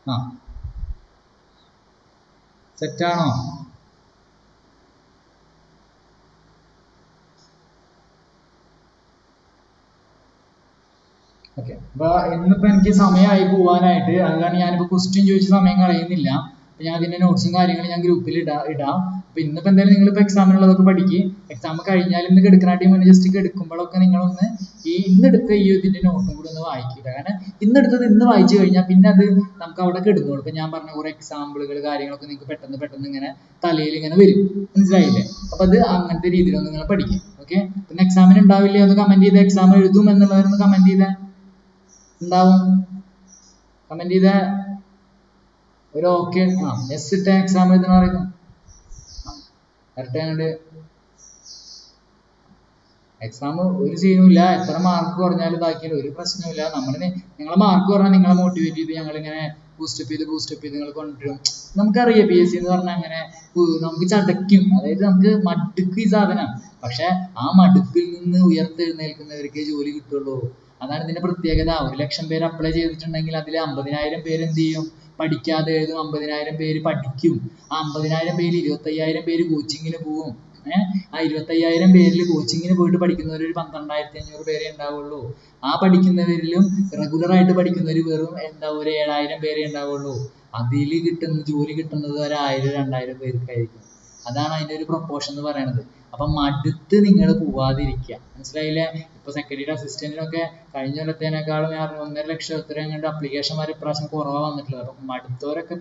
ആ, സെറ്റാണോ? ഓക്കെ. അപ്പൊ ഇന്നിപ്പോ എനിക്ക് സമയമായി പോവാനായിട്ട്, അതുകാരണം ഞാനിപ്പോ ക്വസ്റ്റ്യൻ ചോദിച്ച സമയം കളയുന്നില്ല. അപ്പൊ ഞാൻ അതിന്റെ നോട്ട്സും കാര്യങ്ങളും ഞാൻ ഗ്രൂപ്പിൽ ഇടാം. അപ്പൊ ഇന്നിപ്പോ എന്തായാലും നിങ്ങളിപ്പോ എക്സാമിനുള്ളതൊക്കെ പഠിക്കും. എക്സാം കഴിഞ്ഞാൽ ഇന്ന് എടുക്കണാട്ടി മുന്നേ ജസ്റ്റ് എടുക്കുമ്പോഴൊക്കെ നിങ്ങളൊന്ന് ഇന്നെടുത്ത ഈ ഇതിന്റെ നോട്ടും കൂടി ഒന്ന് വായിക്കുക. കാരണം ഇന്നെടുത്തത് ഇന്ന് വായിച്ചു കഴിഞ്ഞാൽ പിന്നെ അത് നമുക്ക് അവിടെ കിടന്നോളൂ. ഇപ്പൊ ഞാൻ പറഞ്ഞ കുറെ എക്സാമ്പിളുകൾ കാര്യങ്ങളൊക്കെ നിങ്ങൾക്ക് പെട്ടെന്ന് ഇങ്ങനെ തലയിൽ ഇങ്ങനെ വരും. മനസ്സിലായില്ലേ? അപ്പൊ അത് അങ്ങനത്തെ രീതിയിലൊന്ന് നിങ്ങൾ പഠിക്കും. ഓക്കെ. പിന്നെ എക്സാമിന് ഉണ്ടാവില്ലേ ഒന്ന് കമന്റ് ചെയ്ത്, എക്സാം എഴുതും എന്നുള്ളവരൊന്ന് കമന്റ് ചെയ്തേ. ഉണ്ടാവും? കമന്റ് ചെയ്ത ഒരു ഓക്കെ. ആ, എസ് ഇട്ട എക്സാം എഴുതുന്ന പറയുന്നു. കറക്റ്റ് ആയതുകൊണ്ട് എക്സാം ഒരു സീനുമില്ല. എത്ര മാർക്ക് കുറഞ്ഞാലും ഇതാക്കിയാലും ഒരു പ്രശ്നമില്ല. നിങ്ങളെ മാർക്ക് പറഞ്ഞാൽ നിങ്ങളെ മോട്ടിവേറ്റ് ചെയ്ത് ഞങ്ങളിങ്ങനെ ബൂസ്റ്റപ്പ് ചെയ്ത് നിങ്ങൾ കൊണ്ടുവരും. നമുക്കറിയാം PSC എന്ന് പറഞ്ഞാൽ അങ്ങനെ നമുക്ക് ചടയ്ക്കും. അതായത് നമുക്ക് മടുക്കും ഈ സാധനം. പക്ഷെ ആ മടുപ്പിൽ നിന്ന് ഉയർത്തെഴുന്നേൽക്കുന്നവർക്ക് ജോലി കിട്ടുള്ളൂ. അതാണ് ഇതിന്റെ പ്രത്യേകത. 1,00,000 പേര് അപ്ലൈ ചെയ്തിട്ടുണ്ടെങ്കിൽ അതിൽ 50,000 പേര് എന്ത് ചെയ്യും, പഠിക്കാതെ എഴുതും. 50,000 പേര് പഠിക്കും. ആ 50,000 പേര് 25,000 പേര് കോച്ചിങ്ങിന് പോവും. ആ 25,000 പേരിൽ കോച്ചിങ്ങിന് പോയിട്ട് പഠിക്കുന്നവർ ഒരു 12,500 പേരെ ഉണ്ടാവുള്ളൂ. ആ പഠിക്കുന്നവരിലും റെഗുലർ ആയിട്ട് പഠിക്കുന്നവർ വെറും ഒരു 7,000 പേരെ ഉണ്ടാവുള്ളൂ. അതിൽ ജോലി കിട്ടുന്നത് ഒരു 1,000 2,000 പേർക്കായിരിക്കും. അതാണ് അതിന്റെ ഒരു പ്രൊപ്പോർഷൻ എന്ന് പറയുന്നത്. അപ്പം മടുത്ത് നിങ്ങൾ പോവാതിരിക്കുക. മനസ്സിലായില്ലേ? ഇപ്പൊ സെക്കൻഡ് ഇയർ അസിസ്റ്റന്റിനൊക്കെ കഴിഞ്ഞ കൊല്ലത്തേനേക്കാളും 1.5 ലക്ഷം എത്രയും കണ്ട് അപ്ലിക്കേഷന്മാർ ഇപ്രാവശ്യം കുറവാണ് വന്നിട്ടുള്ളത്. അപ്പം മടുത്തവരൊക്കെ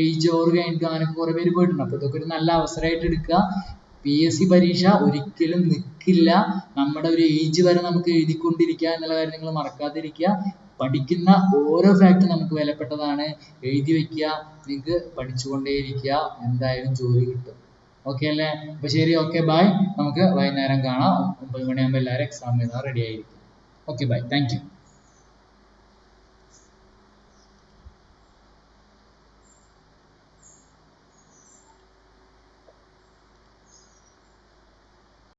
ഏജ് ഓവർ കഴിഞ്ഞിട്ട് അങ്ങനെയൊക്കെ കുറെ പേര് പോയിട്ടുണ്ട്. അപ്പൊ ഇതൊക്കെ ഒരു നല്ല അവസരമായിട്ട് എടുക്കുക. PSC പരീക്ഷ ഒരിക്കലും നിൽക്കില്ല. നമ്മുടെ ഒരു ഏജ് വരെ നമുക്ക് എഴുതിക്കൊണ്ടിരിക്കുക എന്നുള്ള കാര്യം നിങ്ങൾ മറക്കാതിരിക്കുക. പഠിക്കുന്ന ഓരോ ഫാക്റ്റും നമുക്ക് വിലപ്പെട്ടതാണ്. എഴുതി വെക്കുക. നിങ്ങൾക്ക് പഠിച്ചുകൊണ്ടേയിരിക്കുക. എന്തായാലും ജോലി കിട്ടും. ഓക്കെ അല്ലേ? അപ്പൊ ശരി, ഓക്കെ ബൈ. നമുക്ക് വൈകുന്നേരം കാണാം. 9 മണിയാകുമ്പോൾ എല്ലാവരും എക്സാം എഴുതാൻ റെഡി ആയിരിക്കും. Okay bye, thank you.